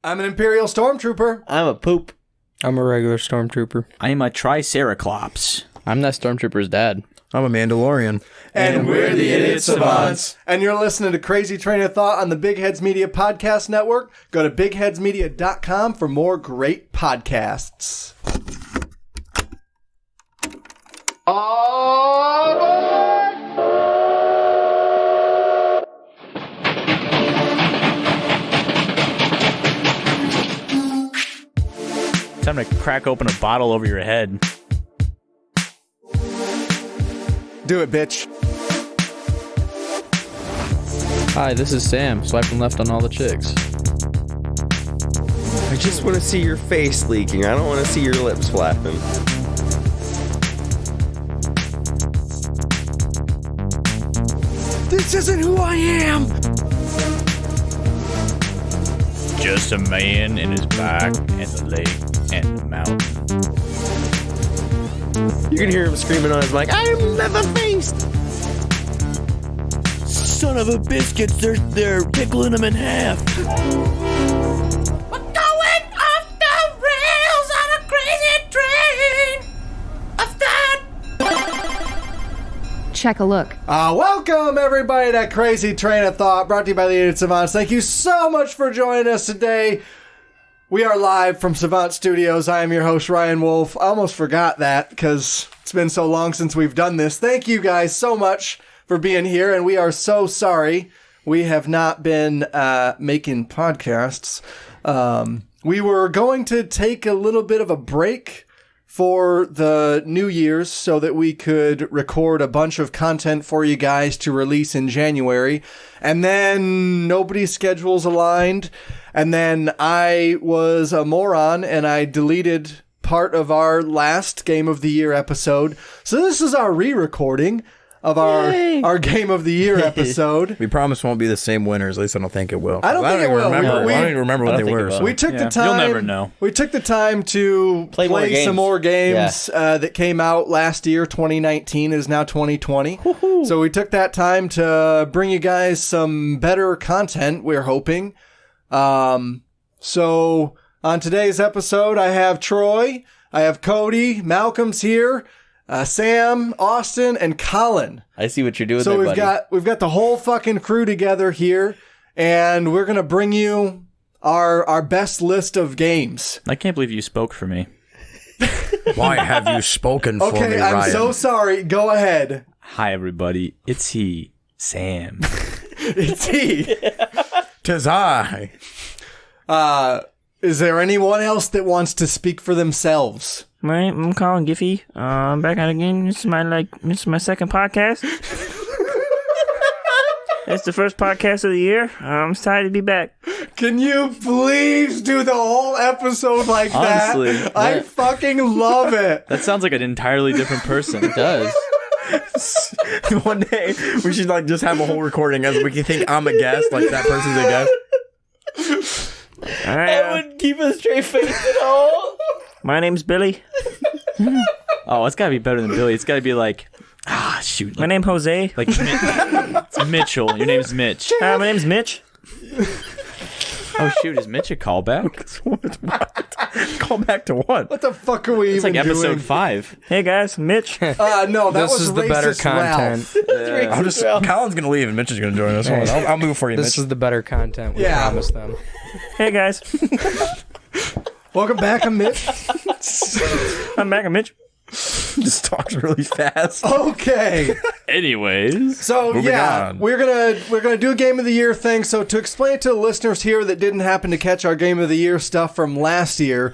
I'm an Imperial Stormtrooper. I'm a poop. I'm a regular Stormtrooper. I am a Triceratops. I'm that Stormtrooper's dad. I'm a Mandalorian. And we're the Idiot Savants. And you're listening to Crazy Train of Thought on the Big Heads Media Podcast Network. Go to bigheadsmedia.com for more great podcasts. Time to crack open a bottle over your head. Do it, bitch. Hi, this is Sam, swiping left on all the chicks. I just want to see your face leaking. I don't want to see your lips flapping. This isn't who I am. Just a man in his back and the leg and the mountain. You can hear him screaming on his mic, I'm Leatherface! Son of a biscuits, they're pickling him in half. We're going off the rails on a crazy train of thought. Check a look. Welcome, everybody, to Crazy Train of Thought, brought to you by the Idiot Savants. Thank you so much for joining us today. We are live from Savant Studios. I am your host, Ryan Wolf. I almost forgot that because it's been so long since we've done this. Thank you guys so much for being here, and we are so sorry we have not been making podcasts. We were going to take a little bit of a break for the New Year's so that we could record a bunch of content for you guys to release in January, and then nobody's schedules aligned. And then I was a moron and I deleted part of our last Game of the Year episode. So this is our re-recording of our Game of the Year episode. We promise won't be the same winners. At least I don't think it will. I don't think it will. I don't even remember what they were. So. We took the time. You'll never know. We took the time to play some more games that came out last year. 2019 is now 2020. Woo-hoo. So we took that time to bring you guys some better content, we're hoping. So on today's episode, I have Troy, I have Cody, Malcolm's here, Sam, Austyn, and Colin. I see what you're doing so there, buddy. we've got the whole fucking crew together here, and we're gonna bring you our best list of games. I can't believe you spoke for me. Why have you spoken for me, Okay, Ryan? I'm so sorry. Go ahead. Hi, everybody. It's he, Sam. It's he. 'Tis I. Is there anyone else that wants to speak for themselves? I'm Colin Giffy. I'm back out again. This is my second podcast. It's the first podcast of the year. I'm excited to be back. Can you please do the whole episode like Honestly, that? I fucking love it. That sounds like an entirely different person. It does. One day we should just have a whole recording as we can think I'm a guest, like that person's a guest. I wouldn't keep a straight face at all. My name's Billy. Oh, it's gotta be better than Billy. It's gotta be like, shoot. My name's Jose. Like, it's Mitchell. Your name's Mitch. My name's Mitch. Oh, shoot. Is Mitch a callback? Call back to what? What the fuck are we It's even like episode doing? 5. Hey guys, Mitch. No, that This was is the better racist content. Ralph. Colin's gonna leave and Mitch is gonna join us. Hold on, I'll move for you, This Mitch. is the better content we Yeah. promised them. Hey guys. Welcome back, I'm Mitch. I'm back. I'm Mitch. Just talks really fast. Okay. Anyways. So Moving yeah, on. we're gonna do a Game of the Year thing. So to explain to the listeners here that didn't happen to catch our Game of the Year stuff from last year,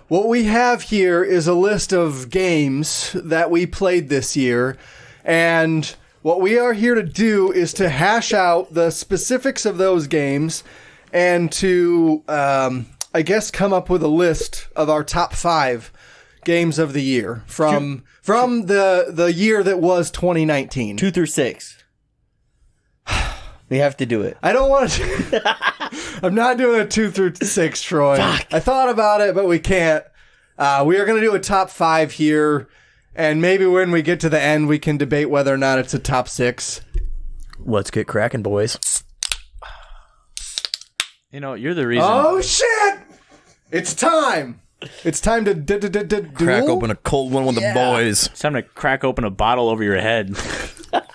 what we have here is a list of games that we played this year, and what we are here to do is to hash out the specifics of those games and to, I guess, come up with a list of our top 5 games of the year from the year that was 2019. 2 through 6. We have to do it. I don't want to. I'm not doing a 2 through 6, Troy. Fuck. I thought about it, but we can't. We are going to do a top 5 here, and maybe when we get to the end, we can debate whether or not it's a top 6. Let's get cracking, boys. You know, you're the reason. Oh shit! It's time. It's time to Crack open a cold one with the boys. It's time to crack open a bottle over your head.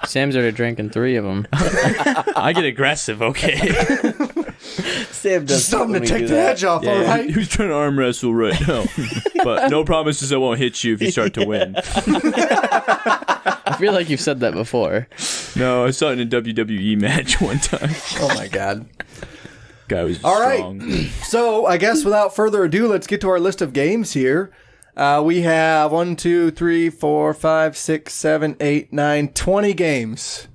Sam's already drinking 3 of them. I get aggressive, okay? Sam does Just something to take the edge off. All right. Who's trying to arm wrestle right now? But no promises I won't hit you if you start to win. I feel like you've said that before. No, I saw it in a WWE match one time. Oh my god. Guy was All strong. right. So I guess without further ado, let's get to our list of games here. We have 1, 2, 3, 4, 5, 6, 7, 8, 9, 20 games.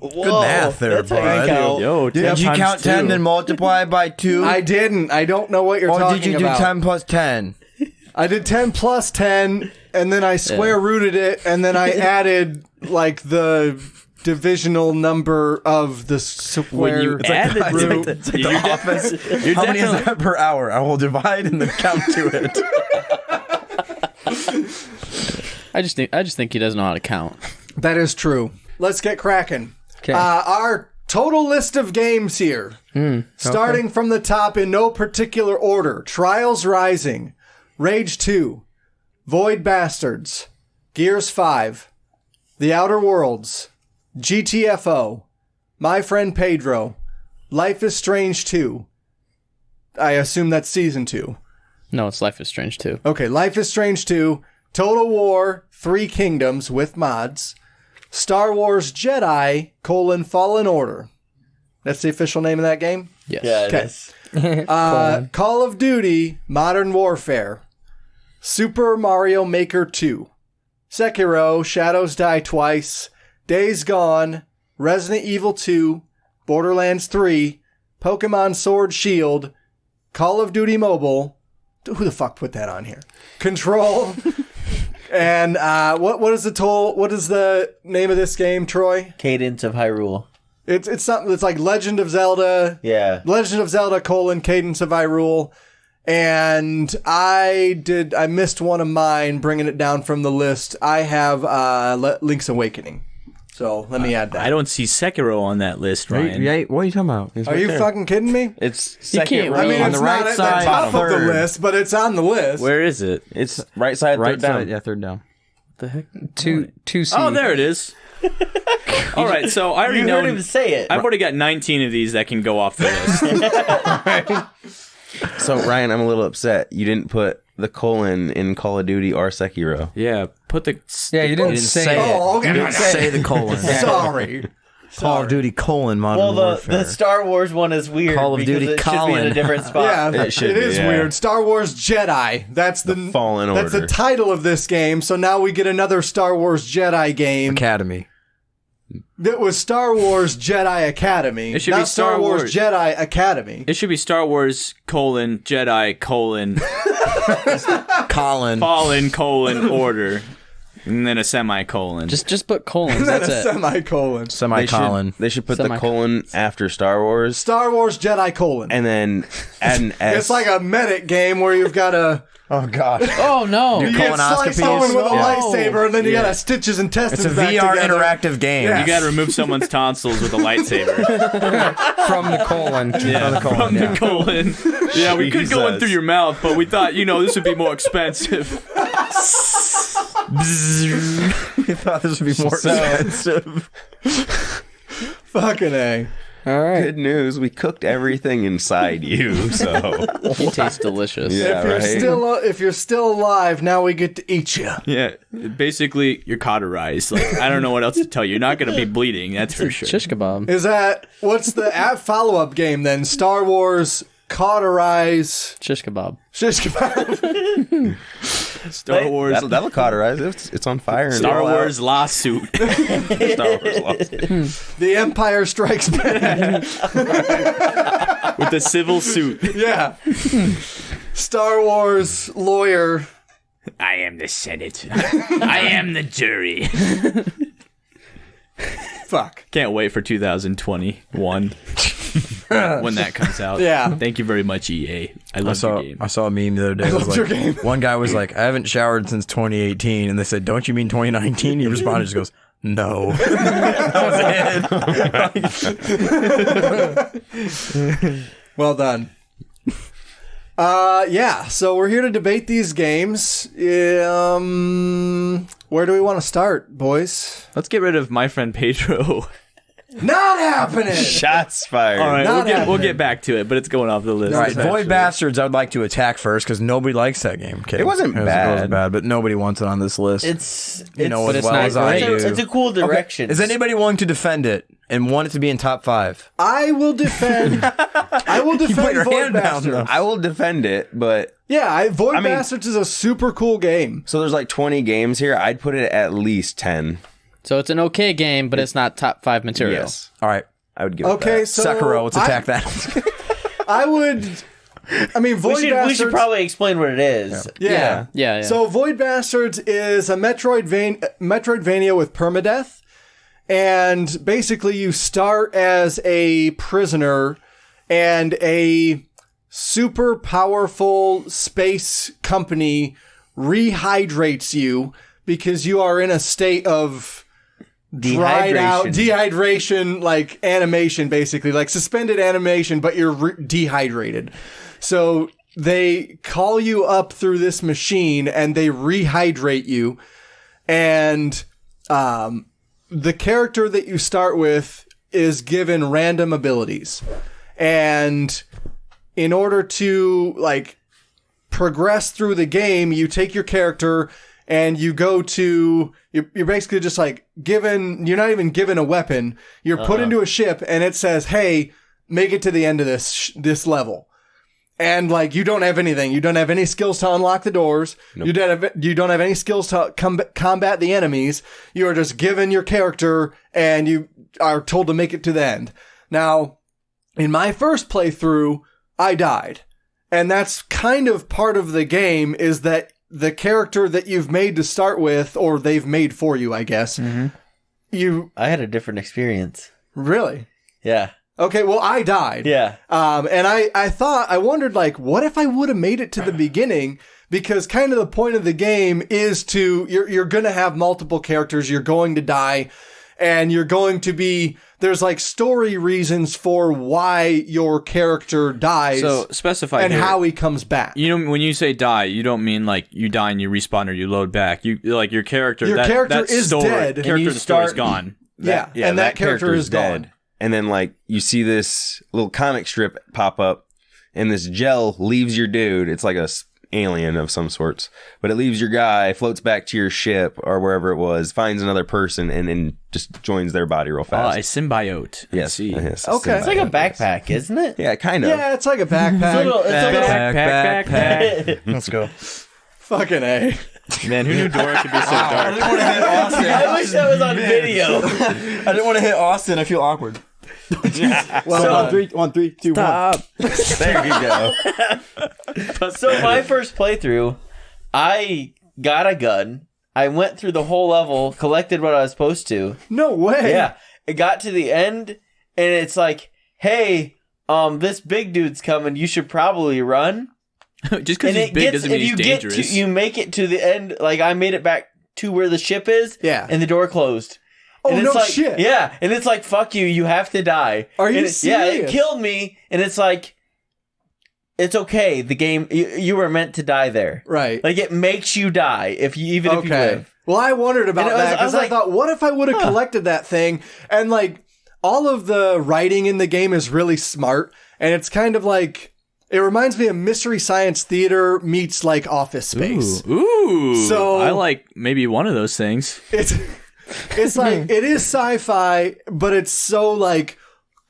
Good math there, bud. Yo, Did you count 10 and multiply by 2? I didn't. I don't know what you're or talking did you do about. 10 plus 10? I did 10 plus 10, and then I square rooted it, and then I added like the divisional number of the square. When you add the root, The office. How many is that per hour? I will divide and then count to it. I just think he doesn't know how to count. That is true. Let's get cracking. Okay. Our total list of games here, starting from the top in no particular order: Trials Rising, Rage 2, Void Bastards, Gears 5, The Outer Worlds, GTFO, My Friend Pedro, Life is Strange 2. I assume that's Season 2. No, it's Life is Strange 2. Okay, Life is Strange 2, Total War, 3 Kingdoms with mods, Star Wars Jedi, Fallen Order. That's the official name of that game? Yes. Yeah, it is. Call of Duty, Modern Warfare, Super Mario Maker 2, Sekiro, Shadows Die Twice, Days Gone, Resident Evil 2, Borderlands 3, Pokemon Sword Shield, Call of Duty Mobile. Who the fuck put that on here? Control. And what is the name of this game, Troy? Cadence of Hyrule. It's something that's like Legend of Zelda. Yeah. Legend of Zelda: Cadence of Hyrule. And I missed one of mine, bringing it down from the list. I have Link's Awakening. So let me add that. I don't see Sekiro on that list, Ryan. Yeah, what are you talking about? Are you fucking kidding me? It's You second can't row. I mean, on it's the right not side, at the top of the third. list, but it's on the list. Where is it? It's right side, Right third down. side, yeah, third down. The heck? 2C. Oh, there it is. All right, so I already You know. heard him say it. I've already got 19 of these that can go off the list. So, Ryan, I'm a little upset. You didn't put the colon in Call of Duty or Sekiro. Yeah, put the. Yeah, you didn't say it. Oh, okay. You didn't say the colon. Sorry. Call of Duty Modern Well, Warfare. the Star Wars one is weird Call of because Duty it should be in Colin. a different spot. Yeah, It should it be, is yeah. weird. Star Wars Jedi. That's the Fallen That's the Order. title of this game. So now we get another Star Wars Jedi game. Academy. That was Star Wars Jedi Academy. It should not be Star Wars. Jedi Academy. It should be Star Wars : Jedi : Fallen : Order, and then a semicolon. Just put colons. That's That's a it. semicolon. Semicolon. They should put the Semicolon. colon after Star Wars, Star Wars Jedi colon. and then add an S. It's like a medic game where you've got a Oh, gosh. Oh no! you get sliced open with a No. lightsaber, and then you got to stitch his intestines It's a back VR together. interactive game. Yeah. You got to remove someone's tonsils with a lightsaber. From the colon. Yeah, from the colon. Yeah, we could go in Jesus. through your mouth, but we thought, this would be more expensive. You thought this would be more expensive. Fucking A. All right. Good news, we cooked everything inside you, so... He tastes delicious. Yeah. If you're still alive, now we get to eat you. Yeah, basically, you're cauterized. Like, I don't know what else to tell you. You're not going to be bleeding, that's for sure. Shish kebab. Is that what's the follow-up game then? Star Wars Cauterize Shish kebab. Shish Kebab. Star Wars. That'll cauterize it. It's on fire. And Star all out. Wars lawsuit. Star Wars lawsuit. The Empire Strikes Back. With the civil suit. Yeah. Star Wars lawyer. I am the Senate. I am the jury. Fuck. Can't wait for 2021 when that comes out. Yeah. Thank you very much, EA. I love your game. I saw a meme the other day. It was loved your like, game. One guy was like, I haven't showered since 2018. And they said, don't you mean 2019? He responded, just goes, no. That was it. Well done. Yeah, so we're here to debate these games. Where do we want to start, boys? Let's get rid of my friend Pedro. Not happening! Shots fired. All right, Not we'll happening. get back to it, but it's going off the list. All right, Actually. Void Bastards, I would like to attack first because nobody likes that game. Kidding. It wasn't It bad. was bad, but nobody wants it on this list. It's know but as it's well not as I great. do. it's a cool direction. Is anybody willing to defend it and want it to be in top 5? I will defend. put your Void hand down, Bastards. though. I will defend it, but Yeah, Void I mean- Bastards is a super cool game. so there's like 20 games here. I'd put it at least 10. So it's an okay game, but it's not top 5 material. Yes, All right. I would give it Okay, that. so Sekiro, let's attack that. I would. I mean, Void we Bastards. should probably explain what it is. Yeah. Yeah. So Void Bastards is a Metroidvania with permadeath. And basically you start as a prisoner and a super powerful space company rehydrates you because you are in a state of dried out dehydration, like animation, basically like suspended animation, but you're dehydrated. So they call you up through this machine and they rehydrate you. And the character that you start with is given random abilities. And in order to like progress through the game, you take your character and you go to, you're basically just like given, you're not even given a weapon. You're put into a ship and it says, hey, make it to the end of this level. And like, you don't have anything. You don't have any skills to unlock the doors. Nope. You don't have any skills to combat the enemies. You are just given your character and you are told to make it to the end. Now, in my first playthrough, I died. And that's kind of part of the game, is that the character that you've made to start with, or they've made for you, I guess. Mm-hmm. I had a different experience. Really? Yeah. Okay, well, I died. Yeah. And I wondered, like, what if I would have made it to the beginning? Because kind of the point of the game is you're going to have multiple characters, you're going to die, and you're going to be, there's like story reasons for why your character dies. So specify and here. how he comes back. You know, when you say die, you don't mean like you die and you respawn or you load back. You like your character. Your character that is story, dead. Character And you in the story's start- gone. Yeah, and that character is dead. gone. And then like you see this little comic strip pop up, and this gel leaves your dude. It's like a alien of some sorts, but it leaves your guy, floats back to your ship or wherever it was, finds another person, and then just joins their body real fast. A symbiote. I Yes. see. Yes, Okay. It's like a backpack, isn't it? Yeah, kind of. Yeah, it's like a backpack. Backpack. Let's go. Fucking A. Man, who knew Dora could be so dark? I wish that was on video. I didn't want to hit Austin. I feel awkward. Well, One, three, two, one. There you go. So my first playthrough, I got a gun. I went through the whole level, collected what I was supposed to. no way. Yeah. It got to the end, and it's like, hey, this big dude's coming. You should probably run. Just because he's big doesn't mean he's dangerous. You make it to the end. Like, I made it back to where the ship is. Yeah. And the door closed. Oh, And it's no like, shit. Yeah. And it's like, fuck you. You have to die. Are you And Yeah, it serious? killed me. And it's like, it's okay. The game, you were meant to die there. Right. Like, it makes you die if you live. Well, I wondered about And it was- that I was because I like, thought, what if I would have collected that thing? And like, all of the writing in the game is really smart, and it's kind of like, it reminds me of Mystery Science Theater meets like Office Space. Ooh. So- I like maybe one of those things. It's like, it is sci-fi, but it's so like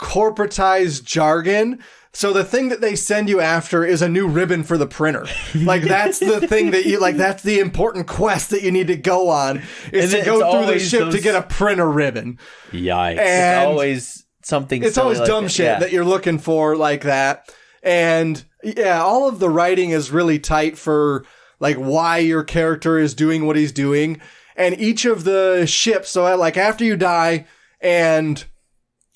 corporatized jargon. So the thing that they send you after is a new ribbon for the printer. Like, that's the thing that you, like, that's the important quest that you need to go on, is And to it's go through the always ship to those- get a printer ribbon. Yikes. And It's always something it's silly always like dumb that. shit Yeah. that you're looking for like that. And yeah, all of the writing is really tight for like why your character is doing what he's doing. And each of the ships, so like after you die and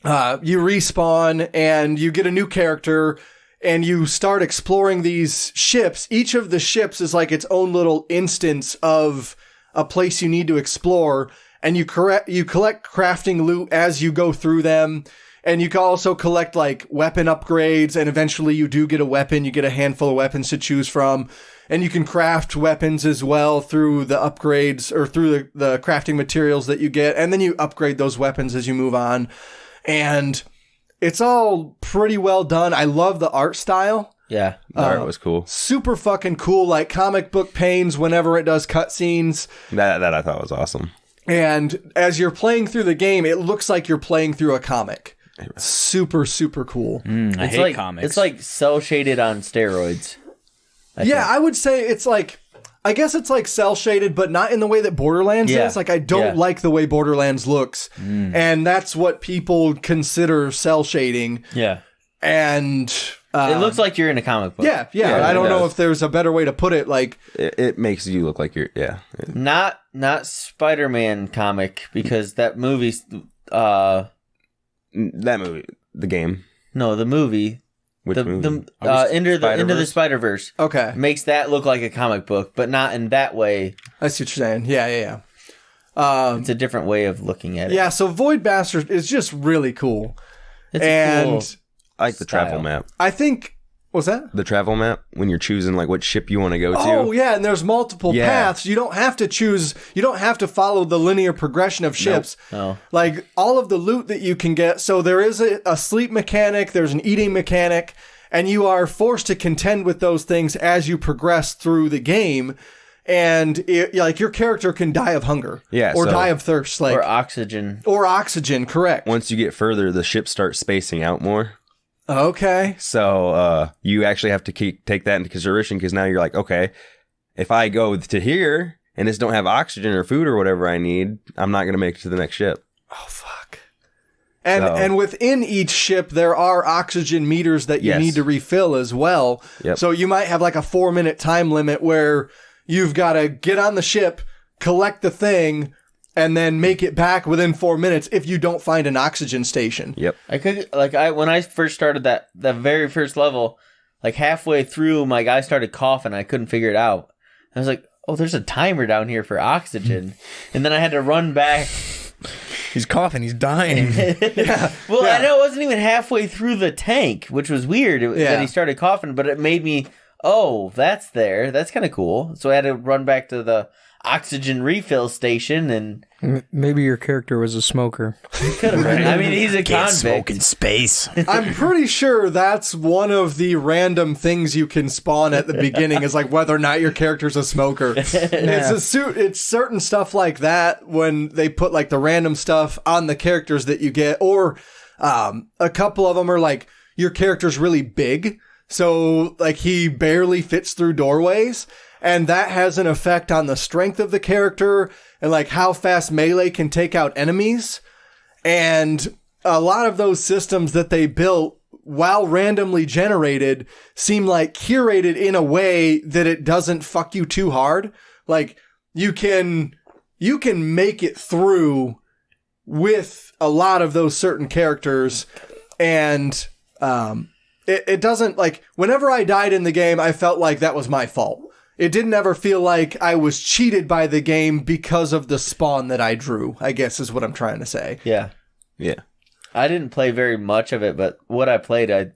you respawn and you get a new character and you start exploring these ships, each of the ships is like its own little instance of a place you need to explore. And you collect crafting loot as you go through them. And you can also collect like weapon upgrades, and eventually you do get a weapon. You get a handful of weapons to choose from. And you can craft weapons as well through the upgrades or through the crafting materials that you get. And then you upgrade those weapons as you move on. And it's all pretty well done. I love the art style. Yeah. The art was cool. Super fucking cool. Like comic book panes whenever it does cutscenes. That I thought was awesome. And as you're playing through the game, it looks like you're playing through a comic. Super, super cool. I hate comics. It's like cell shaded on steroids. I would say it's like, I guess it's like cell shaded, but not in the way that Borderlands is. Like, I don't like the way Borderlands looks. And that's what people consider cell shading. Yeah. And it looks like you're in a comic book. Yeah. I don't know if there's a better way to put it. Like, it makes you look like you're, Not Spider-Man comic, because that movie, that movie, the game. No, the movie. Which movie? Into the Spider-Verse. Okay. Makes that look like a comic book, but not in that way. I see what you're saying. Yeah. It's a different way of looking at it. Yeah, so Void Bastard is just really cool. It's and cool. I like the travel map. I think, what's that? The travel map, when you're choosing like what ship you want to go to. Oh, yeah, and there's multiple paths. You don't have to choose, you don't have to follow the linear progression of ships. No. Like, all of the loot that you can get, so there is a sleep mechanic, there's an eating mechanic, and you are forced to contend with those things as you progress through the game. And like your character can die of hunger, or die of thirst, like or oxygen. Correct. Once you get further, the ships start spacing out more. Okay. So you actually have to take that into consideration, because now you're like, okay, if I go to here and just don't have oxygen or food or whatever I need, I'm not going to make it to the next ship. Oh fuck. And within each ship, there are oxygen meters that you need to refill as well. Yep. So you might have like a 4-minute time limit where you've got to get on the ship, collect the thing, and then make it back within 4 minutes if you don't find an oxygen station. Yep. When I first started that very first level, like halfway through, my guy started coughing. I couldn't figure it out. I was like, oh, there's a timer down here for oxygen. And then I had to run back. He's coughing. He's dying. I know it wasn't even halfway through the tank, which was weird that he started coughing, but it made me, oh, that's there. That's kind of cool. So I had to run back to the oxygen refill station, and maybe your character was a smoker. Could have been. I mean, he's a Can't convict. smoke in space. I'm pretty sure that's one of the random things you can spawn at the beginning is like whether or not your character's a smoker. It's certain stuff like that when they put like the random stuff on the characters that you get, or a couple of them are like your character's really big, so like he barely fits through doorways. And that has an effect on the strength of the character and like how fast melee can take out enemies. And a lot of those systems that they built, while randomly generated, seem like curated in a way that it doesn't fuck you too hard. Like you can make it through with a lot of those certain characters. And it doesn't, like, whenever I died in the game, I felt like that was my fault. It didn't ever feel like I was cheated by the game because of the spawn that I drew, I guess is what I'm trying to say. Yeah. Yeah. I didn't play very much of it, but what I played, I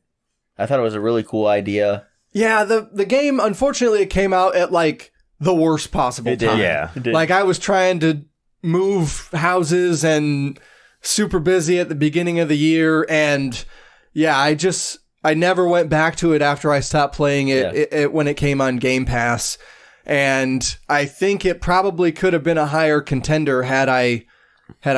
thought it was a really cool idea. Yeah, the game, unfortunately, it came out at, like, the worst possible time. Yeah. It did. Like, I was trying to move houses and super busy at the beginning of the year, and yeah, I never went back to it after I stopped playing it, when it came on Game Pass. And I think it probably could have been a higher contender had I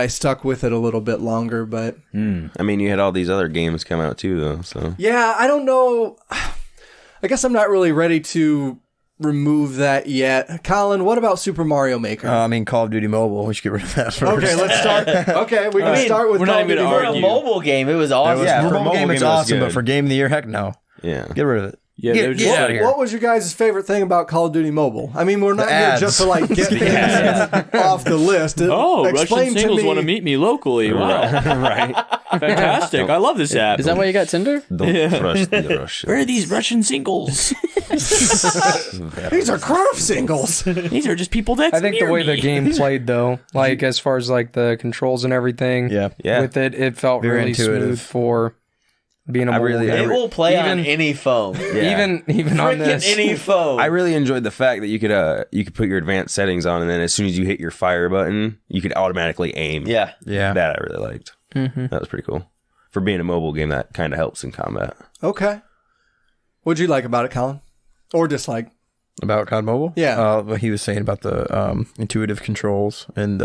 stuck with it a little bit longer. But I mean, you had all these other games come out too, though. So yeah, I don't know. I guess I'm not really ready to remove that yet. Colin, what about Super Mario Maker? I mean, Call of Duty Mobile. We should get rid of that first. Okay, let's start. Okay, we can start with we're Call not of even Duty gonna For Mobile. a mobile game, it was awesome. Yeah, for for a a mobile mobile game, game, it's it was awesome, but good. for Game of the Year, heck no. yeah, Get rid of it. Yeah, they were just out of like, here. What was your guys' favorite thing about Call of Duty Mobile? I mean, we're not here ads. just to like get things off the list. oh, Explain Russian to singles me- want to meet me locally. Wow, right. fantastic! I love this app. Is that why you got Tinder? Don't rush the Russian. Where are these Russian singles? These are craft singles. These are just people that I think the way the game played, though, like as far as like the controls and everything, Yeah. with it felt Very really intuitive. smooth for being a I mobile really- game. It will play on Even- any phone. Even on Freaking this. any phone. I really enjoyed the fact that you could put your advanced settings on, and then as soon as you hit your fire button, you could automatically aim. Yeah. Yeah. That I really liked. That was pretty cool. For being a mobile game, that kind of helps in combat. Okay. What'd you like about it, Colin? Or dislike? About COD Mobile? Yeah. What he was saying about the intuitive controls and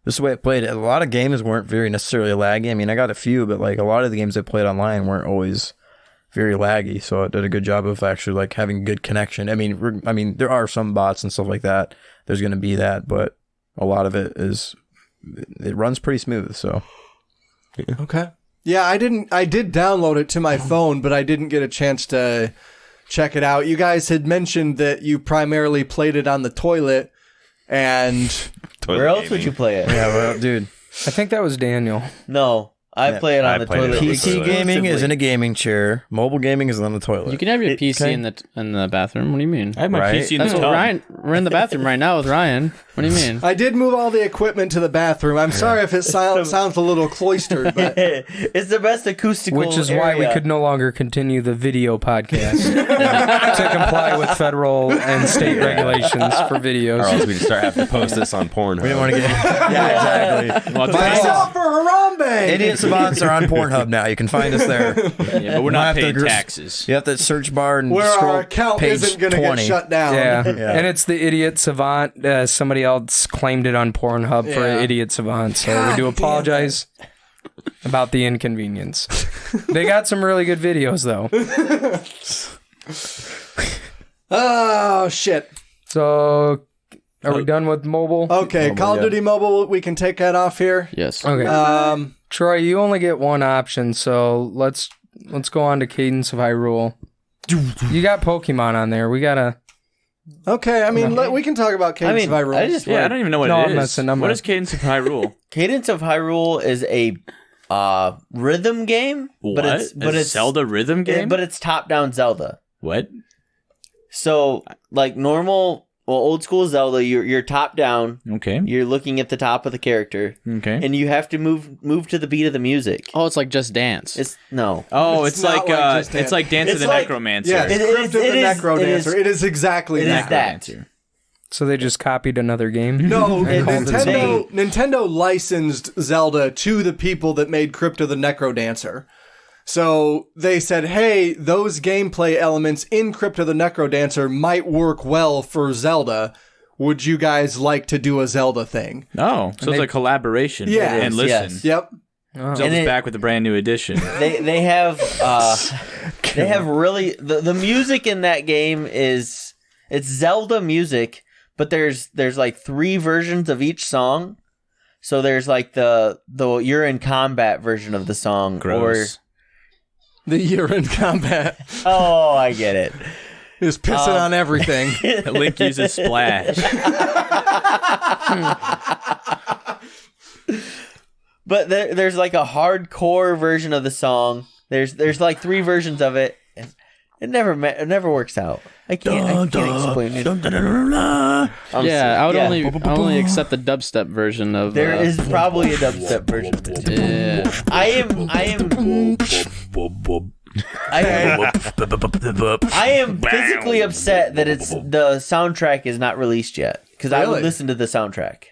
just the way it played. A lot of games weren't very necessarily laggy. I mean, I got a few, but like a lot of the games I played online weren't always very laggy. So it did a good job of actually like having good connection. I mean, there are some bots and stuff like that. There's going to be that, but a lot of it runs pretty smooth. So Okay. Yeah, I did download it to my phone, but I didn't get a chance to check it out. You guys had mentioned that you primarily played it on the toilet, and Where else would you play it? yeah, well, dude, I think that was Daniel. No, I play it on I the played it toilet. on the PC toilet. gaming is in a gaming chair. Mobile gaming is on the toilet. You can have your PC okay. in the bathroom. What do you mean? I have my Right. PC in That's the what tub. Ryan. We're in the bathroom right now with Ryan. What do you mean? I did move all the equipment to the bathroom. I'm sorry if it sounds a little cloistered, but It's the best acoustical Which is why we area. could no longer continue the video podcast to comply with federal and state regulations for Or videos. else we'd start having to post this on Pornhub. We didn't want to get yeah, exactly. Well, myself for Harambe. Idiot Savants are on Pornhub now. You can find us there. yeah, but we're not have to paying gr- taxes. You have to search bar and Where scroll our account page isn't going to 20. get shut down. Yeah. Yeah. And it's the Idiot Savant. Somebody else claimed it on Pornhub for Yeah. Idiot Savant, so we do apologize about the inconvenience. They got some really good videos, though. Oh, shit. So, are we done with mobile? Okay, Call of Duty Mobile, we can take that off here. Yes. Okay. Troy, you only get one option, so let's go on to Cadence of Hyrule. You got Pokemon on there. We gotta. Okay, I mean, we can talk about Cadence of Hyrule. I just Yeah, I don't even know what No, it I'm is. messing, I'm What not- is Cadence of Hyrule? Cadence of Hyrule is a rhythm game, What? but it's Zelda rhythm game? but it's top-down Zelda. What? So, like normal, old school Zelda, you're top down. Okay. You're looking at the top of the character, Okay. and you have to move to the beat of the music. Oh, it's like Just Dance. It's no. Oh, It's it's, not like like Just Dance. it's like Dance of It's the like- Necromancer. Yes, It- Crypt of the it is- Necrodancer. It is exactly it that. is that. Necromancer. So they just copied another game. No, It's Nintendo licensed Zelda to the people that made Crypt of the Necrodancer. So they said, hey, those gameplay elements in Crypt of the Necrodancer might work well for Zelda. Would you guys like to do a Zelda thing? Oh, so it's a collaboration. Yeah. And Yes, listen. yes. Yep. Oh. Zelda's And back with a brand new edition. They have really the music in that game it's Zelda music, but there's like 3 versions of each song. So there's like the you're in combat version of the song, Gross. The year in combat oh, I get it. is pissing on everything. Link uses Splash. But there's like a hardcore version of the song. There's like 3 versions of it. And it never works out. I can't explain it. Yeah, I would yeah. only accept the dubstep version of. There is probably a dubstep version of it. Yeah. I am physically upset that the soundtrack is not released yet, because I would Really? listen to the soundtrack.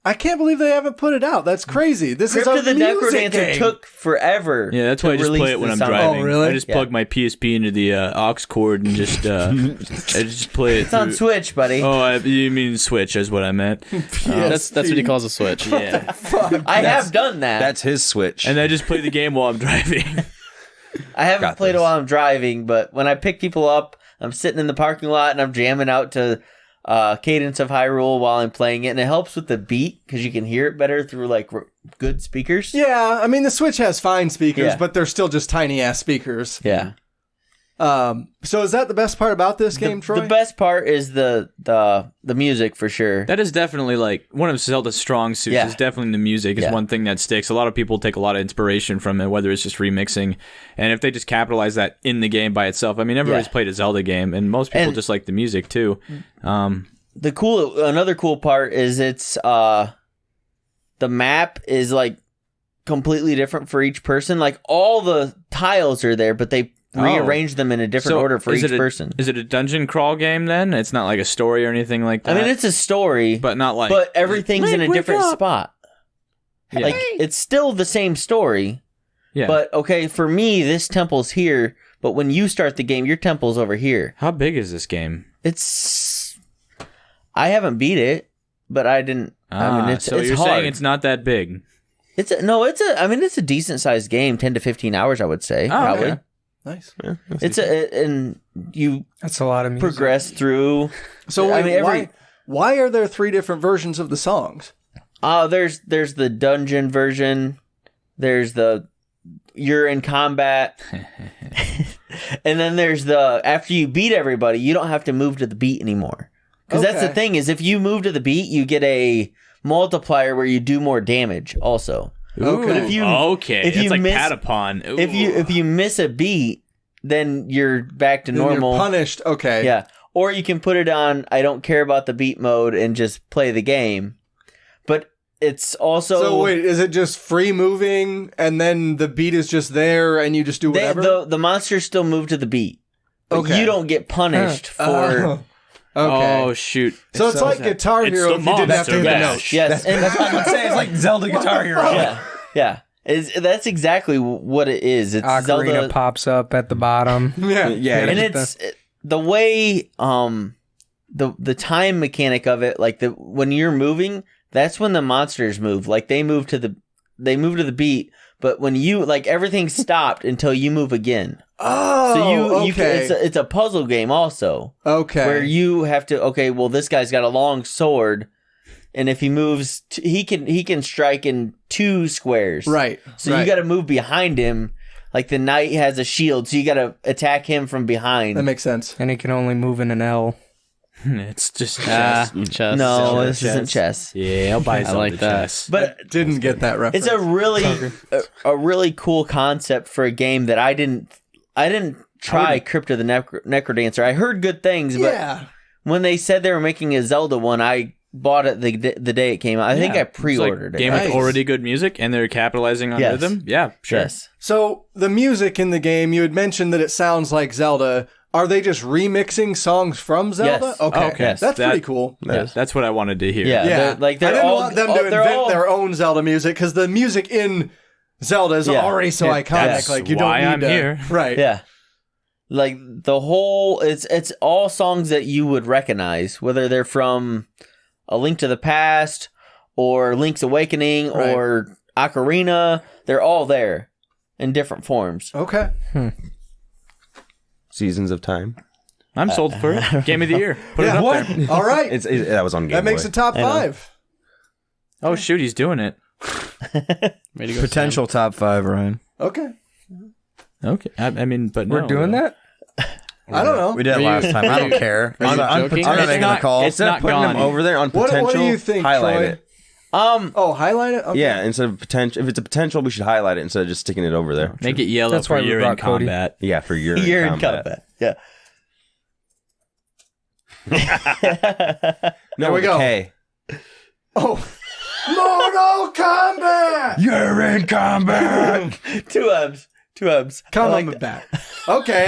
I can't believe they haven't put it out. That's crazy. This Crypt is a of the music Necrodancer game. took forever. Yeah, that's why I just release play it when the I'm sound- driving. Oh, really? I just Yeah. plug my PSP into the aux cord and just I just play it. It's on through- Switch, buddy. Oh, you mean Switch is what I meant. That's what he calls a Switch. Yeah. I have done that. That's his Switch. And I just play the game while I'm driving. I haven't Got played this. it while I'm driving, but when I pick people up, I'm sitting in the parking lot and I'm jamming out to Cadence of Hyrule while I'm playing it, and it helps with the beat because you can hear it better through like good speakers. Yeah, I mean, the Switch has fine speakers, Yeah. but they're still just tiny ass speakers. Yeah. So is that the best part about this game, Troy? The best part is the music for sure. That is definitely like one of Zelda's strong suits. Yeah. Is definitely the music. Is one thing that sticks. A lot of people take a lot of inspiration from it, whether it's just remixing, and if they just capitalize that in the game by itself. I mean, everybody's played a Zelda game, and most people just like the music too. Another cool part is it's the map is like completely different for each person. Like all the tiles are there, but they rearrange them in a different order for each person. Is it a dungeon crawl game then? It's not like a story or anything like that? I mean, it's a story, but not like... But everything's in a different spot. Yeah. Like, it's still the same story. Yeah. But, okay, for me, this temple's here, but when you start the game, your temple's over here. How big is this game? I haven't beat it, but I didn't... it's you're hard. saying it's not that big? It's a decent-sized game, 10 to 15 hours, I would say, probably. Okay. Nice. Yeah, and you that's a lot of music. Progress through. So why are there 3 different versions of the songs? There's the dungeon version. There's the you're in combat, and then there's the after you beat everybody, you don't have to move to the beat anymore. Because that's the thing is if you move to the beat, you get a multiplier where you do more damage also. Ooh, but if you it's like Patapon. Ooh. If you miss a beat, then you're back to normal. You're punished. Okay. Yeah. Or you can put it on I don't care about the beat mode and just play the game. But it's also So wait, is it just free moving and then the beat is just there and you just do whatever? The monsters still move to the beat. But Okay. you don't get punished for Okay. Oh shoot! So it's like Guitar Hero if you didn't have to hit the notes. Yes, That's what I'm saying. It's like Zelda Guitar Hero. Yeah. That's exactly what it is. It's Ocarina Zelda pops up at the bottom. Yeah. and it's the way the time mechanic of it. Like when you're moving, that's when the monsters move. Like they move to the beat. But when you like everything's stopped until you move again. Oh, so okay. It's a puzzle game also. Okay. Where you have to well this guy's got a long sword, and if he moves, he can strike in 2 squares. Right. So you got to move behind him. Like the knight has a shield, so you got to attack him from behind. That makes sense. And he can only move in an L. It's just chess. Chess. No, this isn't chess. Yeah, I'll buy some like that. chess. But Didn't get that reference. it's a really cool concept for a game that I didn't try Crypt of the Necrodancer. I heard good things, but when they said they were making a Zelda one, I bought it the day it came out. I think I pre-ordered it. Game with already good music, and they're capitalizing on rhythm. Yeah, sure. Yes. So the music in the game, you had mentioned that it sounds like Zelda. Are they just remixing songs from Zelda? Yes. Okay, Yes. that's pretty cool. Yeah, that's what I wanted to hear. Yeah. Yeah, They're I didn't want them to invent their own Zelda music because the music in Zelda is already so iconic. That's Like you why don't need I'm to, here. right? Yeah. Like the whole it's all songs that you would recognize, whether they're from A Link to the Past or Link's Awakening or Ocarina, they're all there in different forms. Okay. Seasons of Time. I'm sold for it. Game of the year. Put it up there. All right. That was on Game That makes Boy. the top 5. Oh shoot, he's doing it. Potential top 5, Ryan. Okay. Okay, I mean, but We're doing that? I don't know. We did it last time. I don't care. I'm not joking? making the call. It's Instead not of putting gone. them over there on What potential, do you think, highlight Troy? it. Oh, highlight it? Okay. Yeah, instead of potential, if it's a potential, we should highlight it instead of just sticking it over there. Make it yellow That's for why we you're in brought Cody. combat. Yeah, for your You're in combat. Yeah. No, There we go. K. Oh. Mortal Kombat! You're in combat. 2 M's. 2 M's. Come I on like the back. Okay.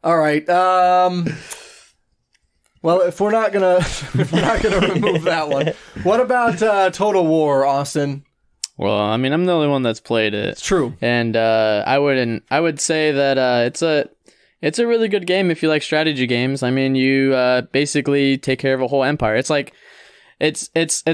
All right. Well, if we're not gonna remove that one, what about Total War, Austyn? Well, I mean, I'm the only one that's played it. It's true. And I would say that it's a really good game if you like strategy games. I mean, you basically take care of a whole empire. It's like it's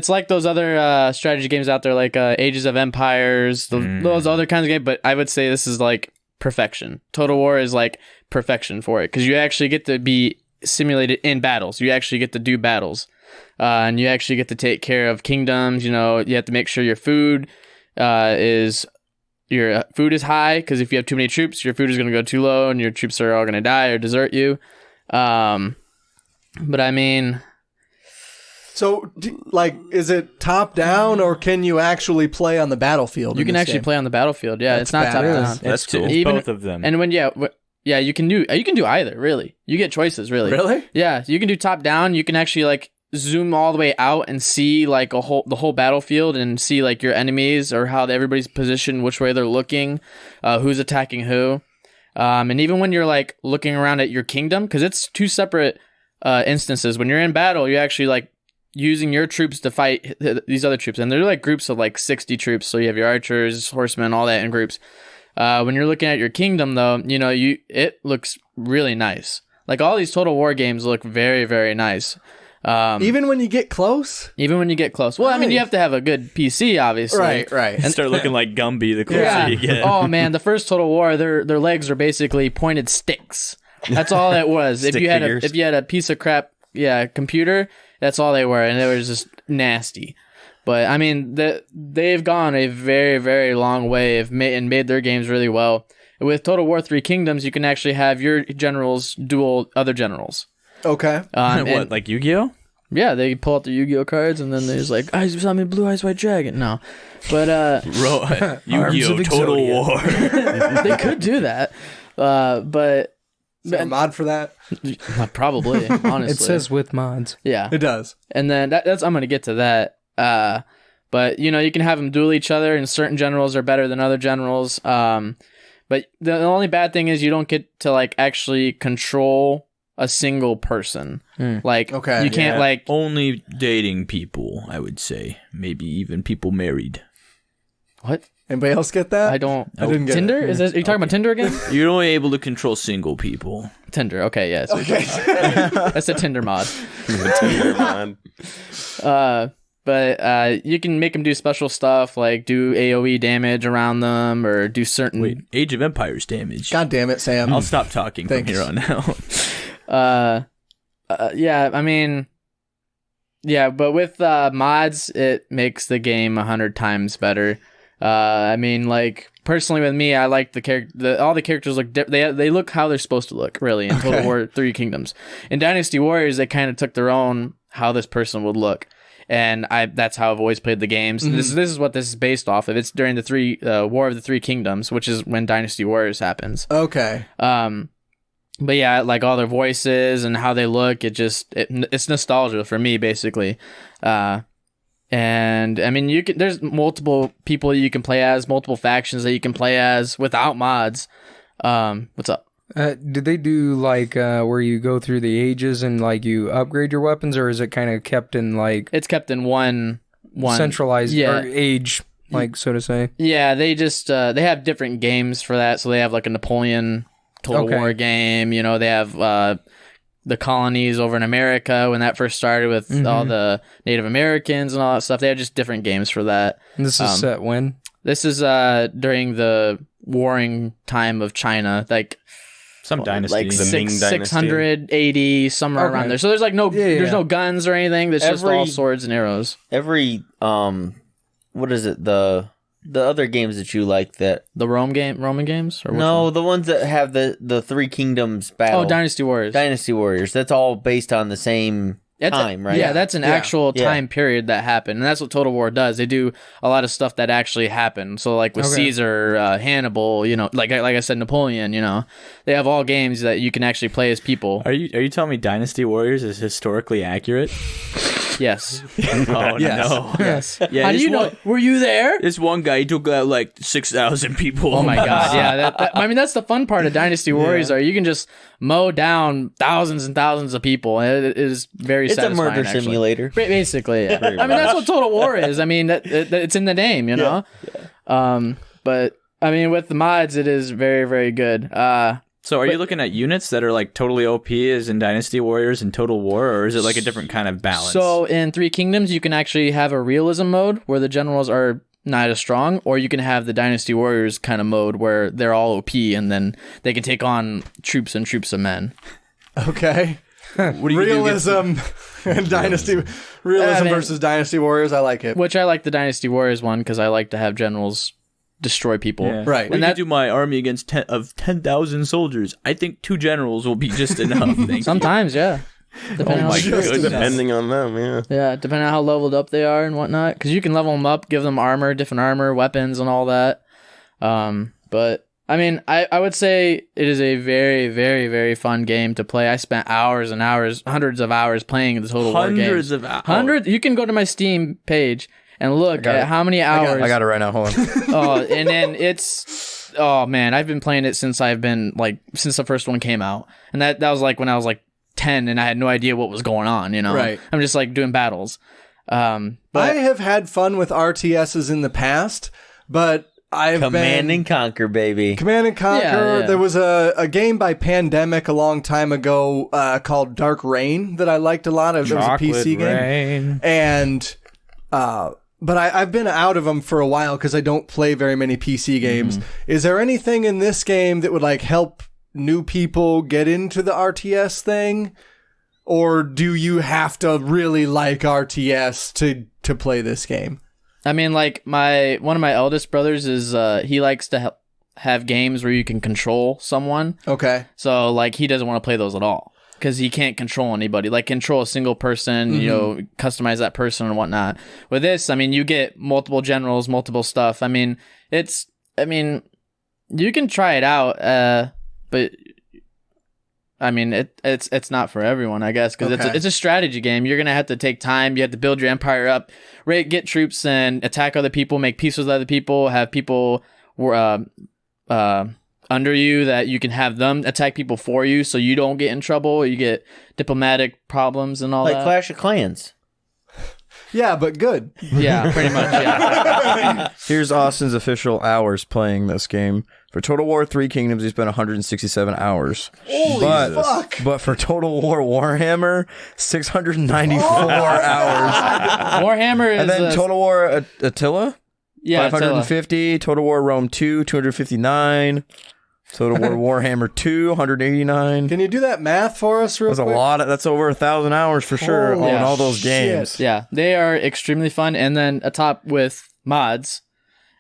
like those other strategy games out there, like Ages of Empires, those other kinds of games. But I would say this is like perfection. Total War is like perfection for it because you actually get to be simulated in battles. You actually get to do battles, and you actually get to take care of kingdoms. You know, you have to make sure your food is your food is high, because if you have too many troops, your food is going to go too low, and your troops are all going to die or desert you. But I mean, so like, is it top down, or can you actually play on the battlefield? You can actually play on the battlefield. Yeah, it's not top down. That's cool. Even, both of them. And when you can do either. Really, you get choices. Really. Yeah, you can do top down. You can actually like zoom all the way out and see like the whole battlefield and see like your enemies or how everybody's positioned, which way they're looking, who's attacking who. And even when you're like looking around at your kingdom, because it's two separate instances. When you're in battle, you're actually like using your troops to fight these other troops, and they're like groups of like 60 troops. So you have your archers, horsemen, all that in groups. When you're looking at your kingdom, though, it looks really nice. Like all these Total War games look very, very nice. Even when you get close? Even when you get close. Well, I mean, you have to have a good PC, obviously. Right. And start looking like Gumby the closer you get. Oh, man, the first Total War, their legs are basically pointed sticks. That's all it was. If you had a piece of crap, computer, that's all they were, and it was just nasty. But I mean, they've gone a very, very long way and made their games really well. With Total War 3 Kingdoms, you can actually have your generals duel other generals. Okay. What, like Yu-Gi-Oh? Yeah, they pull out the Yu-Gi-Oh cards, and then there's like, I saw me Blue Eyes White Dragon. No. But Yu-Gi-Oh! Total War. They could do that. But is there a mod for that? Probably, honestly. It says with mods. Yeah. It does. And then that's I'm going to get to that. But you can have them duel each other, and certain generals are better than other generals. But the only bad thing is you don't get to like actually control a single person. Like, okay, you can't like only dating people, I would say. Maybe even people married. What? Anybody else get that? I didn't get Tinder? it. Are you talking about Tinder again? You're only able to control single people. Tinder, okay, yes. Okay. That's a Tinder mod. But you can make them do special stuff, like do AoE damage around them, or do certain... Wait, Age of Empires damage. God damn it, Sam. I'll stop talking from here on out. Yeah, I mean... Yeah, but with mods, it makes the game 100 times better. I mean, like, personally with me, I like all the characters look... They look how they're supposed to look, really, in Total War 3 Kingdoms. In Dynasty Warriors, they kind of took their own how this person would look. And that's how I've always played the games. Mm-hmm. This is what this is based off of. It's during the War of the Three Kingdoms, which is when Dynasty Warriors happens. Okay. But yeah, like all their voices and how they look, it's nostalgia for me, basically. And I mean, there's multiple people you can play as, multiple factions that you can play as without mods. What's up? Did they do like where you go through the ages and like you upgrade your weapons, or is it kind of kept in like... It's kept in one centralized or age, like, so to say? Yeah, they just they have different games for that. So they have like a Napoleon Total War game. They have the colonies over in America when that first started with all the Native Americans and all that stuff. They have just different games for that. And this is set when? This is during the warring time of China, like... Some dynasty, like 680, somewhere around there. So there's like there's no guns or anything. There's just all swords and arrows. Every what is it? The other games that you like, that the Roman games? Or no, the ones that have the Three Kingdoms battle. Oh, Dynasty Warriors. Dynasty Warriors. That's all based on the same time, right? Yeah, that's an actual time period that happened, and that's what Total War does. They do a lot of stuff that actually happened. So, like with Caesar, Hannibal, like I said, Napoleon. They have all games that you can actually play as people. Are you telling me Dynasty Warriors is historically accurate? Yes. Oh yes. No. Yes. Yeah. How do you know? Were you there? This one guy, he took out like 6,000 people. Oh my god! Yeah. I mean, that's the fun part of Dynasty Warriors. Are you can just mow down thousands and thousands of people. It is very satisfying. It's a murder simulator, basically. Yeah. I mean, that's what Total War is. I mean, it's in the name, Yeah. But I mean, with the mods, it is very, very good. So are you looking at units that are like totally OP as in Dynasty Warriors and Total War, or is it like a different kind of balance? So in Three Kingdoms, you can actually have a realism mode where the generals are not as strong, or you can have the Dynasty Warriors kind of mode where they're all OP and then they can take on troops and troops of men. Okay. Realism and Dynasty Realism versus Dynasty Warriors. I like it. Which I like the Dynasty Warriors one because I like to have generals destroy people. Yeah. Right. When And I that- do my army against 10,000 soldiers, I think 2 generals will be just enough. Thank you. Sometimes, yeah. Depending Oh my on, goodness. Depending on them, yeah, depending on how leveled up they are and whatnot. Because you can level them up, give them armor, different armor, weapons, and all that. But I mean, I would say it is a very, very, very fun game to play. I spent hours and hours, hundreds of hours playing the Total War games. Hundreds of hours. Hundreds. You can go to my Steam page and look at how many hours. I got it right now. Hold on. Oh, and then it's man, I've been playing it since since the first one came out, and that was like when I was like 10 and I had no idea what was going on. Right. I'm just like doing battles. But I have had fun with RTSs in the past, but I've Command been and Conquer, baby. Command and Conquer. Yeah. There was a game by Pandemic a long time ago called Dark Rain that I liked a lot. It was a PC game, and but I've been out of them for a while because I don't play very many PC games. Is there anything in this game that would like help new people get into the RTS thing, or do you have to really like RTS to play this game? I mean, like one of my eldest brothers is he likes to have games where you can control someone. Okay. So like he doesn't want to play those at all because he can't control anybody. Like control a single person, you know, customize that person and whatnot. With this, I mean, you get multiple generals, multiple stuff. I mean, you can try it out, but I mean, it's not for everyone, I guess, because it's a strategy game. You're gonna have to take time. You have to build your empire up, get troops, and attack other people, make peace with other people, have people under you that you can have them attack people for you, so you don't get in trouble. You get diplomatic problems and all Like that. Clash of Clans. Yeah, but good. Yeah, pretty much. Yeah. Here's Austin's official hours playing this game. For Total War 3 Kingdoms, he spent 167 hours. Holy fuck! But for Total War Warhammer, 694 hours. Warhammer is And then Total War Attila, yeah, 550. Total War Rome 2, 259. Total War Warhammer 2, 189. Can you do that math for us real That's a quick? lot. That's over 1,000 hours for sure Holy on all those shit. games. Yeah, they are extremely fun, and then atop with mods,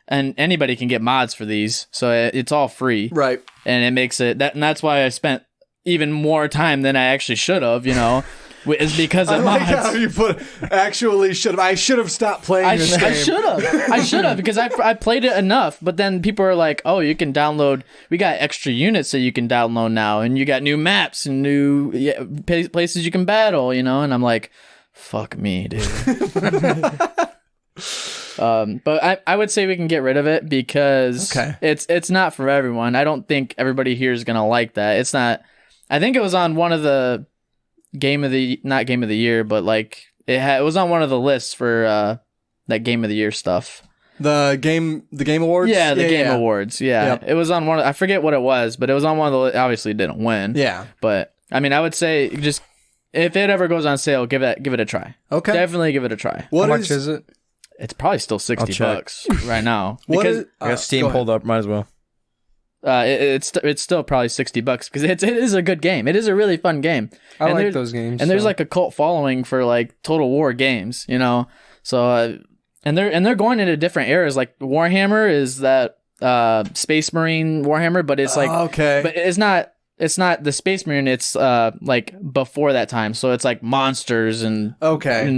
and anybody can get mods for these, so it's all free, Right. and it makes it and that's why I spent even more time than I actually should have. You know, is because I of like mods. how you put actually should have. I should have stopped playing this game. I should have because I played it enough, but then people are like, oh, you can download. We got extra units that you can download now, and you got new maps and new places you can battle. You know, and I'm like, fuck me, dude. But I would say we can get rid of it because it's not for everyone. I don't think everybody here is gonna like that. It's not. I think it was on one of the not game of the year, but like it was on one of the lists for that game of the year stuff. The game awards. Yeah, the game awards. Yeah, Yep. it was on one. I forget what it was, but it was on one of the. Obviously, it didn't win. Yeah. But I mean, I would say just if it ever goes on sale, give it a try. Okay. Definitely give it a try. What How much is it? It's probably still $60 right now. What Because is- I got Steam pulled up. Might as well. it's still probably $60 because it is a good game. It is a really fun game. I And like there's- those games. And there's so. like a cult following for like Total War games, you know. So and they're going into different eras. Like Warhammer is that Space Marine Warhammer, but it's like okay. but it's not the Space Marine. It's like before that time. So it's like monsters and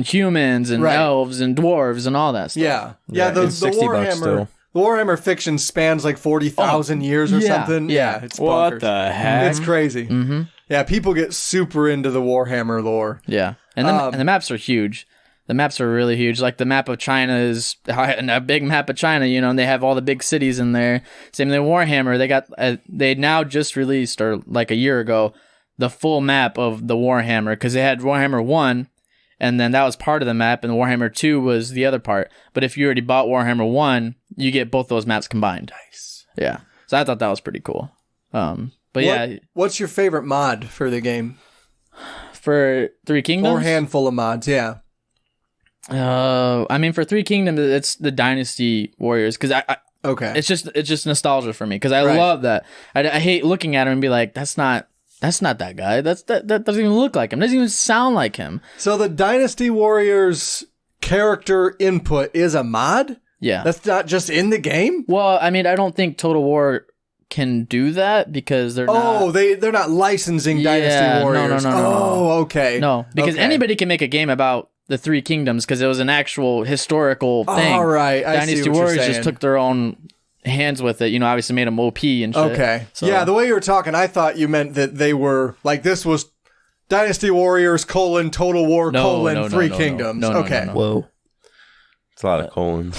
humans and Right. elves and dwarves and all that stuff. Yeah. The it's $60 Warhammer. still. The Warhammer fiction spans like 40,000 years or yeah, something. yeah. It's What bonkers. the heck? It's crazy. Mm-hmm. Yeah, people get super into the Warhammer lore. Yeah, and the maps are huge. The maps are really huge. Like the map of China is a big map of China, you know, and they have all the big cities in there. Same thing with Warhammer. They got they now just released, or like a year ago, the full map of the Warhammer, because they had Warhammer 1, and then that was part of the map, and Warhammer 2 was the other part. But if you already bought Warhammer 1, you get both those maps combined. Nice. Yeah. So I thought that was pretty cool. But What's your favorite mod for the game? for Three Kingdoms, Or handful of mods, yeah. I mean, for Three Kingdoms, it's the Dynasty Warriors, because Okay. it's just nostalgia for me, because I Right. love that. I hate looking at him and be like, that's not that guy. That doesn't even look like him. Doesn't even sound like him. So the Dynasty Warriors character input is a mod? Yeah. That's not just in the game? Well, I mean, I don't think Total War can do that because they're not. Oh, they're not licensing Dynasty Warriors. No. Oh, okay. No, because Okay. anybody can make a game about the Three Kingdoms because it was an actual historical thing. All right, I see Dynasty what you're Warriors saying. just took their own hands with it. Obviously made them OP and shit. Okay. So, Yeah, the way you were talking, I thought you meant that they were like this was Dynasty Warriors : Total War : Three Kingdoms. Okay. no. Whoa. It's a lot of colons.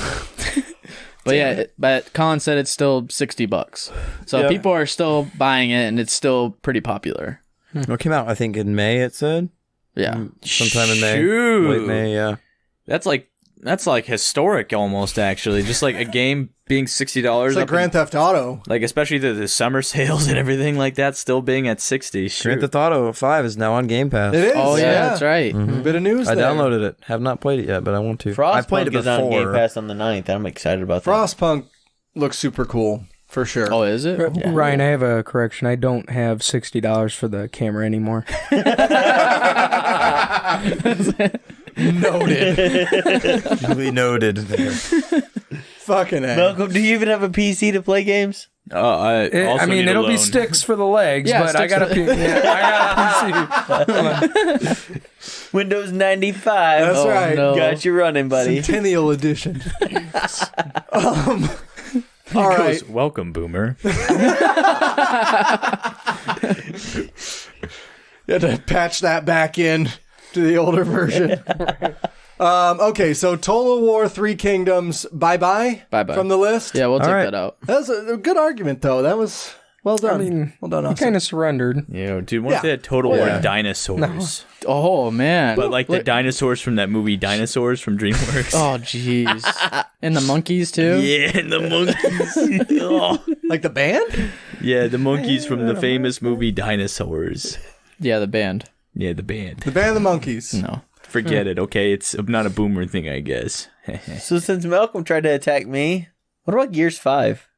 But yeah, but Colin said it's still $60. So people are still buying it and it's still pretty popular. It came out, I think, in May, it said. Yeah. Sometime in May. Shoot. Late May, yeah. That's like historic almost, actually. Just like a game being $60. It's like Grand Theft Auto. Like, especially the summer sales and everything like that still being at 60. Grand Theft Auto 5 is now on Game Pass. It is. Oh yeah, that's right. Bit of news I there. downloaded it. Have not played it yet, but I want to. I played it Frostpunk is on before. Game Pass on the 9th. I'm excited about that. Frostpunk looks super cool, for sure. Oh, is it? Ryan, I have a correction. I don't have $60 for the camera anymore. Noted. Duly noted there. Fucking A. Malcolm, do you even have a PC to play games? I need a it'll be loan. sticks for the legs, Yeah, but I got a PC. Windows 95. That's right. no. Got you running, buddy. Centennial Edition. All right. Welcome, Boomer. You had to patch that back in to the older version. Okay, so Total War: Three Kingdoms, bye-bye from the list. Yeah, we'll take right. that out. That was a good argument, though. That was well done. I mean, well done, You Austin. kind of surrendered. Dude, what if they had Total War dinosaurs? Oh man. But like the dinosaurs from that movie Dinosaurs from DreamWorks. Oh jeez. And the monkeys too? Yeah, and the monkeys. Oh. Like the band? Yeah, the monkeys from the famous movie Dinosaurs. Yeah, the band. Yeah, the band. The Band of the Monkeys. No. Forget it, okay? It's not a Boomer thing, I guess. So since Malcolm tried to attack me, what about Gears 5?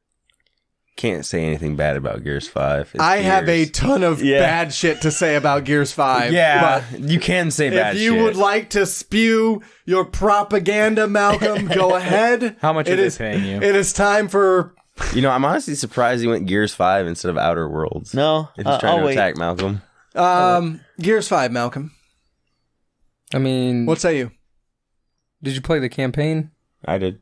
Can't say anything bad about Gears 5. It's I have a Gears. ton of bad shit to say about Gears 5. Yeah, But you can say bad if you shit. would like to spew your propaganda, Malcolm, go ahead. How much are they paying you? It is time for... I'm honestly surprised he went Gears 5 instead of Outer Worlds. No, If he's trying I'll to wait. attack Malcolm. Gears 5, Malcolm. I mean, What say you? did you play the campaign? I did.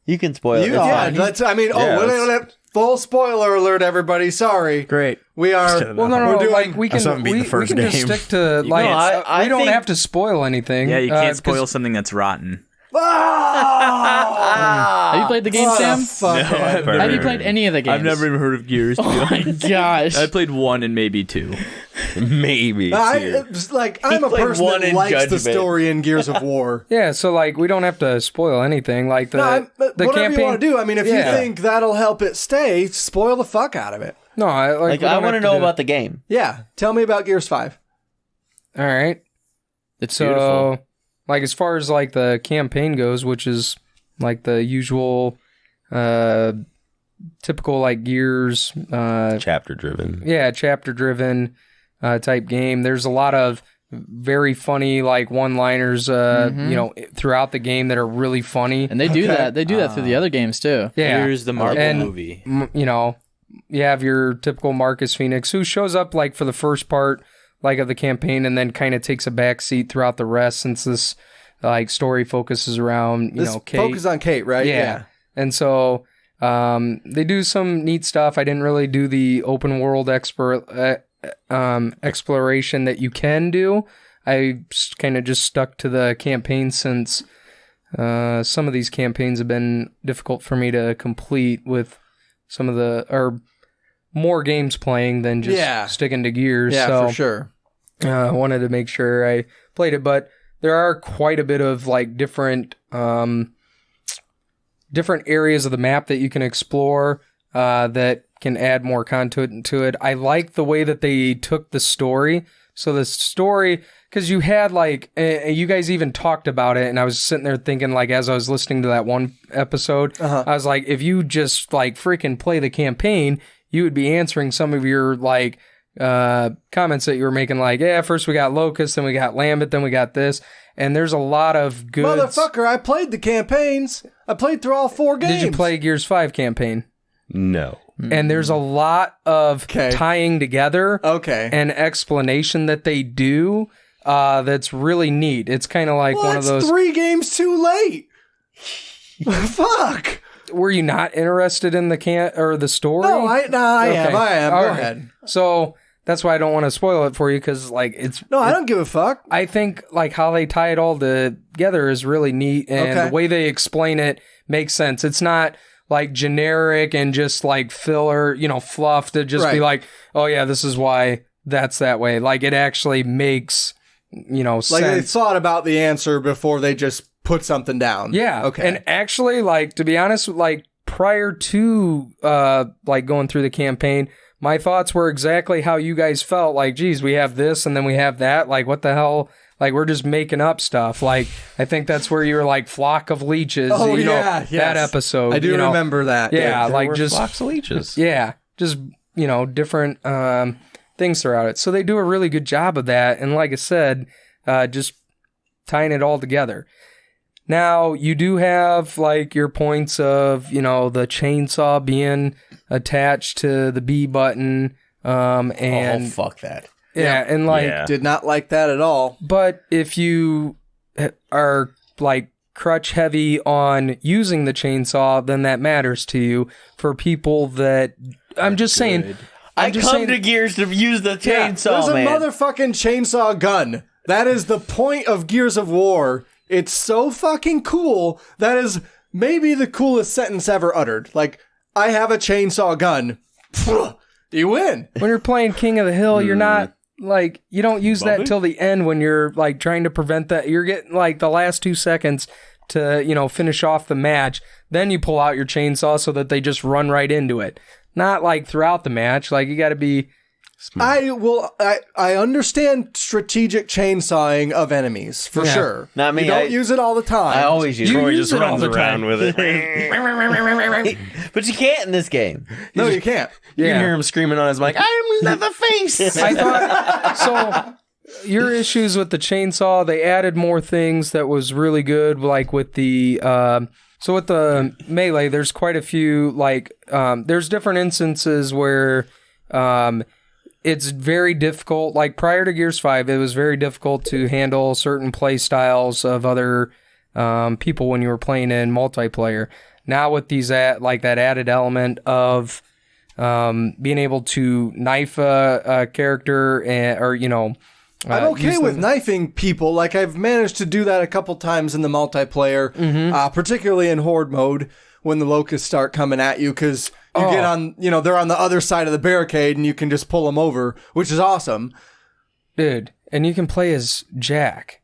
You can spoil it. It's fine. Full spoiler alert, everybody. Sorry. Great. We are... Well, no, we're doing, like we can saw him beat the first we can just game. stick to like I we don't think- have to spoil anything. Yeah, you can't 'cause- spoil something that's rotten. Have you played the game, Sam? Have you played any of the games? I've never even heard of Gears. To be honest. Gosh. I played one and maybe two. Maybe. two. I'm a played person one that in likes the Judgment. story in Gears of War. Yeah, so like we don't have to spoil anything. Like the Whatever campaign. you want to do. I mean, if Yeah. you think that'll help it stay, spoil the fuck out of it. No, I Like, I want to know about the game. Yeah. Tell me about Gears 5. All right. It's So, beautiful. like as far as like the campaign goes, which is like the usual, typical like Gears, Chapter driven. yeah, chapter driven type game. There's a lot of very funny like one-liners, throughout the game that are really funny. And they do that. They do that through the other games too. Yeah, Here's the Marvel And- movie. You have your typical Marcus Phoenix who shows up like for the first part like of the campaign and then kind of takes a back seat throughout the rest since this like story focuses around Kate. Focus on Kate, right? Yeah. And so they do some neat stuff. I didn't really do the open world exploration that you can do. I kind of just stuck to the campaign since some of these campaigns have been difficult for me to complete with some of or more games playing than just sticking to Gears. Yeah, so, for sure. I wanted to make sure I played it, but there are quite a bit of like different areas of the map that you can explore that can add more content to it. I like the way that they took the story. So the story, because you had like, you guys even talked about it, and I was sitting there thinking like, as I was listening to that one episode, I was like, if you just like freaking play the campaign, you would be answering some of your like comments that you were making, like, yeah, first we got Locust, then we got Lambent, then we got this, and there's a lot of good. Motherfucker, I played the campaigns. I played through all 4 games. Did you play Gears 5 campaign? No. And there's a lot of tying together and explanation that they do that's really neat. It's kind of like one of those 3 games too late. Fuck. Were you not interested in the story? No, I am. Go ahead. So that's why I don't want to spoil it for you, because like I don't give a fuck. I think like how they tie it all together is really neat, and the way they explain it makes sense. It's not like generic and just like filler, fluff to just be like, oh yeah, this is why that's that way. Like it actually makes sense. Like they thought about the answer before they just put something down. Yeah. Okay. And actually, like, to be honest, like prior to like going through the campaign, my thoughts were exactly how you guys felt. Like, geez, we have this and then we have that. Like, what the hell? Like, we're just making up stuff. Like, I think that's where you were like flock of leeches. That episode. I do remember that. Yeah, like just flocks of leeches. Yeah, just different things throughout it. So they do a really good job of that. And like I said, just tying it all together. Now, you do have, like, your points of, the chainsaw being attached to the B button, and... Oh, fuck that. Yeah, and, like... Did not like that at all. But if you are, like, crutch heavy on using the chainsaw, then that matters to you. For people that... I'm just saying... I come to Gears to use the chainsaw, man. There's a motherfucking chainsaw gun. That is the point of Gears of War. It's so fucking cool. That is maybe the coolest sentence ever uttered. Like, I have a chainsaw gun. You win. When you're playing King of the Hill, you're not, like, you don't use that till the end when you're, like, trying to prevent that. You're getting, like, the last 2 seconds to, finish off the match. Then you pull out your chainsaw so that they just run right into it. Not, like, throughout the match. Like, you got to be... I understand strategic chainsawing of enemies for sure. Not me. You don't use it all the time. I always use it. Troy just runs around with it. But you can't in this game. No, you can't. You can hear him screaming on his mic, "I'm Leatherface!" I thought so. Your issues with the chainsaw, they added more things that was really good, like with the. So with the melee, there's quite a few. Like, there's different instances where. It's very difficult. Like prior to Gears 5, it was very difficult to handle certain play styles of other people when you were playing in multiplayer. Now with these that added element of being able to knife a character I'm okay with knifing people. Like I've managed to do that a couple times in the multiplayer, particularly in Horde mode when the locusts start coming at you because. You get on, they're on the other side of the barricade and you can just pull them over, which is awesome. Dude, and you can play as Jack.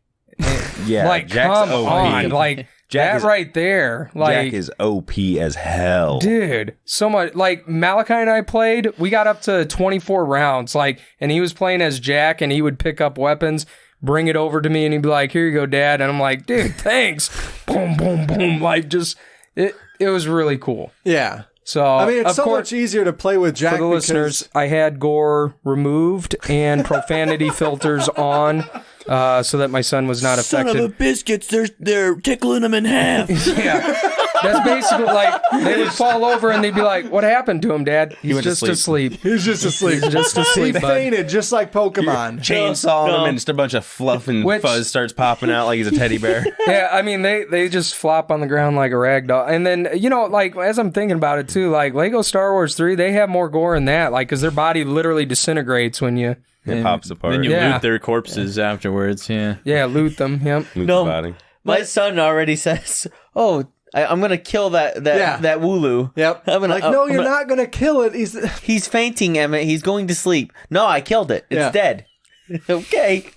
Yeah, like, Jack's come OP. on. Like, Jack right there. Like, Jack is OP as hell. Dude, so much. Like, Malachi and I played, we got up to 24 rounds, like, and he was playing as Jack and he would pick up weapons, bring it over to me, and he'd be like, "Here you go, Dad." And I'm like, "Dude, thanks." Boom, boom, boom. Like, just, it was really cool. Yeah. So, I mean, it's so much easier to play with Jack. For the listeners, I had gore removed and profanity filters on so that my son was not affected. Son of a biscuits, they're tickling him in half. Yeah. That's basically like, they would fall over and they'd be like, "What happened to him, Dad?" He's just asleep. He's just asleep. He's just asleep. He fainted, just like Pokemon. Chainsaw him and just a bunch of fluff and fuzz starts popping out like he's a teddy bear. Yeah, I mean, they just flop on the ground like a rag doll. And then, like, as I'm thinking about it too, like, Lego Star Wars 3, they have more gore in that, like, because their body literally disintegrates when you... It pops apart. Then you loot their corpses afterwards, yeah. Yeah, loot them, yep. Loot the body. My son already says, "Oh, I'm gonna kill that Wooloo." Yep. No, you're not gonna kill it. He's fainting, Emmett. He's going to sleep. No, I killed it. It's dead. Okay.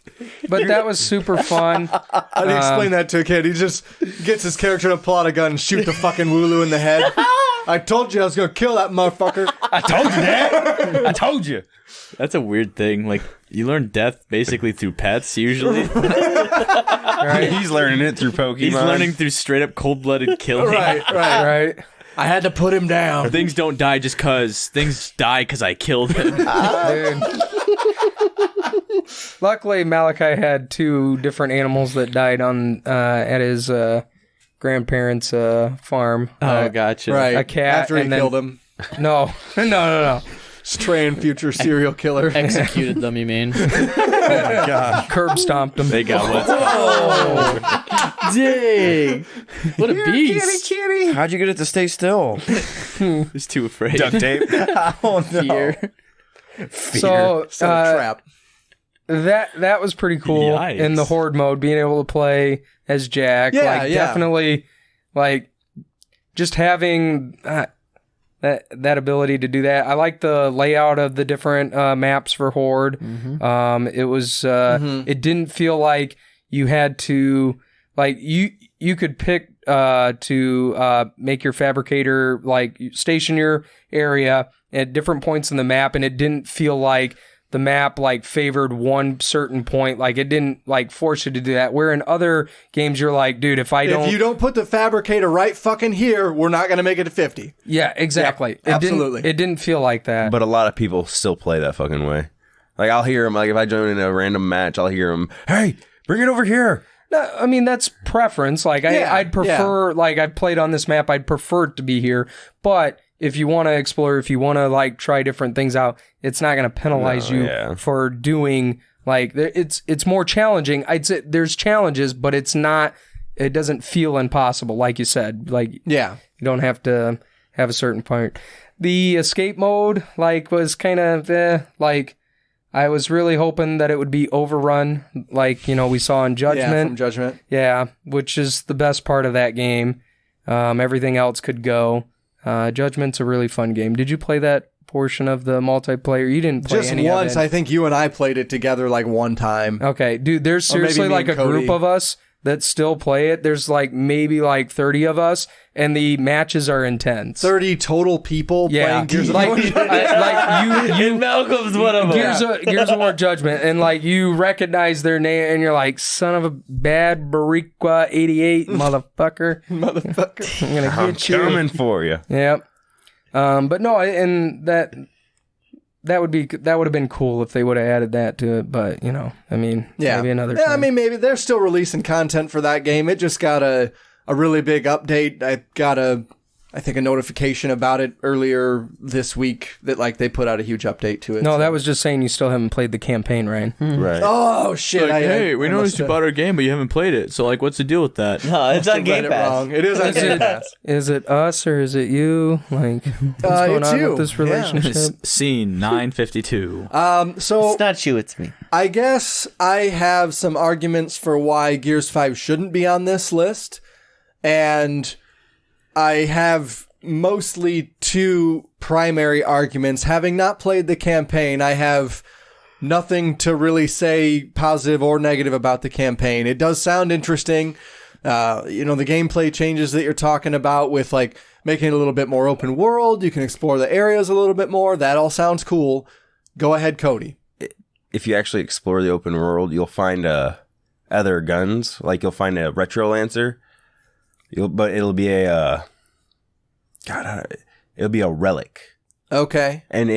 But that was super fun. How do you explain that to a kid? He just gets his character to pull out a gun and shoot the fucking Wooloo in the head. I told you I was gonna kill that motherfucker. I told you, Dad. I told you. That's a weird thing. Like, you learn death basically through pets, usually. Right. He's learning it through Pokemon. He's learning through straight up cold-blooded killing. Right. I had to put him down. Things don't die just cause. Things die cause I killed him. Dude. Luckily, Malachi had 2 different animals that died on at his grandparents' farm. Oh, gotcha. Right. A cat after he and then- killed him. No. Straying future serial killer. Executed them, you mean? Curb stomped him. They got what? Dang. What a beast. How'd you get it to stay still? He's too afraid. Duct tape. Oh no! Fear. So Set a trap. that was pretty cool Yikes. in the horde mode, being able to play as Jack. Yeah, like, yeah. definitely, like, just having that ability to do that. I like the layout of the different maps for horde. It was it didn't feel like you had to, like, you could pick to make your fabricator, like, station your area at different points in the map, and it didn't feel like the map, like, favored one certain point. Like, it didn't, like, force you to do that. Where in other games, you're like, dude, if you don't put the fabricator right fucking here, we're not going to make it to 50. Yeah, exactly. Yeah, absolutely. It didn't feel like that. But a lot of people still play that fucking way. Like, I'll hear them, like, if I join in a random match, I'll hear them, hey, bring it over here. No, I mean, that's preference. Like, I'd prefer, like, I've played on this map, I'd prefer it to be here. But if you want to explore, if you want to, like, try different things out, it's not going to penalize you for doing, like, it's more challenging. I'd say there's challenges, but it doesn't feel impossible, like you said. Like, you don't have to have a certain part. The escape mode, like, was kind of, like, I was really hoping that it would be overrun, like, you know, we saw in Judgment. Yeah, from Judgment. Yeah, which is the best part of that game. Everything else could go. Judgment's a really fun game. Did you play that portion of the multiplayer? You didn't play Just any once. of it. I think you and I played it together, like, one time. Okay, dude, there's Or maybe seriously, me like, and a Cody. group of us that still play it. There's, like, maybe, like, 30 of us, and the matches are intense. 30 total people playing Gears of like, War. And Malcolm's one of them. Gears of War Judgment, and, like, you recognize their name, and you're like, son of a bad Bariqua 88, motherfucker. Motherfucker. I'm gonna I'm get you. coming for you. Yep. But no, and that would have been cool if they would have added that to it. But, you know, I mean, maybe another time. I mean, maybe they're still releasing content for that game. It just got a really big update. I got I think a notification about it earlier this week that, like, they put out a huge update to it. No, that was just saying you still haven't played the campaign, Ryan. Right. Oh shit! Like, hey, we I noticed you must've bought our game, but you haven't played it. So, like, what's the deal with that? No, it's on read Game it Pass. wrong. It is on Game Pass. Is it us or is it you? Like, what's going it's on you. with this relationship? Scene 952. So It's not you, it's me. I guess I have some arguments for why Gears 5 shouldn't be on this list, and I have mostly 2 primary arguments. Having not played the campaign, I have nothing to really say positive or negative about the campaign. It does sound interesting. You know, the gameplay changes that you're talking about with, like, making it a little bit more open world. You can explore the areas a little bit more. That all sounds cool. Go ahead, Cody. If you actually explore the open world, you'll find other guns. Like, you'll find a Retro Lancer. But it'll be a it'll be a relic. Okay. And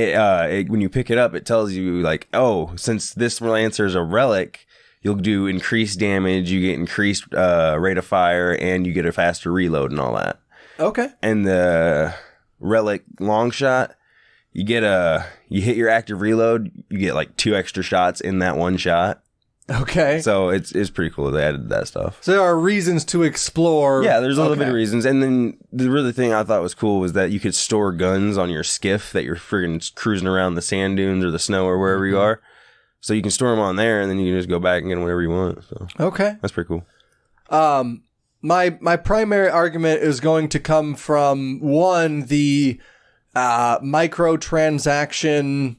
when you pick it up, it tells you, like, oh, since this Lancer is a relic, you'll do increased damage, you get increased rate of fire, and you get a faster reload and all that. Okay. And the relic long shot, you hit your active reload, you get, like, 2 extra shots in that one shot. Okay. So it's pretty cool they added that stuff. So there are reasons to explore. Yeah, there's a little bit of reasons. And then the really thing I thought was cool was that you could store guns on your skiff that you're friggin' cruising around the sand dunes or the snow or wherever you are. So you can store them on there, and then you can just go back and get them whenever you want. So Okay. that's pretty cool. My primary argument is going to come from, one, the microtransaction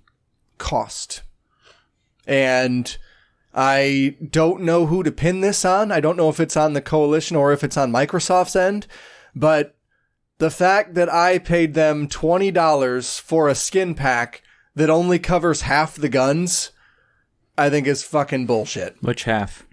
cost. And I don't know who to pin this on. I don't know if it's on the Coalition or if it's on Microsoft's end, but the fact that I paid them $20 for a skin pack that only covers half the guns, I think is fucking bullshit. Which half?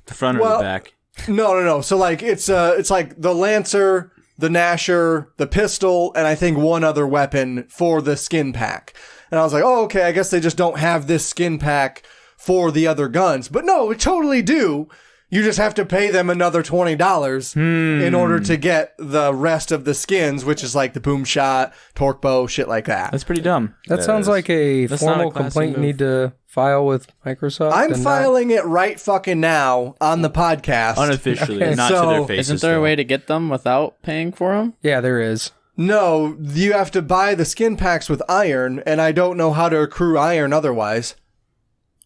The front or the back? No. So, like, it's like the Lancer, the Gnasher, the pistol, and I think one other weapon for the skin pack. And I was like, oh, okay, I guess they just don't have this skin pack for the other guns. But no, we totally do. You just have to pay them another $20 in order to get the rest of the skins, which is like the boom shot, torque bow, shit like that. That's pretty dumb. That sounds like a That's not formal a classy complaint you move. need to file with Microsoft. I'm and filing it right fucking now on the podcast. Unofficially, Okay. not So- to their faces. Isn't there a though. way to get them without paying for them? Yeah, there is. No, you have to buy the skin packs with iron, and I don't know how to accrue iron otherwise.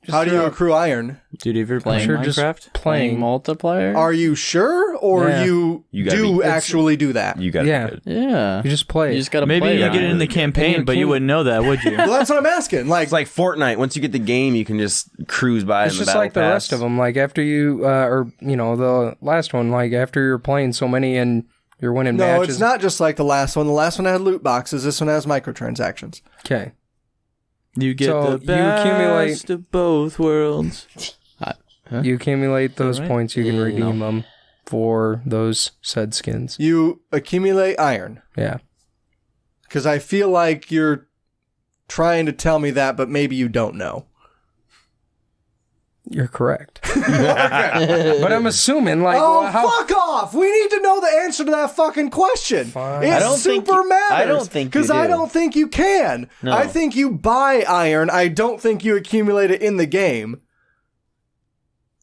How do you accrue iron? Dude, have you ever Playing played Sure, just Minecraft? Playing multiplayer? Are you sure, or Yeah. you gotta do be- actually do that? You got Yeah. it. yeah. You just play. You just gotta Maybe play you it. get it in the And campaign, you but you can't- wouldn't know that, would you? Well, that's what I'm asking. Like, It's like Fortnite. Once you get the game, you can just cruise by It's in the just battle like the pass. rest of them. Like after you, the last one, like after you're playing so many and you're winning no, matches. it's not just like the last one. The last one had loot boxes. This one has microtransactions. Okay. You get So the you accumulate- best of both worlds. You accumulate those right? points, you can redeem them for those said skins. You accumulate iron. Yeah. Because I feel like you're trying to tell me that, but maybe you don't know. You're correct. But I'm assuming, like, Oh, how. fuck off! We need to know the answer to that fucking question. Fine. It I don't think super you- matters. I don't think you because I do. don't think you can. No. I think you buy iron. I don't think you accumulate it in the game.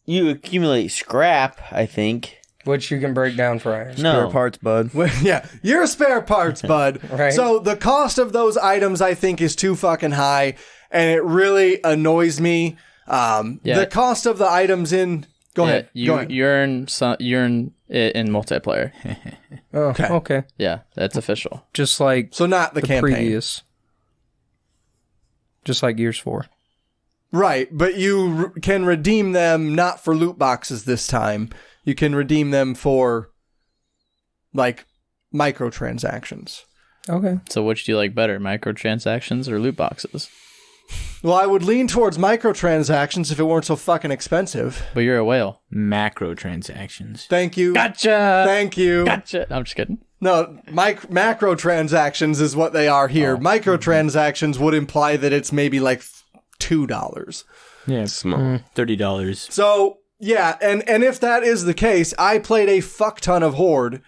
You accumulate scrap, I think. Which you can break down for iron. No. Spare parts, bud. Well, yeah, your spare parts, bud. Right. So the cost of those items, I think, is too fucking high, and it really annoys me. Yeah. The cost of the items in. Go ahead. You Go ahead. you earn it in multiplayer. Oh, okay. Yeah, that's official. Just like So not the campaign. previous. Just like Gears 4. Right, but you can redeem them not for loot boxes this time. You can redeem them for, like, microtransactions. Okay. So which do you like better, microtransactions or loot boxes? Well, I would lean towards microtransactions if it weren't so fucking expensive. But you're a whale. Macro transactions. Thank you. Gotcha. Thank you. Gotcha. I'm just kidding. No, macro transactions is what they are here. Microtransactions would imply that it's maybe like $2. Yeah, Small. $30. So, yeah, and if that is the case, I played a fuck ton of Horde,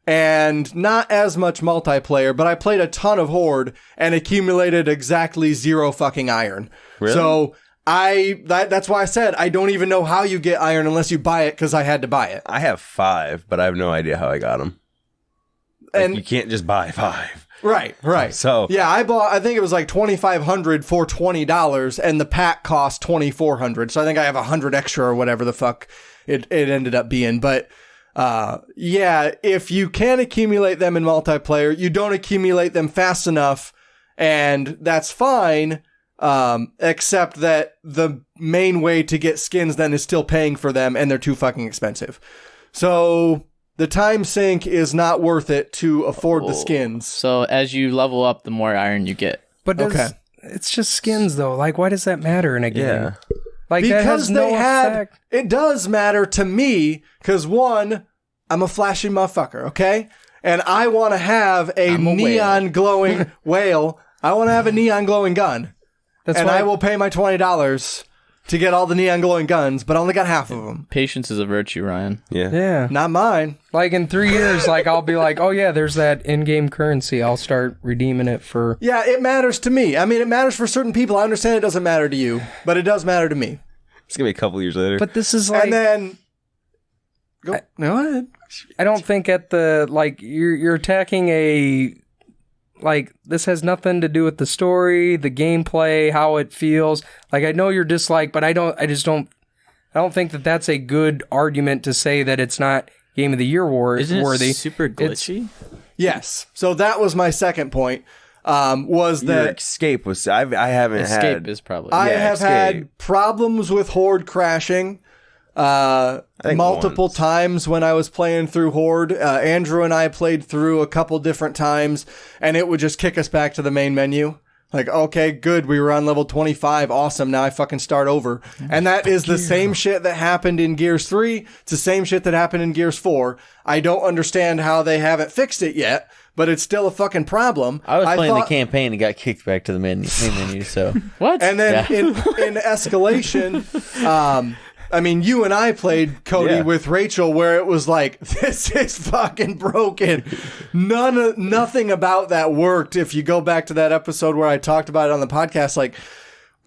and not as much multiplayer, but I played a ton of Horde and accumulated exactly 0 fucking iron. Really? So, that's why I said I don't even know how you get iron unless you buy it, because I had to buy it. I have 5, but I have no idea how I got them. And You can't just buy 5. Right. So- yeah, I think it was like 2,500 for $20, and the pack cost 2,400. So I think I have 100 extra or whatever the fuck it ended up being. But yeah, if you can accumulate them in multiplayer, you don't accumulate them fast enough, and that's fine. Except that the main way to get skins then is still paying for them, and they're too fucking expensive. So the time sink is not worth it to afford the skins. So as you level up, the more iron you get. But it's just skins, though. Like, why does that matter in a game? Yeah. Like, that has Because no they had, effect. it does matter to me, because one, I'm a flashy motherfucker, okay? And I want to have a neon glowing whale. I want to have a neon glowing gun. That's and why I will pay my $20 to get all the neon glowing guns, but I only got half of them. Patience is a virtue, Ryan. Yeah. Yeah. Not mine. Like, in 3 years, like, I'll be like, oh, yeah, there's that in-game currency. I'll start redeeming it for... Yeah, it matters to me. I mean, it matters for certain people. I understand it doesn't matter to you, but it does matter to me. It's going to be a couple years later. But this is like... And then... Go ahead. I don't think at the... Like, you're attacking a... Like, this has nothing to do with the story, the gameplay, how it feels. Like, I know you're disliked, but I don't think that that's a good argument to say that it's not Game of the Year Isn't worthy. it super glitchy? Yes. So that was my second point, was Your that escape was... I haven't Escape had... is probably. I Yeah, have Escape. had problems with Horde crashing multiple once. times when I was playing through Horde. Andrew and I played through a couple different times, and it would just kick us back to the main menu. Like, okay, good, we were on level 25, awesome, now I fucking start over. And that is the same shit that happened in Gears 3, it's the same shit that happened in Gears 4. I don't understand how they haven't fixed it yet, but it's still a fucking problem. I was playing the campaign and got kicked back to the main menu. So What? And then in escalation, I mean, you and I played Cody with Rachel, where it was like, this is fucking broken. Nothing about that worked. If you go back to that episode where I talked about it on the podcast, like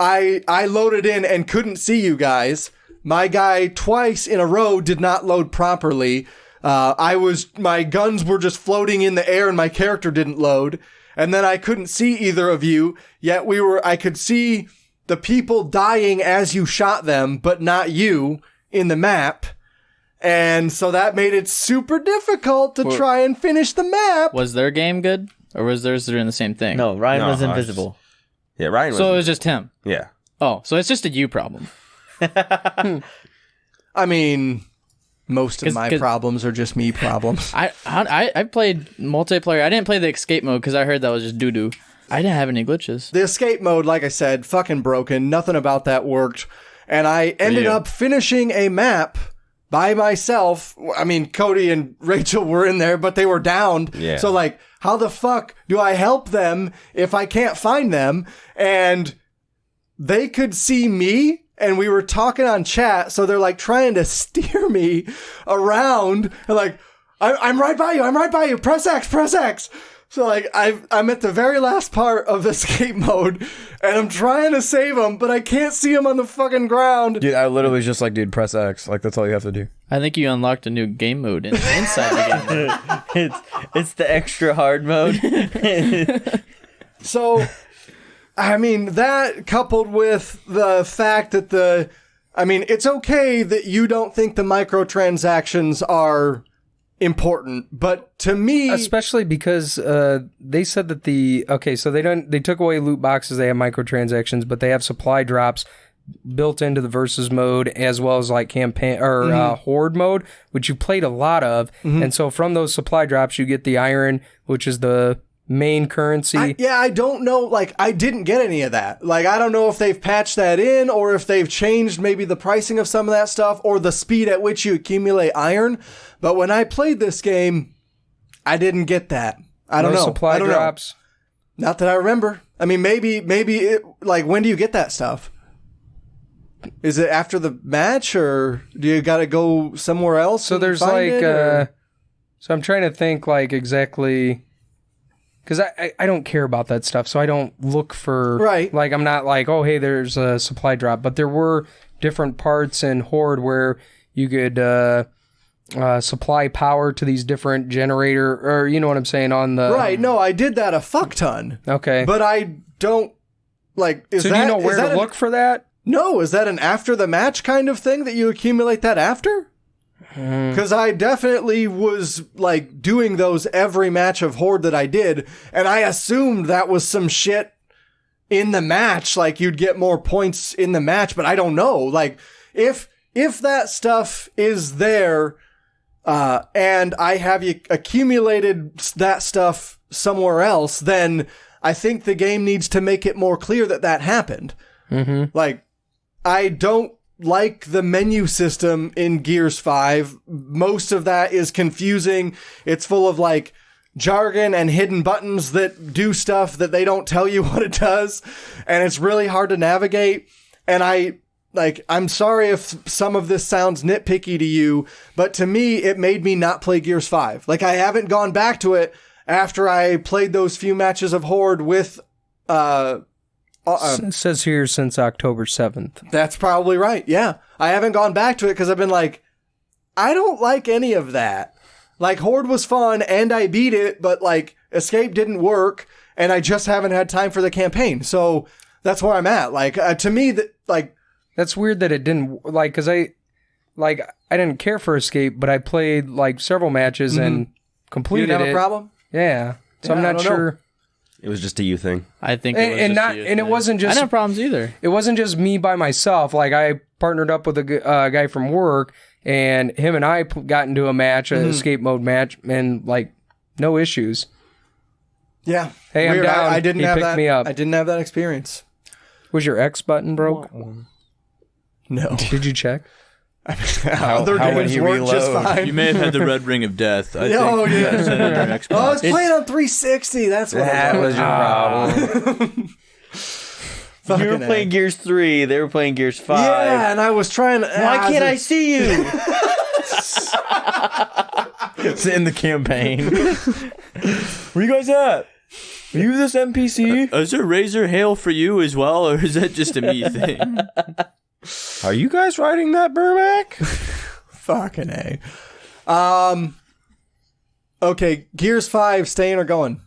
I loaded in and couldn't see you guys. My guy twice in a row did not load properly. My guns were just floating in the air and my character didn't load. And then I couldn't see either of you, yet I could see the people dying as you shot them, but not you in the map. And so that made it super difficult to try and finish the map. Was their game good? Or was theirs doing the same thing? no, Ryan was invisible. Yeah, Ryan was. So it was just him. Yeah. Oh, so it's just a you problem. I mean, most of my problems are just me problems. I played multiplayer. I didn't play the escape mode because I heard that was just doo-doo. I didn't have any glitches. The escape mode, like I said, fucking broken. Nothing about that worked. And I ended up finishing a map by myself. I mean, Cody and Rachel were in there, but they were downed. Yeah. So, like, how the fuck do I help them if I can't find them? And they could see me, and we were talking on chat, so they're, like, trying to steer me around. And, like, I'm right by you. I'm right by you. Press X, press X. So, like, I'm at the very last part of escape mode, and I'm trying to save them, but I can't see them on the fucking ground. Dude, I literally just like, dude, press X. Like, that's all you have to do. I think you unlocked a new game mode inside the game mode. It's the extra hard mode. So, I mean, that coupled with the fact that it's okay that you don't think the microtransactions are important, but to me, especially because they said that they took away loot boxes, they have microtransactions, but they have supply drops built into the versus mode, as well as like campaign or horde mode, which you played a lot of. And so from those supply drops you get the iron, which is the main currency. I don't know, like, I didn't get any of that. Like, I don't know if they've patched that in, or if they've changed maybe the pricing of some of that stuff, or the speed at which you accumulate iron. But when I played this game, I didn't get that. I don't know. Supply drops. Not that I remember. I mean, maybe it, like, when do you get that stuff? Is it after the match, or do you got to go somewhere else? So there's like, so I'm trying to think like exactly, because I don't care about that stuff, so I don't look for, like, I'm not like, oh, hey, there's a supply drop. But there were different parts in Horde where you could supply power to these different generator, or you know what I'm saying, on the... Right, no, I did that a fuck ton. Okay. But I don't, like, do you know where to look for that? No, is that an after the match kind of thing that you accumulate that after? Because I definitely was, like, doing those every match of Horde that I did, and I assumed that was some shit in the match, like, you'd get more points in the match, but I don't know. Like, if that stuff is there, and I have accumulated that stuff somewhere else, then I think the game needs to make it more clear that happened. Like, I don't like the menu system in Gears 5. Most of that is confusing. It's full of, like, jargon and hidden buttons that do stuff that they don't tell you what it does. And it's really hard to navigate. And I'm sorry if some of this sounds nitpicky to you, but to me, it made me not play Gears 5. Like, I haven't gone back to it after I played those few matches of Horde with, it says here since October 7th. That's probably right. Yeah. I haven't gone back to it because I've been like, I don't like any of that. Like, Horde was fun and I beat it, but, like, Escape didn't work and I just haven't had time for the campaign. So that's where I'm at. Like, to me, that, like, that's weird that it didn't, like, because I didn't care for Escape, but I played, like, several matches and completed it. You didn't have a problem? Yeah. So I'm not sure. Know. It was just a you thing. I think it was it wasn't just... I didn't have problems either. It wasn't just me by myself. Like, I partnered up with a guy from work, and him and I got into a match, an escape mode match, and, like, no issues. Yeah. Hey, Weird. I'm down. I didn't he have picked that. me up. I didn't have that experience. Was your X button broke? No. Did you check? Other games work just fine. You may have had the red ring of death. I Oh, think yeah. that's in your Xbox. Oh, I was playing on 360. That's what That was your problem. You were playing Gears 3. They were playing Gears 5. Yeah, and I was trying to. Why can't I see you? It's in the campaign. Where you guys at? Are you this NPC? Is there Razor Hail for you as well, or is that just a me thing? Are you guys riding that Burmac? Fucking A. Okay, Gears 5, staying or going?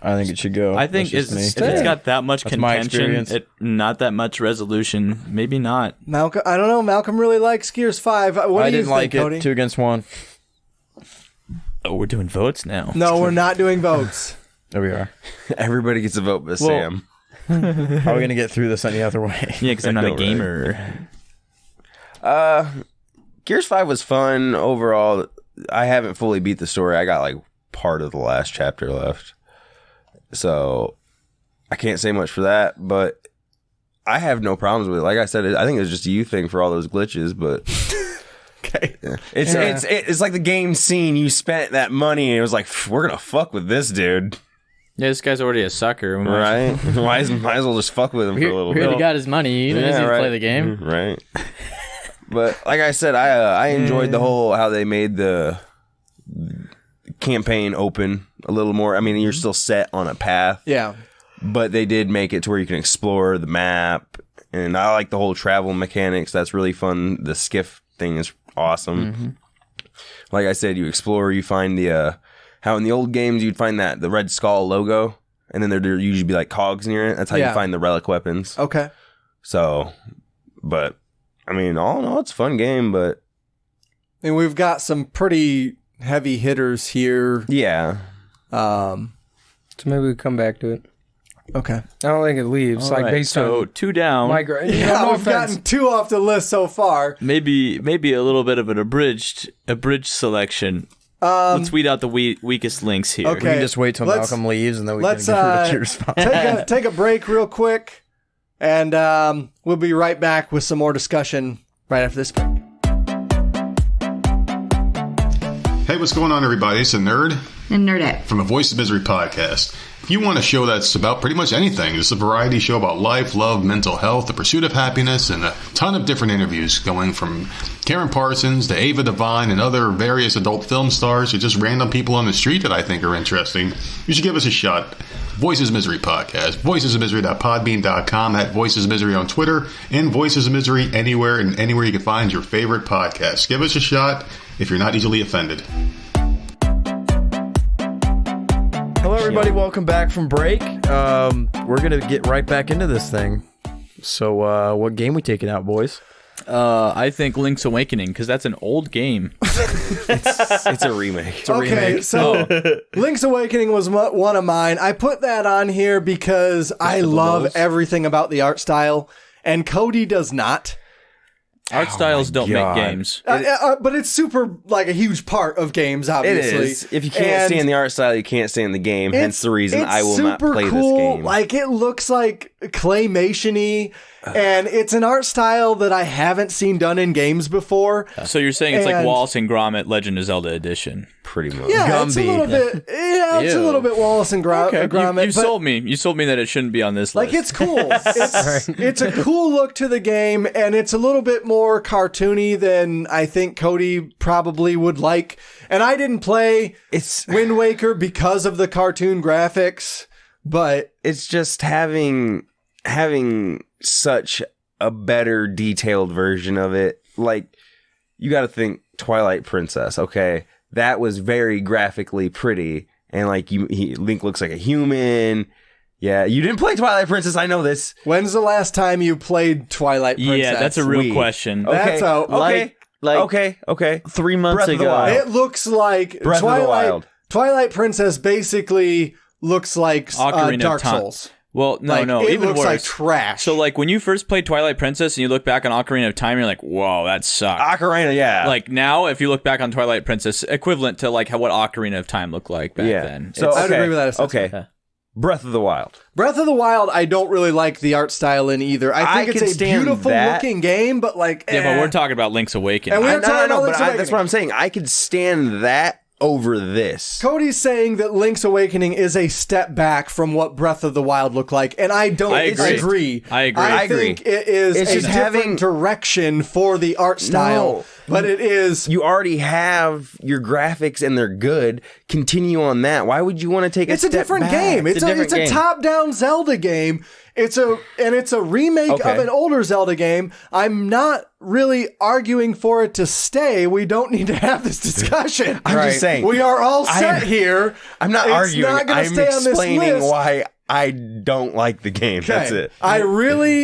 I think it should go. I think That's just if me. it's got that much That's my contention, experience. not that much resolution, maybe not. Malcolm, I don't know. Malcolm really likes Gears 5. What do I you didn't think, like Cody? it. 2 against 1. Oh, we're doing votes now. No, we're not doing votes. There we are. Everybody gets a vote but Sam. How are we going to get through this any other way? Yeah, because I'm not a Right. gamer. Gears 5 was fun overall. I haven't fully beat the story. I got like part of the last chapter left. So I can't say much for that, but I have no problems with it. Like I said, I think it was just a you thing for all those glitches, but Okay. it's like the game scene. You spent that money and it was like, we're going to fuck with this dude. Yeah, this guy's already a sucker. Right? might as well just fuck with him for a little We already bit. got his money. He doesn't need to play the game. Right. But like I said, I enjoyed the whole how they made the campaign open a little more. I mean, you're still set on a path. Yeah. But they did make it to where you can explore the map. And I like the whole travel mechanics. That's really fun. The skiff thing is awesome. Like I said, you explore, you find the how in the old games you'd find that the Red Skull logo, and then there'd usually be like cogs near it. That's how you find the relic weapons. Okay. So, but I mean, all in all, it's a fun game, but And we've got some pretty heavy hitters here. yeah. So maybe we come back to it. Okay. I don't think it leaves. Like based so on 2 down. Yeah, no we've offense. gotten 2 off the list so far. Maybe a little bit of an abridged selection. Let's weed out the weakest links here. Okay. We can just wait till Let's- Malcolm leaves and then we let's, can get rid of Gears 5. take a break real quick, and we'll be right back with some more discussion right after this break. Hey, what's going on, everybody? It's a Nerd And Nerdette. from the Voice of Misery podcast. If you want a show that's about pretty much anything, it's a variety show about life, love, mental health, the pursuit of happiness, and a ton of different interviews going from Karen Parsons to Ava Devine and other various adult film stars to just random people on the street that I think are interesting. You should give us a shot. Voices of Misery podcast. Voicesofmisery.podbean.com, at Voices of Misery on Twitter, and Voices of Misery anywhere and anywhere you can find your favorite podcast. Give us a shot if you're not easily offended. Hello, everybody. Welcome back from break. We're going to get right back into this thing. So, what game we taking out, boys? I think Link's Awakening, because that's an old game. It's a remake. Okay, so Link's Awakening was one of mine. I put that on here because I love everything about the art style, and Cody does not. Art styles don't God. make games. But it's super, like, a huge part of games, It obviously. is. If you can't stand the art style, you can't stand the game. Hence the reason it's I will not super play cool. this game. Like, it looks like claymation-y, and it's an art style that I haven't seen done in games before. So you're saying it's like And- Wallace and Gromit Legend of Zelda Edition. Pretty much. Yeah, it's a Gumby. little bit. Yeah, it's a Ew. little bit Wallace and Gromit. You but, sold me. You sold me that it shouldn't be on this like, list. it's cool. It's a cool look to the game, and it's a little bit more cartoony than I think Cody probably would like. And I didn't play Wind Waker because of the cartoon graphics, but It's just having such a better detailed version of it. Like, you got to think Twilight Princess. Okay, that was very graphically pretty, and like Link looks like a human. Yeah, you didn't play Twilight Princess. I know this. when's the last time you played Twilight Princess? Yeah, that's a real Sweet. question. That's a- Okay. 3 months Breath of the ago. Wild. It looks like Breath of the Wild. Twilight Princess basically looks like Ocarina of Dark Time. Souls. Well, no, Like, no, it even looks worse. like trash. So, like, when you first played Twilight Princess and you look back on Ocarina of Time, you're like, whoa, that sucked. Ocarina, yeah. Like, now, if you look back on Twilight Princess, equivalent to, like, what Ocarina of Time looked like back then. So I would okay. agree with that assessment. Okay. Breath of the Wild. Breath of the Wild, I don't really like the art style in either. I think it's a beautiful looking game, but like, yeah, but we're talking about Link's Awakening. And that's what I'm saying. I could stand that over this. Cody's saying that Link's Awakening is a step back from what Breath of the Wild looked like, and I don't agree. I think it is a different direction for the art style, but it is... You already have your graphics and they're good. Continue on that. Why would you want to take a step back? It's a different game. It's a top-down Zelda game. It's a remake of an older Zelda game. I'm not really arguing for it to stay. We don't need to have this discussion. I'm just saying. We are all set here. I'm not arguing. I'm explaining list. why I don't like the game. Okay. That's it.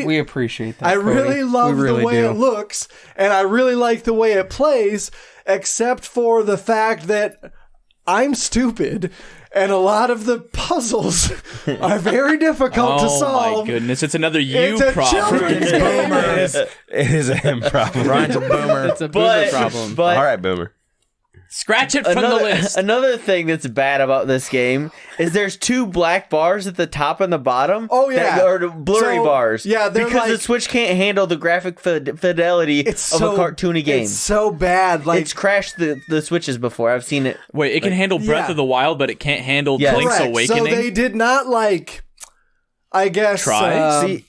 We appreciate that. I really love the way it looks, and I really like the way it plays, except for the fact that I'm stupid. And a lot of the puzzles are very difficult to solve. Oh my goodness, it's another problem. It is a him problem. Ryan's a boomer. It's a boomer problem. But all right, boomer. Scratch it from the list. Another thing that's bad about this game is there's 2 black bars at the top and the bottom. Oh, yeah. Or blurry bars. Yeah, because the Switch can't handle the graphic fidelity of a cartoony game. It's so bad. Like, it's crashed the Switches before. I've seen it. Wait, it can handle Breath of the Wild, but it can't handle Link's Awakening? So they did not I guess try.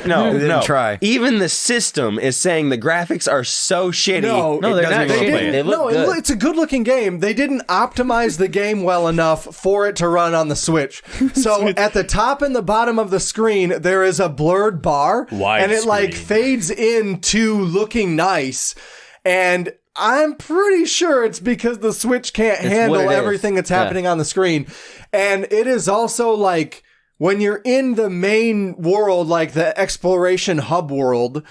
No. Try. Even the system is saying the graphics are so shitty. No, they're not shitty. They look good. It's a good looking game. They didn't optimize the game well enough for it to run on the Switch. So at the top and the bottom of the screen, there is a blurred bar, and it fades into looking nice. And I'm pretty sure it's because the Switch can't handle everything that's happening on the screen. And it is also when you're in the main world, like the exploration hub world,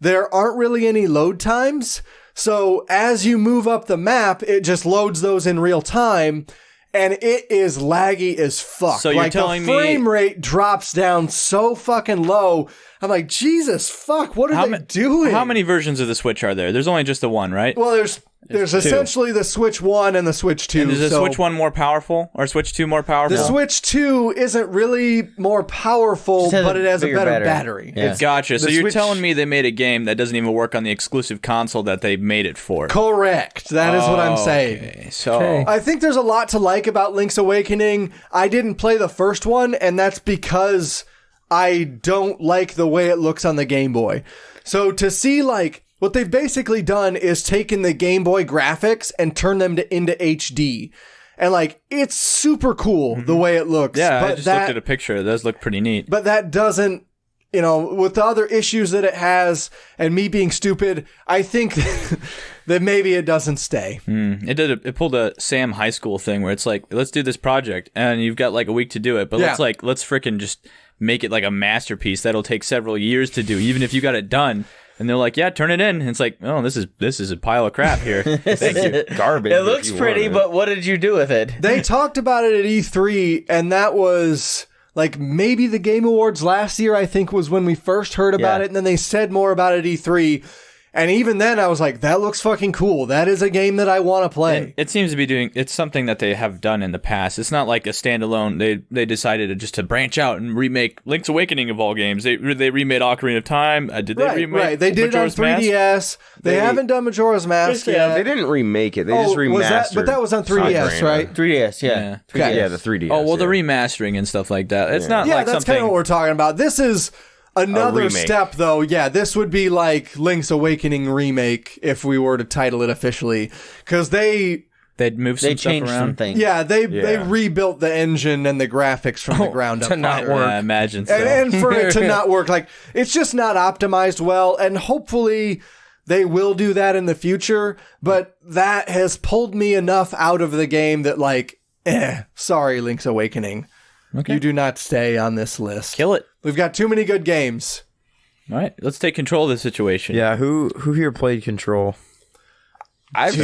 there aren't really any load times. So as you move up the map, it just loads those in real time. And it is laggy as fuck. So you're telling me the frame rate drops down so fucking low. I'm like, Jesus fuck, what are they doing? How many versions of the Switch are there? There's only just the one, right? Well, there's essentially the Switch 1 and the Switch 2. And is the Switch 1 more powerful? Or Switch 2 more powerful? The Switch 2 isn't really more powerful, but it has a better battery. Yeah. Gotcha. So you're telling me they made a game that doesn't even work on the exclusive console that they made it for? Correct. That is what I'm saying. So I think there's a lot to like about Link's Awakening. I didn't play the first one, and that's because I don't like the way it looks on the Game Boy. So to see what they've basically done is taken the Game Boy graphics and turned them into HD. And it's super cool the way it looks. Yeah, but I just looked at a picture. It does look pretty neat. But that doesn't, with the other issues that it has and me being stupid, I think that maybe it doesn't stay. It pulled a Sam High School thing where it's let's do this project and you've got a week to do it. But let's freaking just make it a masterpiece that'll take several years to do, even if you got it done. And they're like, yeah, turn it in. And it's oh, this is a pile of crap here. Thank you. Garbage. It looks pretty, but what did you do with it? They talked about it at E3, and that was maybe the Game Awards last year, I think, was when we first heard about it. And then they said more about it at E3. And even then, I was like, that looks fucking cool. That is a game that I want to play. And it seems to be it's something that they have done in the past. It's not like a standalone. They decided to branch out and remake Link's Awakening of all games. They remade Ocarina of Time. Did they remake? Right. They did Majora's it on 3DS. Mask? They haven't done Majora's Mask yet. They didn't remake it. They just remastered. But that was on 3DS, right? 3DS, yeah. Okay. Yeah, the 3DS. Oh, well, the remastering and stuff like that. It's not that's something... kind of what we're talking about. This is another step, though. Yeah, this would be like Link's Awakening remake if we were to title it officially, because they'd moved some stuff around. Some things. Yeah, they rebuilt the engine and the graphics from the ground up to not work. I imagine so. And for it to not work, it's just not optimized well. And hopefully they will do that in the future. But that has pulled me enough out of the game that sorry, Link's Awakening. Okay. You do not stay on this list. Kill it. We've got too many good games. All right, let's take control of the situation. Yeah, who here played Control? I've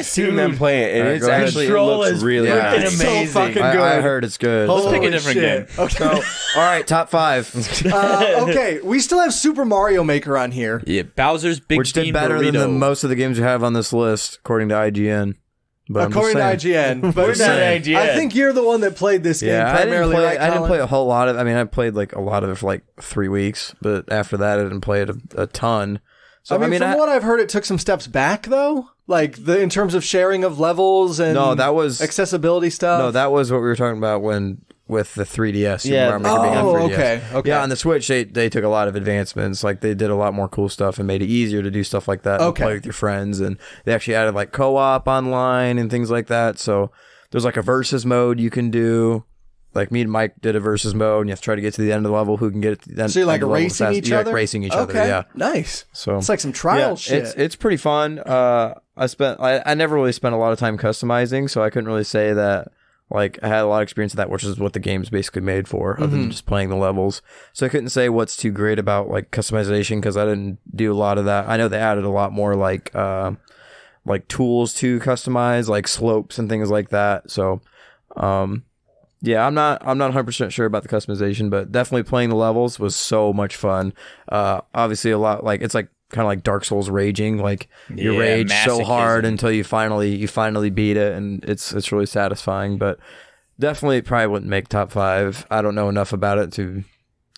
seen them play it, and Right, it's go ahead. actually Control looks is really freaking nice. amazing. So fucking good. I heard it's good. Let's pick a Holy different shit. game. Okay. So, all right, top 5. Okay, we still have Super Mario Maker on here. Yeah, Bowser's Big Which Bean did better Burrito. than most of the games we have on this list, according to IGN. But according to IGN. But We're not IGN. I think you're the one that played this game primarily. I didn't play a whole lot of. I mean, I played like a lot of it for like 3 weeks, but after that, I didn't play it a ton. So I mean, from what I've heard, it took some steps back though, like in terms of sharing of levels and that was accessibility stuff. No, that was what we were talking about with the 3DS. Yeah. Okay. Yeah, on the Switch, they took a lot of advancements. Like they did a lot more cool stuff and made it easier to do stuff like that. And play with your friends, and they actually added like co-op online and things like that. So there's like a versus mode you can do. Like me and Mike did a versus mode, and you have to try to get to the end of the level. Who can get it to the end? So you're like racing each other? Like racing each other. Yeah, nice. So it's like some trial shit. It's pretty fun. I never really spent a lot of time customizing, so I couldn't really say that. Like I had a lot of experience with that, which is what the game's basically made for, other than just playing the levels. So I couldn't say what's too great about like customization because I didn't do a lot of that. I know they added a lot more like tools to customize, like slopes and things like that. So, yeah, I'm not 100% sure about the customization, but definitely playing the levels was so much fun. Obviously a lot like it's like kind of like Dark Souls raging, like you rage so hard until you finally beat it, and it's really satisfying. But definitely probably wouldn't make top 5. I don't know enough about it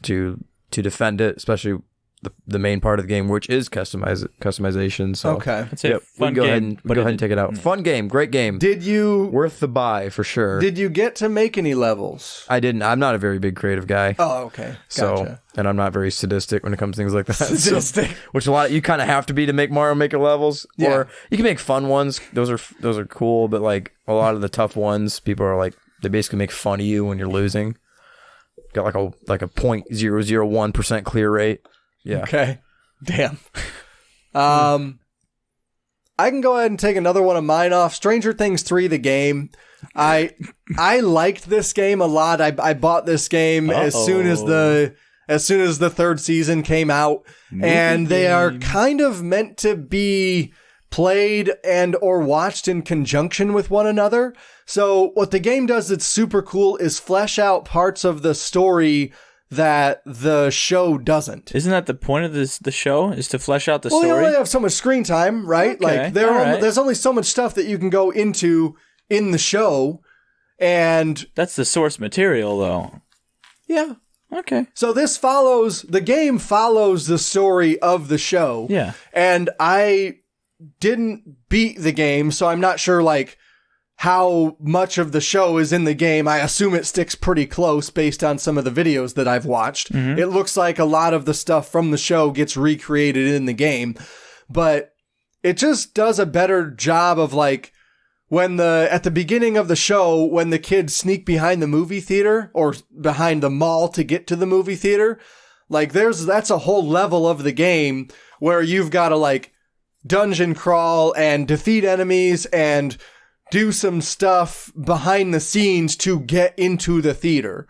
to defend it, especially the main part of the game, which is customization. So okay, we can go ahead and take it out. Fun game, great game. Worth the buy for sure. Did you get to make any levels? I didn't. I'm not a very big creative guy. Oh, okay. Gotcha. And I'm not very sadistic when it comes to things like that. Sadistic, which you kind of have to be to make Mario Maker levels. Yeah. Or you can make fun ones. Those are cool, but like a lot of the tough ones, people are like they basically make fun of you when you're losing. Got like a 0.001% clear rate. Yeah. Okay. Damn. I can go ahead and take another one of mine off. Stranger Things 3, the game. I liked this game a lot. I bought this game as soon as the third season came out, and they are kind of meant to be played and or watched in conjunction with one another. So what the game does that's super cool is flesh out parts of the story that the show doesn't. Isn't that the point of the show, is to flesh out the story? Well, you only have so much screen time, right? Okay, like there's only so much stuff that you can go into in the show, and that's the source material, though. Yeah. Okay. So the game follows the story of the show. Yeah. And I didn't beat the game, so I'm not sure like how much of the show is in the game. I assume it sticks pretty close based on some of the videos that I've watched. Mm-hmm. It looks like a lot of the stuff from the show gets recreated in the game, but it just does a better job of like at the beginning of the show, when the kids sneak behind the movie theater or behind the mall to get to the movie theater, like that's a whole level of the game where you've got to like dungeon crawl and defeat enemies and do some stuff behind the scenes to get into the theater.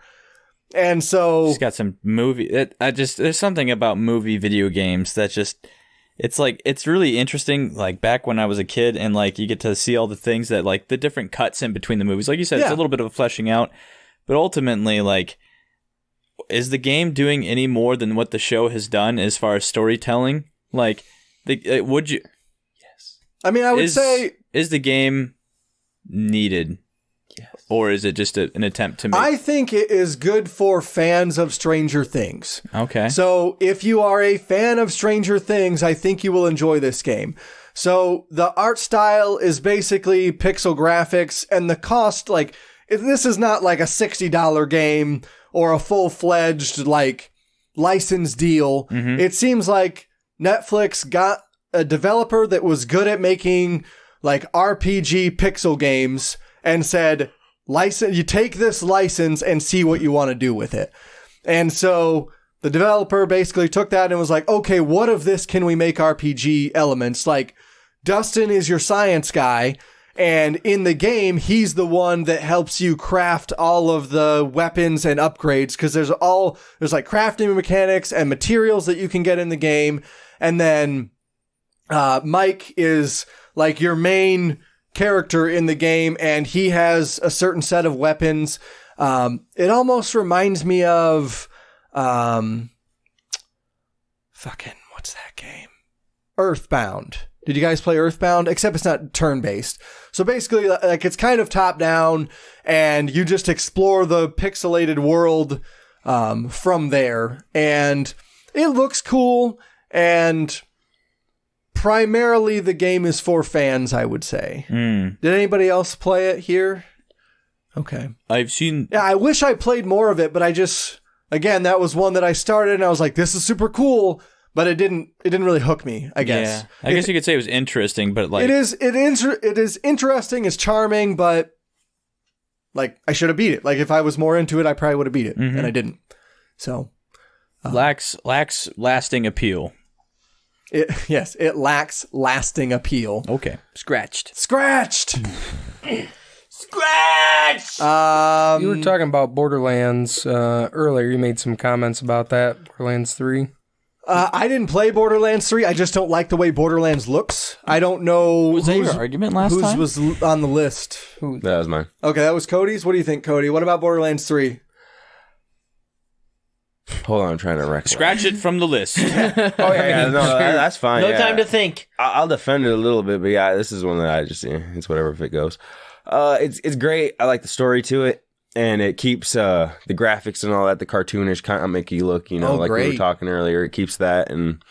And so it's got some there's something about movie video games that just, it's like, it's really interesting. Like back when I was a kid, and like you get to see all the things that like the different cuts in between the movies. Like you said, It's a little bit of a fleshing out, but ultimately, like, is the game doing any more than what the show has done as far as storytelling? Like, would you? Yes. I mean, I would say, is the game needed? Yes. Or is it just an attempt to make... I think it is good for fans of Stranger Things. Okay. So if you are a fan of Stranger Things, I think you will enjoy this game. So the art style is basically pixel graphics, and the cost, like, this is not like a $60 game or a full-fledged, like, license deal. Mm-hmm. It seems like Netflix got a developer that was good at making like RPG pixel games and said, you take this license and see what you want to do with it. And so the developer basically took that and was like, okay, what of this can we make RPG elements? Like, Dustin is your science guy, and in the game, he's the one that helps you craft all of the weapons and upgrades, because there's like crafting mechanics and materials that you can get in the game. And then Mike is like your main character in the game, and he has a certain set of weapons. It almost reminds me of what's that game? Earthbound Did you guys play Earthbound? Except it's not turn-based. So basically, like, it's kind of top-down, and you just explore the pixelated world from there. And it looks cool, and primarily the game is for fans, I would say. Did anybody else play it here? Okay. I've seen... Yeah, I wish I played more of it, but I just... Again, that was one that I started, and I was like, this is super cool, but it didn't really hook me, I guess. Yeah. I guess you could say it was interesting, but like... It is interesting, it's charming, but like, I should have beat it. Like, if I was more into it, I probably would have beat it, and I didn't. So... lacks lasting appeal. It lacks lasting appeal. Okay. Scratched. Scratched! You were talking about Borderlands earlier. You made some comments about that, Borderlands 3. I didn't play Borderlands 3. I just don't like the way Borderlands looks. I don't know. Was that your argument last time? Whose was on the list? That was mine. Okay, that was Cody's. What do you think, Cody? What about Borderlands 3? Hold on, I'm trying to recollect. Scratch it from the list. No, that's fine. No time to think. I'll defend it a little bit, but yeah, this is one that I just, it's whatever if it goes. It's great. I like the story to it, and it keeps the graphics and all that, the cartoonish kind of make you look, like we were talking earlier. It keeps that, and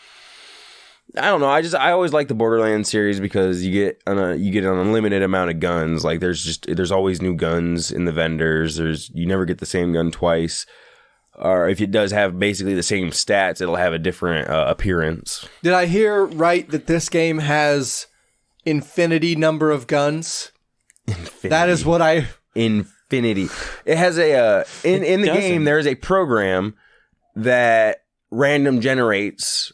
I don't know. I always like the Borderlands series because you get an unlimited amount of guns. Like there's always new guns in the vendors. You never get the same gun twice. Or if it does have basically the same stats, it'll have a different appearance. Did I hear right that this game has infinity number of guns? Infinity. That is what I... Infinity. It has a... in the game, there is a program that random generates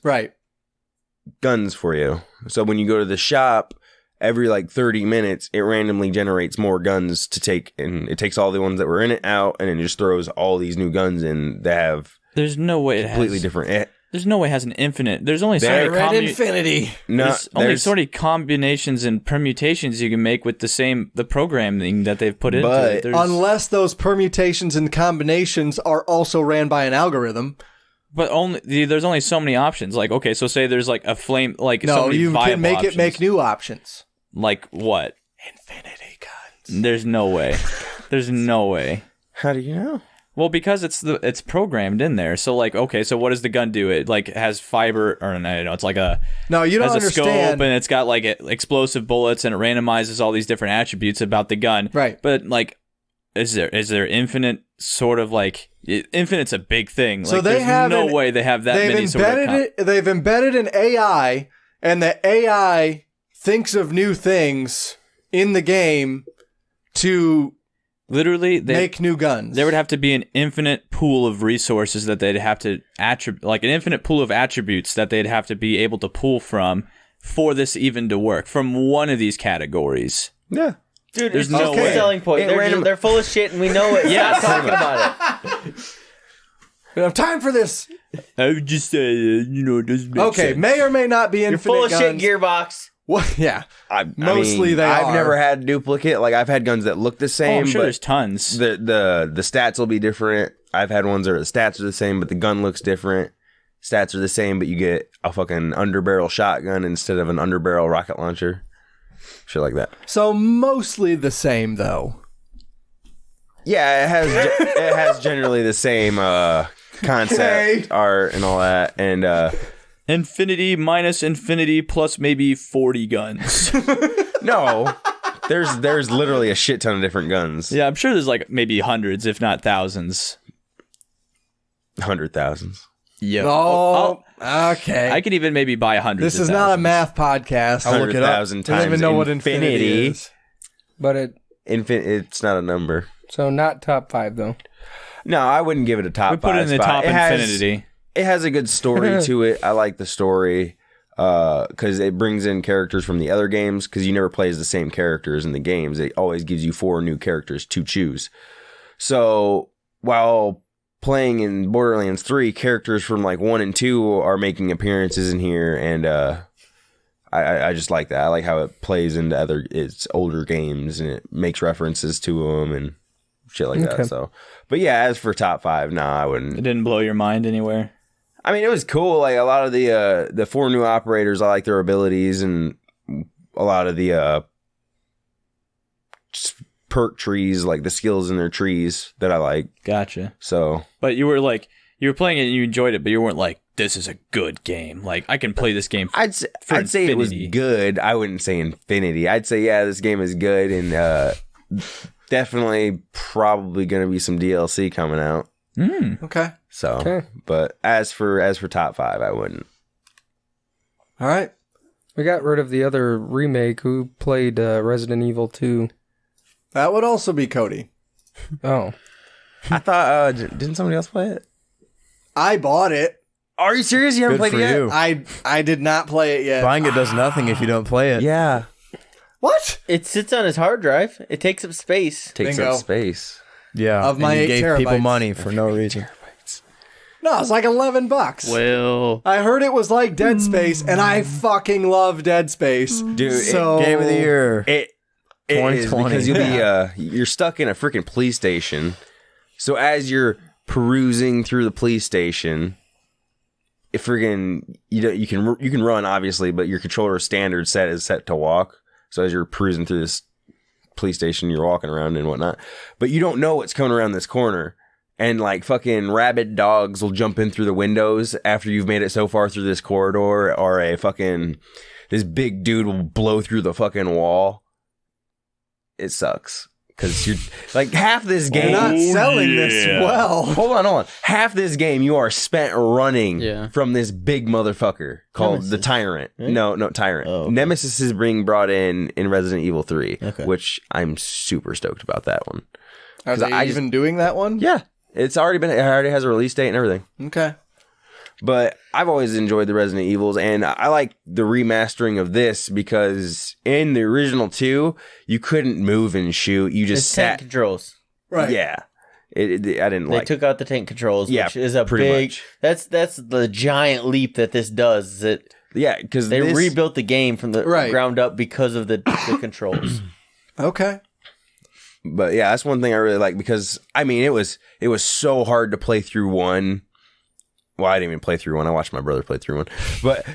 guns for you. So when you go to the shop, every 30 minutes, it randomly generates more guns to take, and it takes all the ones that were in it out, and it just throws all these new guns in that have... There's no way it completely has... different... There's no way it has an infinite. There's only so many infinity. There's only so many combinations and permutations you can make with the programming that they've put into it. Unless those permutations and combinations are also ran by an algorithm. But there's only so many options. Like, okay, so say there's a flame, so many you viable can make options. it make new options. Like what? Infinity guns. There's no way. There's no way. How do you know? Well, because it's programmed in there. So okay, so what does the gun do? It has fiber, or no, it's like a... No, you don't has understand. a scope, and it's got explosive bullets, and it randomizes all these different attributes about the gun. Right. But is there infinite sort of infinite's a big thing. So there's no way they have that many sort of... They've embedded an AI, and the AI thinks of new things in the game to... Literally, make new guns. There would have to be an infinite pool of resources that they'd have to an infinite pool of attributes that they'd have to be able to pull from for this even to work from one of these categories. Yeah, dude, there's no way. Selling point. They're full of shit, and we know it. Yeah, stop talking about it. We don't have time for this. I would just say, it doesn't make sense. May or may not be infinite. You're full of guns. shit, Gearbox. Well, yeah. Mostly they are. I've never had duplicate. I've had guns that look the same. I'm sure but there's tons. The stats will be different. I've had ones where the stats are the same, but the gun looks different. Stats are the same, but you get a fucking underbarrel shotgun instead of an underbarrel rocket launcher. Shit like that. So mostly the same, though. Yeah, it has generally the same concept, art, and all that, and. Infinity minus infinity plus maybe 40 guns. No, there's literally a shit ton of different guns. Yeah, I'm sure there's maybe hundreds, if not thousands. 100,000s. Yeah. Oh, okay. I could even maybe buy hundreds. This is not a math podcast. I'll look it up. I don't even know what infinity is. But it's not a number. So not top 5 though. No, I wouldn't give it a top 5. We put it in the top infinity. It has a good story to it. I like the story because it brings in characters from the other games because you never play as the same characters in the games. It always gives you 4 new characters to choose. So while playing in Borderlands 3, characters from 1 and 2 are making appearances in here, and I just like that. I like how it plays into its older games and it makes references to them and shit like that. So, but yeah, as for top 5, I wouldn't. It didn't blow your mind anywhere. I mean, it was cool. A lot of the 4 new operators, I like their abilities, and a lot of the perk trees, like the skills in their trees that I like. Gotcha. So, but you were playing it and you enjoyed it, but you weren't like, this is a good game. Like, I can play this game. I'd say it was good. I wouldn't say infinity. I'd say, yeah, this game is good, and definitely probably going to be some DLC coming out. Okay. So, but as for top 5, I wouldn't. All right. We got rid of the other remake. Who played Resident Evil 2? That would also be Cody. Oh. I thought, didn't somebody else play it? I bought it. Are you serious? You haven't Good played it for yet? you. I did not play it yet. Buying it does nothing if you don't play it. Yeah. What? It sits on his hard drive. It takes up space. Takes Bingo. up space. Yeah. Of my and you 8 gave people terabytes. money for no reason. No, it's like $11. Well, I heard it was like Dead Space, and I fucking love Dead Space. Dude, So Game of the year. It is 2020. because you're stuck in a freaking police station. So as you're perusing through the police station, if friggin' you can run obviously, but your controller standard set is set to walk. So as you're perusing through this police station, you're walking around and whatnot, but you don't know what's coming around this corner. And like fucking rabid dogs will jump in through the windows after you've made it so far through this corridor, or this big dude will blow through the fucking wall. It sucks. Because you're like half this game. you're not selling this well. Hold on. Half this game you are spent running from this big motherfucker called Nemesis. the Tyrant. Right? No, Tyrant. Oh, okay. Nemesis is being brought in Resident Evil 3, Okay. which I'm super stoked about that one. Are they even doing that one? Yeah. It already has a release date and everything. Okay. But I've always enjoyed the Resident Evils, and I like the remastering of this because in the original 2, you couldn't move and shoot. You just It's tank controls. Right. Yeah. I didn't They like took out the tank controls, Yeah, which is a pretty big. much. That's the giant leap that this does. Is it? Yeah, because They rebuilt the game from the ground up because of the controls. Okay. But yeah, that's one thing I really like because I mean it was so hard to play through 1. Well, I didn't even play through 1. I watched my brother play through 1. But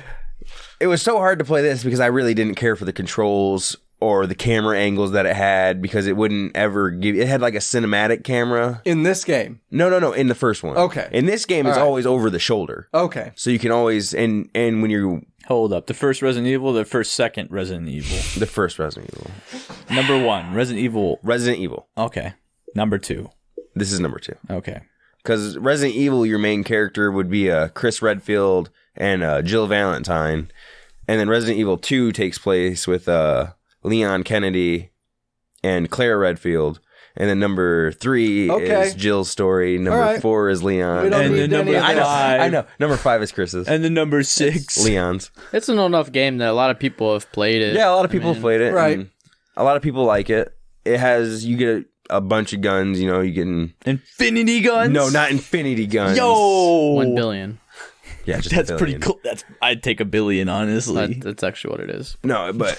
it was so hard to play this because I really didn't care for the controls or the camera angles that it had because it wouldn't ever give. It had like a cinematic camera in this game. No, in the first one. Okay. In this game, it's always over the shoulder. Okay. So you can always and when you hold up, the first Resident Evil, the second Resident Evil, the first Resident Evil, number 1, Resident Evil. Okay. Number 2. This is number 2. Okay. Because Resident Evil, your main character would be Chris Redfield and Jill Valentine. And then Resident Evil 2 takes place with Leon Kennedy and Claire Redfield. And then number 3 is Jill's story. Number 4 is Leon. And then number 5. I know. Number 5 is Chris's. And then number 6. Leon's. it's an old enough game that a lot of people have played it. Yeah, a lot of people have played it. Right. And a lot of people like it. It has, you get a bunch of guns, you know, you can... Infinity guns? No, not infinity guns. Yo! 1 billion. Yeah, just That's $1 pretty billion. cool. I'd take $1 billion, honestly. That's actually what it is. No, but...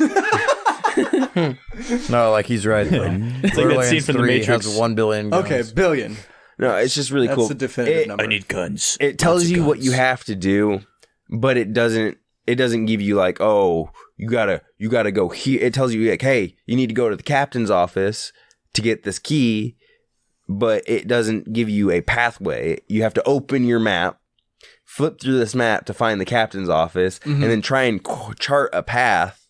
No, like he's right. Like, It's like that scene from The 3 Matrix. has 1 billion guns. Okay, billion. No, it's just really cool. That's a definitive number. I need guns. It tells Lots of you what guns. you have to do, but it doesn't give you like, oh, you gotta go here. It tells you like, hey, you need to go to the captain's office to get this key, but it doesn't give you a pathway. You have to open your map, flip through this map to find the captain's office, and then try and chart a path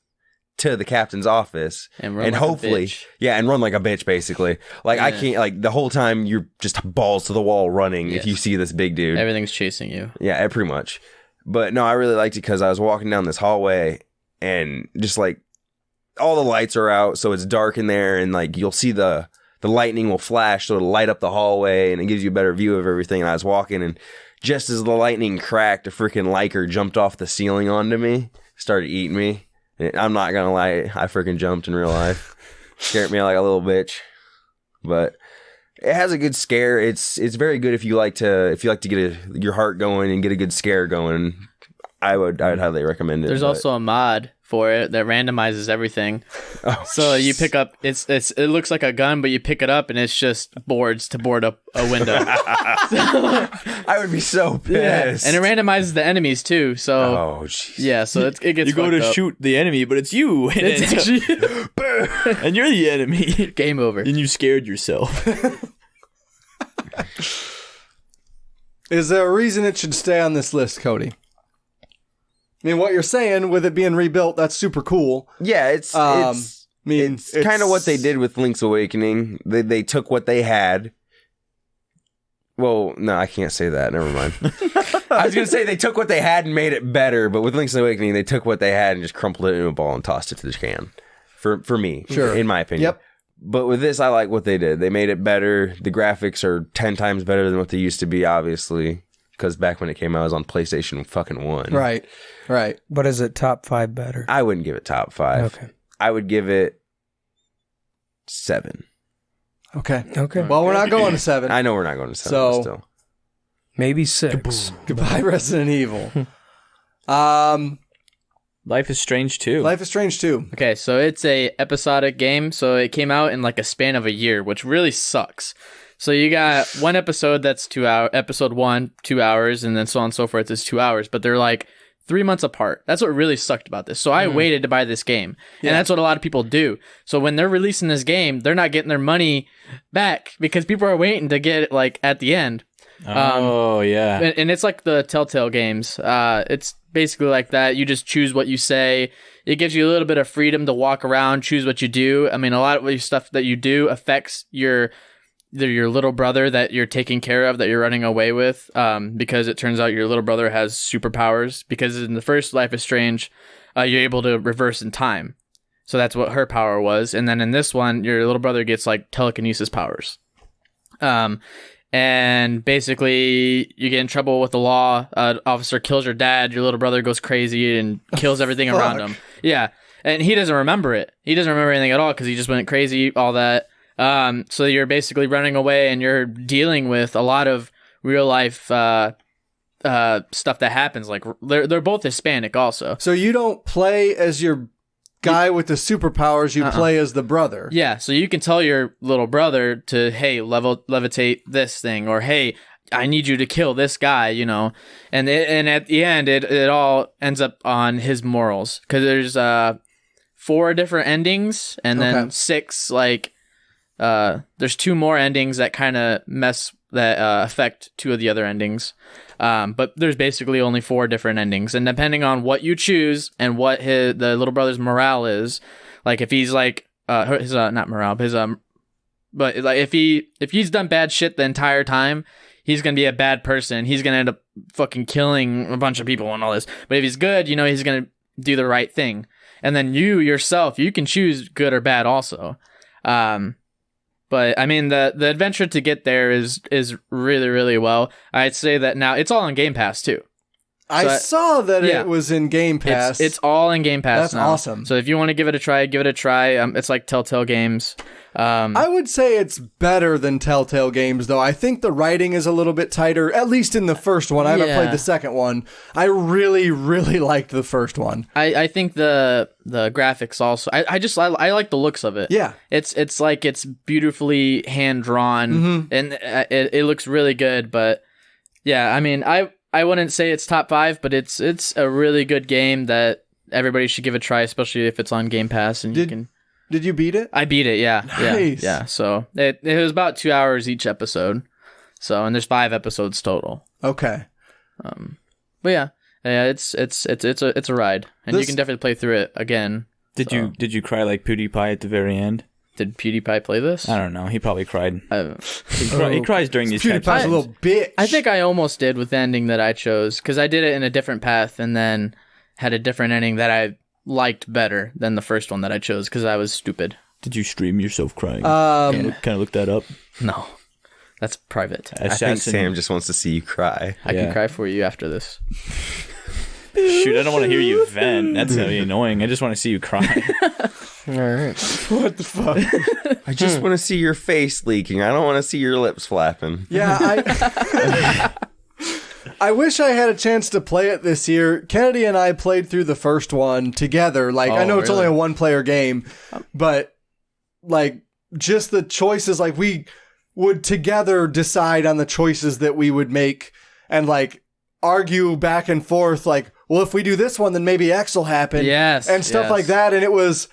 to the captain's office, And run like a hopefully, bitch. and run like a bitch, basically. Like I Yeah. can't, like the whole time you're just balls to the wall running if Yes. you see this big dude. Everything's chasing you. Yeah, pretty much. But no, I really liked it because I was walking down this hallway and just like all the lights are out, so it's dark in there, and like you'll see the lightning will flash, so it'll light up the hallway, and it gives you a better view of everything. And I was walking, and just as the lightning cracked, a freaking Liker jumped off the ceiling onto me, started eating me. And I'm not gonna lie, I freaking jumped in real life. Scared me like a little bitch, but it has a good scare. It's very good if you like to get your heart going and get a good scare going. I would highly recommend it. There's but- also a mod for it that randomizes everything. So you pick up it looks like a gun, but you pick it up and it's just boards to board up a window. I would be so pissed. And it randomizes the enemies too. So so it gets you go to up. shoot the enemy, but it's you, and It's actually and you're the enemy. game over. And you scared yourself. Is there a reason it should stay on this list, Cody? I mean, what you're saying with it being rebuilt, that's super cool. Yeah, it's kind of what they did with Link's Awakening. They took what they had. Well, no, I can't say that. Never mind. I was going to say they took what they had and made it better, but with Link's Awakening, they took what they had and just crumpled it into a ball and tossed it to the can. For me, in my opinion. Yep. But with this, I like what they did. They made it better. The graphics are 10 times better than what they used to be, obviously. Because back when it came out, it was on PlayStation fucking 1. Right. But is it top 5 better? I wouldn't give it top 5. Okay. I would give it 7. Okay. Okay. Well, we're not going to 7. I know we're not going to 7, So- but still. Maybe 6. Goodbye, Resident Evil. Life is Strange 2. Life is Strange 2. Okay, so it's a episodic game, so it came out in like a span of a year, which really sucks. So you got one episode that's 2 hours, episode 1, 2 hours, and then so on and so forth is 2 hours, but they're like 3 months apart. That's what really sucked about this. So I waited to buy this game, and that's what a lot of people do. So when they're releasing this game, they're not getting their money back because people are waiting to get it like at the end. And it's like the Telltale games. It's basically like that. You just choose what you say. It gives you a little bit of freedom to walk around, choose what you do. I mean, a lot of your stuff that you do affects your little brother that you're taking care of, that you're running away with, because it turns out your little brother has superpowers. Because in the first Life is Strange, you're able to reverse in time. So that's what her power was. And then in this one, your little brother gets like telekinesis powers. And basically, you get in trouble with the law. Officer kills your dad. Your little brother goes crazy and kills everything around him. Yeah, and he doesn't remember it. He doesn't remember anything at all because he just went crazy. All that. So you're basically running away, and you're dealing with a lot of real life stuff that happens. Like they're both Hispanic, also. So you don't play as your guy with the superpowers, you play as the brother. Yeah, so you can tell your little brother to, hey, levitate this thing, or hey, I need you to kill this guy, you know. And at the end, it all ends up on his morals, because there's 4 different endings, and then 6 like there's 2 more endings that kind of affect 2 of the other endings. But there's basically only 4 different endings, and depending on what you choose and what the little brother's morale is, like if he's like his not morale, but his but like if he's done bad shit the entire time, he's gonna be a bad person. He's gonna end up fucking killing a bunch of people and all this. But if he's good, you know, he's gonna do the right thing. And then you yourself, you can choose good or bad also. But I mean, the adventure to get there is really, really well. I'd say that now it's all on Game Pass too. I saw that it was in Game Pass. It's all in Game Pass. That's now. awesome. So if you want to give it a try, give it a try. It's like Telltale Games. I would say it's better than Telltale Games, though. I think the writing is a little bit tighter, at least in the first one. I haven't played the second one. I really, really liked the first one. I think the graphics also. I like the looks of it. Yeah, it's like it's beautifully hand drawn, and it looks really good. But yeah, I mean, I wouldn't say it's top 5, but it's a really good game that everybody should give a try, especially if it's on Game Pass and you can. Did you beat it? I beat it, yeah. Nice. Yeah. So it was about 2 hours each episode. So, and there's 5 episodes total. Okay. But yeah, it's a ride, and you can definitely play through it again. Did you cry like PewDiePie at the very end? Did PewDiePie play this? I don't know. He probably cried. He cries during these types of PewDiePie's a little bitch. I think I almost did with the ending that I chose, because I did it in a different path and then had a different ending that I liked better than the first one that I chose because I was stupid. Did you stream yourself crying? Can I look that up? No, that's private. I think Sam just wants to see you cry. I can cry for you after this. Shoot, I don't want to hear you vent. That's really annoying. I just want to see you cry. All right. What the fuck? I just want to see your face leaking. I don't want to see your lips flapping. Yeah, I wish I had a chance to play it this year. Kennedy and I played through the first one together. Like, I know it's only a 1-player game, but like just the choices, like we would together decide on the choices that we would make and like argue back and forth. Like, well, if we do this one, then maybe X will happen. Yes. And stuff like that. And it was,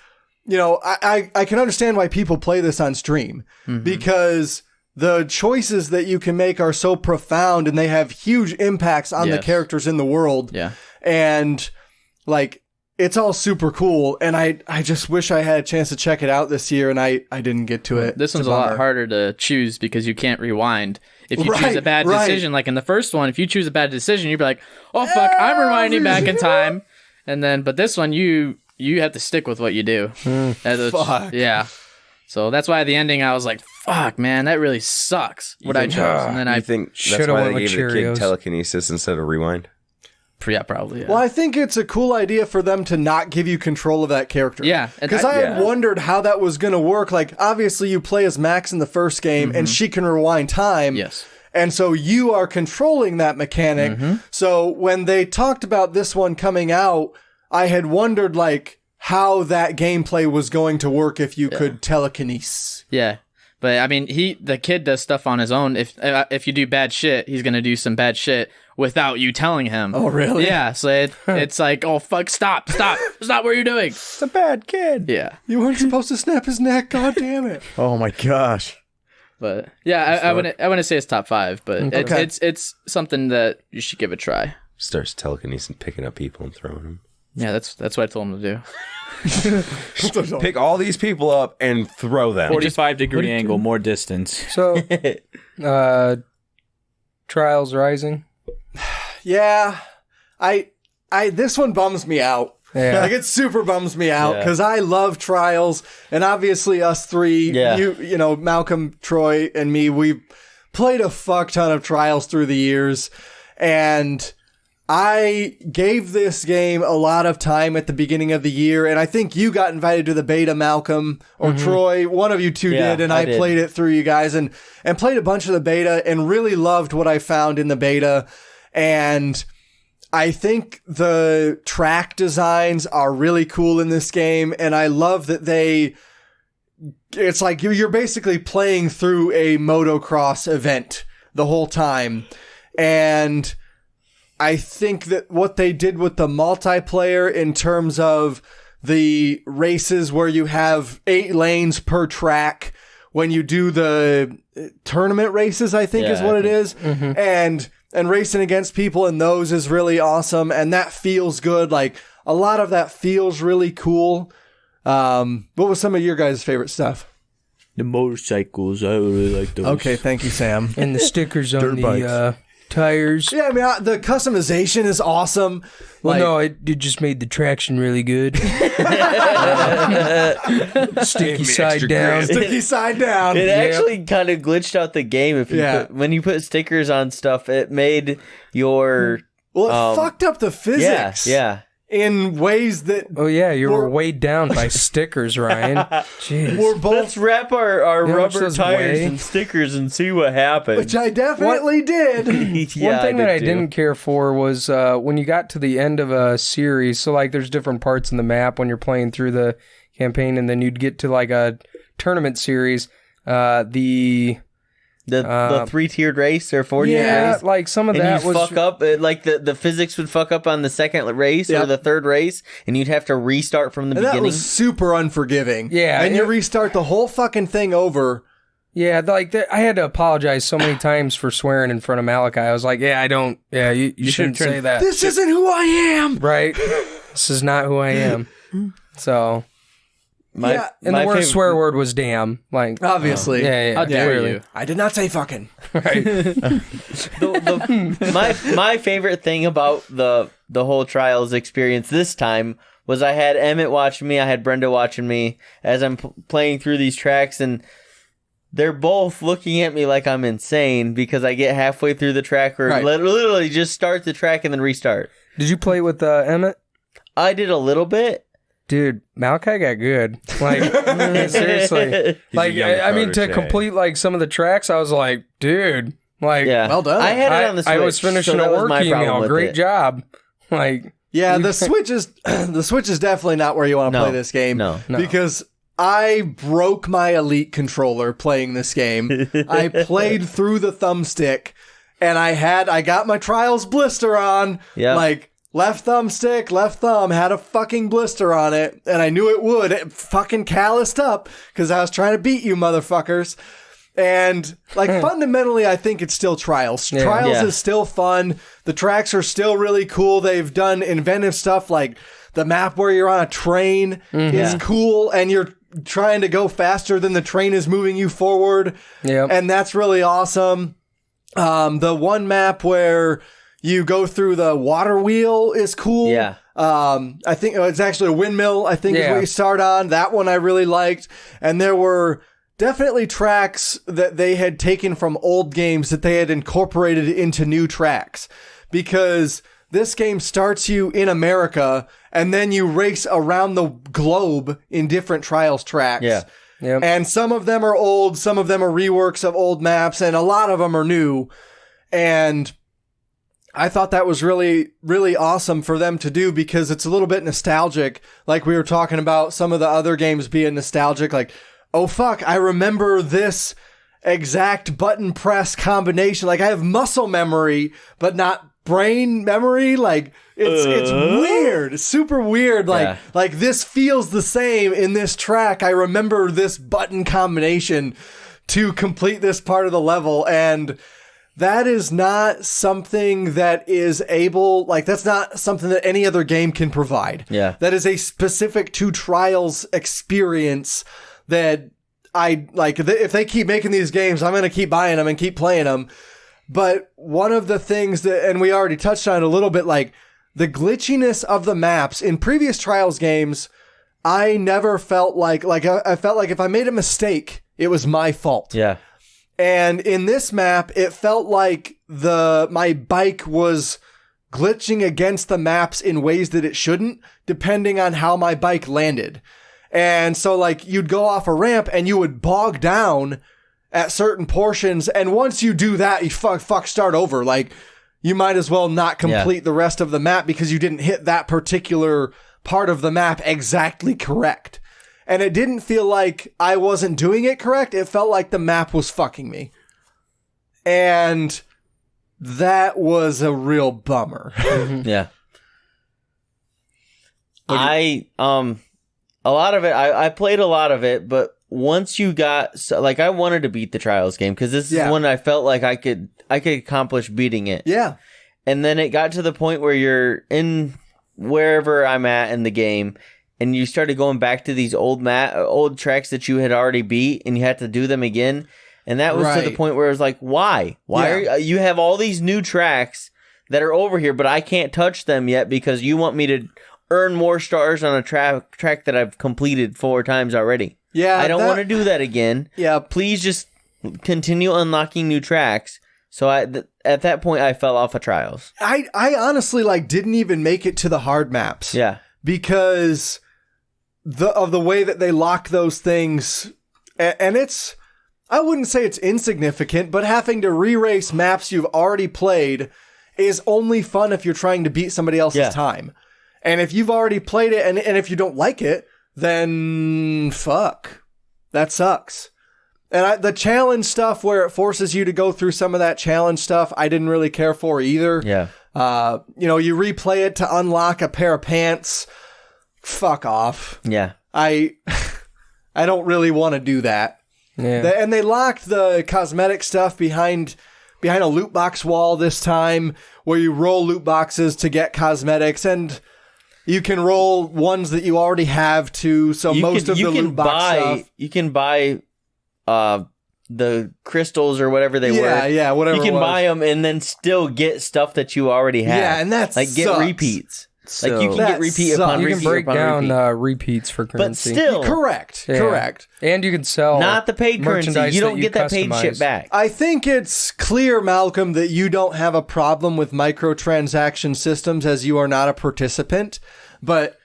you know, I can understand why people play this on stream because the choices that you can make are so profound and they have huge impacts on the characters in the world. Yeah. And like, it's all super cool. And I just wish I had a chance to check it out this year and I didn't get to it. This one's a lot harder to choose because you can't rewind. If you choose a bad decision, like in the first one, if you choose a bad decision, you'd be like, oh fuck, I'm rewinding back in time. And then, but this one, you have to stick with what you do. Fuck. Yeah. So that's why at the ending I was like, fuck, man, that really sucks what I chose. And then I think that's Shoulda why went they with gave the kid Cheerios. telekinesis instead of rewind. Yeah, probably. Yeah. Well, I think it's a cool idea for them to not give you control of that character. Yeah. Because I had wondered how that was going to work. Like, obviously, you play as Max in the first game, and she can rewind time. Yes. And so you are controlling that mechanic. So when they talked about this one coming out, I had wondered, like, how that gameplay was going to work if you could telekinesis. Yeah. But I mean, the kid does stuff on his own. If you do bad shit, he's gonna do some bad shit without you telling him. Oh, really? Yeah. So it's like, oh fuck, stop what you're doing. It's a bad kid. Yeah. You weren't supposed to snap his neck. God damn it. Oh my gosh. But yeah, I wouldn't say it's top 5, but it's something that you should give a try. Starts telekinesis and picking up people and throwing them. Yeah, that's what I told him to do. Pick all these people up and throw them. 45-degree angle, more distance. So, Trials Rising. Yeah. This one bums me out. Yeah. Like, it super bums me out because I love Trials, and obviously us three, you know, Malcolm, Troy, and me, we played a fuck ton of Trials through the years, and I gave this game a lot of time at the beginning of the year, and I think you got invited to the beta, Malcolm, or Troy. One of you two did, and I played it through you guys, and played a bunch of the beta, and really loved what I found in the beta, and I think the track designs are really cool in this game, and I love that it's like you're basically playing through a motocross event the whole time, and I think that what they did with the multiplayer in terms of the races where you have 8 lanes per track when you do the tournament races, I think is what it is. And racing against people in those is really awesome. And that feels good. Like, a lot of that feels really cool. What was some of your guys' favorite stuff? The motorcycles, I really like those. Okay, thank you, Sam. And the stickers on the tires. Yeah, I mean, the customization is awesome. Well, no, it just made the traction really good. Sticky side down. Sticky side down. It actually kind of glitched out the game. When you put stickers on stuff, it made your... Well, it fucked up the physics. Yeah. In ways that... Oh, yeah, you were weighed down by stickers, Ryan. Jeez. Let's wrap our rubber tires weigh? and stickers and see what happens. Which I definitely did. One thing that I didn't care for was when you got to the end of a series, so like there's different parts in the map when you're playing through the campaign, and then you'd get to like a tournament series, the 3-tiered race or 4-tiered race. Like some of and that you'd was fuck up. Like the physics would fuck up on the second race or the third race, and you'd have to restart from the beginning. That was super unforgiving. Yeah, and you restart the whole fucking thing over. Yeah, I had to apologize so many times for swearing in front of Malachi. I was like, you shouldn't say that. This isn't who I am. Right? This is not who I am. So... the worst swear word was damn. Like, obviously. How dare you? I did not say fucking. Right. My favorite thing about the whole Trials experience this time was I had Emmett watching me, I had Brenda watching me as I'm playing through these tracks, and they're both looking at me like I'm insane because I get halfway through the track or literally just start the track and then restart. Did you play with Emmett? I did a little bit. Dude, Malachi got good. Like, seriously. Like, I mean, to complete, like, some of the tracks, I was like, dude, Like, well done. I had it on the Switch. I was finishing so a work email. Great job. Like, yeah, the Switch is definitely not where you want to play this game. No. Because I broke my Elite controller playing this game. I played through the thumbstick, and I got my Trials blister on. Yeah. Like, left thumbstick, left thumb, had a fucking blister on it, and I knew it would. It fucking calloused up, because I was trying to beat you motherfuckers. And, like, fundamentally, I think it's still Trials. Yeah. Trials is still fun. The tracks are still really cool. They've done inventive stuff, like the map where you're on a train is cool, and you're trying to go faster than the train is moving you forward. Yeah. And that's really awesome. The one map where you go through the water wheel is cool. Yeah. I think it's actually a windmill, I think is what you start on. That one I really liked. And there were definitely tracks that they had taken from old games that they had incorporated into new tracks, because this game starts you in America and then you race around the globe in different Trials tracks. Yeah. Yep. And some of them are old, some of them are reworks of old maps, and a lot of them are new. And I thought that was really, really awesome for them to do, because it's a little bit nostalgic. Like we were talking about some of the other games being nostalgic, like, oh fuck, I remember this exact button press combination. Like, I have muscle memory, but not brain memory. Like, it's weird. It's super weird. Like this feels the same in this track. I remember this button combination to complete this part of the level. And that is not something that is able, like, that's not something that any other game can provide. Yeah. That is a specific to Trials experience that I like. If they keep making these games, I'm going to keep buying them and keep playing them. But one of the things that, and we already touched on it a little bit, like the glitchiness of the maps in previous Trials games, I never felt like I felt like if I made a mistake, it was my fault. Yeah. And in this map, it felt like my bike was glitching against the maps in ways that it shouldn't, depending on how my bike landed. And so, like, you'd go off a ramp and you would bog down at certain portions. And once you do that, you start over. Like, you might as well not complete the rest of the map because you didn't hit that particular part of the map exactly correct. And it didn't feel like I wasn't doing it correct. It felt like the map was fucking me. And that was a real bummer. Yeah. A lot of it, I played a lot of it, but once you got, like, I wanted to beat the Trials game, because this is one I felt like I could accomplish beating it. Yeah. And then it got to the point where you're in wherever I'm at in the game, and you started going back to these old tracks that you had already beat, and you had to do them again. And that was to the point where it was like, why? Why you have all these new tracks that are over here, but I can't touch them yet because you want me to earn more stars on a track that I've completed 4 times already. Yeah, I don't want to do that again. Yeah, please just continue unlocking new tracks. So at that point, I fell off of Trials. I honestly didn't even make it to the hard maps. Yeah, because of the way that they lock those things, and it's, I wouldn't say it's insignificant, but having to re-race maps you've already played is only fun if you're trying to beat somebody else's time. And if you've already played it, and if you don't like it, then fuck. That sucks. And the challenge stuff where it forces you to go through some of that challenge stuff, I didn't really care for either. Yeah. You replay it to unlock a pair of pants. Fuck off. Yeah. I don't really want to do that. Yeah. And they locked the cosmetic stuff behind a loot box wall this time, where you roll loot boxes to get cosmetics, and you can roll ones that you already have too. So most of the loot box stuff, you can buy the crystals or whatever they were. Yeah, whatever. You can buy them and then still get stuff that you already have. Yeah, and that's like get repeats. So, like you can get repeat upon repeat. You can break upon down repeats for currency. But still, correct. And you can sell not the paid currency. You don't get that paid shit back. I think it's clear, Malcolm, that you don't have a problem with microtransaction systems as you are not a participant. But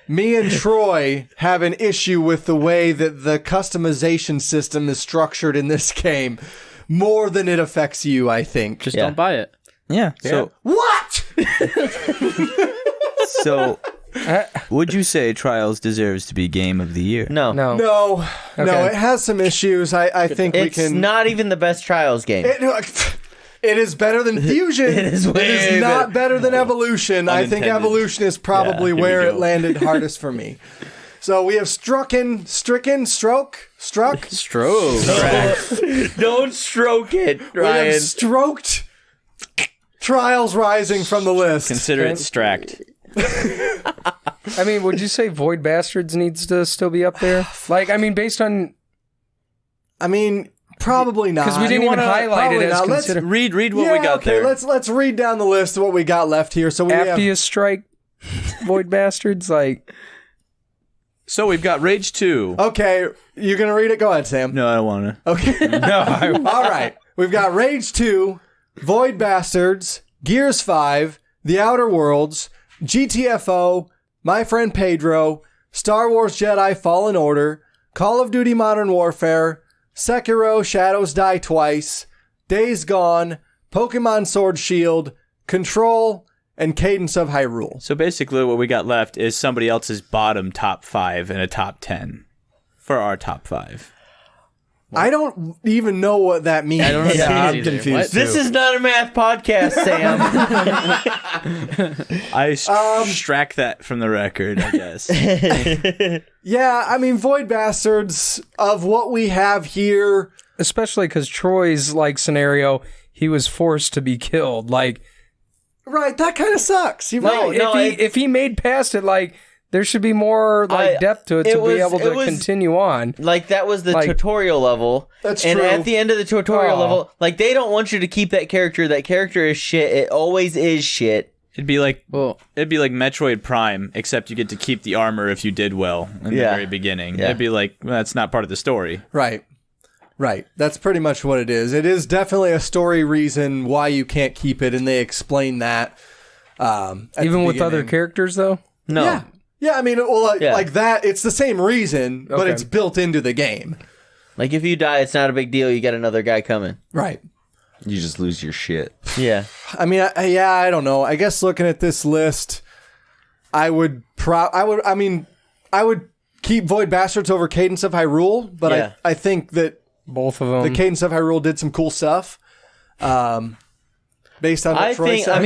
me and Troy have an issue with the way that the customization system is structured in this game. more than it affects you, I think. Just don't buy it. Yeah. So What? So, would you say Trials deserves to be Game of the Year? No. No, Okay. it has some issues. I think we It's can... not even the best Trials game. It is better than Fusion. It is way not better than Evolution. I think Unintended. Evolution is probably Yeah, here we where it go. landed hardest for me. So we have struck. Stroke. Don't stroke it, We have Ryan. stroked Trials Rising from the list. Consider it Stracked. I mean, would you say Void Bastards needs to still be up there? Like, I mean, based on... I mean, probably not. Because we didn't even highlight it as considered. Read what we got okay, there. Let's read down the list of what we got left here. So we After have... you strike Void Bastards, like... So we've got Rage 2. Okay, you're going to read it? Go ahead, Sam. No, I don't want to. Okay. All right. We've got Rage 2, Void Bastards, Gears 5, The Outer Worlds, GTFO, My Friend Pedro, Star Wars Jedi Fallen Order, Call of Duty Modern Warfare, Sekiro Shadows Die Twice, Days Gone, Pokemon Sword Shield, Control, and Cadence of Hyrule. So basically what we got left is somebody else's bottom top 5 and a top 10 for our top 5. I don't even know what that means. I don't understand I'm either. confused. What? This is not a math podcast, Sam. I strack that from the record, I guess. Yeah, I mean, Void Bastards, of what we have here... Especially because Troy's, like, scenario, he was forced to be killed. Like... Right, that kind of sucks. You're right. If he made past it, like, there should be more like depth to it to be able to continue on. Like, that was the Like- tutorial level. That's and true. at the end of the tutorial Oh. level, like, they don't want you to keep that character. That character is shit. It always is shit. It'd be like Well, Metroid Prime, except you get to keep the armor if you did well in the Yeah. very beginning. Yeah. It'd be like, well, that's not part of the story. Right. That's pretty much what it is. It is definitely a story reason why you can't keep it, and they explain that. At Even the with other beginning. characters, though? No. Yeah, I mean, well, Yeah. like that, it's the same reason, but Okay. it's built into the game. Like, if you die, it's not a big deal. You got another guy coming. Right. You just lose your shit. Yeah. I mean, I don't know. I guess looking at this list, I would keep Void Bastards over Cadence of Hyrule, but Yeah. I think that Both of them. the Cadence of Hyrule did some cool stuff. Based on what Troy said.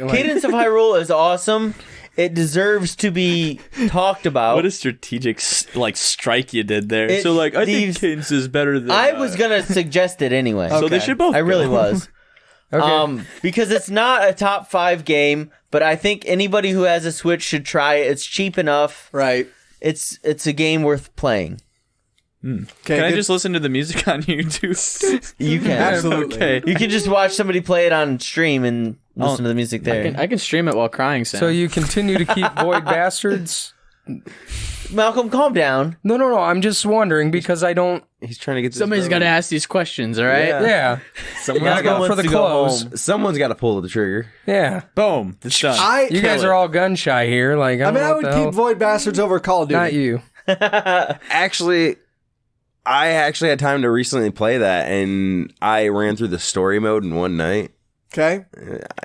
Cadence of Hyrule is awesome. It deserves to be talked about. What a strategic strike you did there. It- So I think these- Cadence is better than. I was gonna suggest it anyway. So they should both. I really go. was. Okay. Because it's not a top 5 game, but I think anybody who has a Switch should try it. It's cheap enough. right. It's a game worth playing. Okay, Can I good- just listen to the music on YouTube? You can. Absolutely. Okay. You can just watch somebody play it on stream and listen to the music there. I can stream it while crying, Sam. So you continue to keep Void Bastards? Malcolm, calm down. No. I'm just wondering because I don't... He's trying to get this. Somebody's got to ask these questions, all right? Yeah. Someone's Gotta go got for the to go close. home. Someone's got to pull the trigger. Yeah. Boom. It's done. You guys are all gun shy here. Like, I, I mean, don't know I what would the keep hell. Void Bastards over Call of Duty. Not you. Actually, I actually had time to recently play that, and I ran through the story mode in one night. Okay.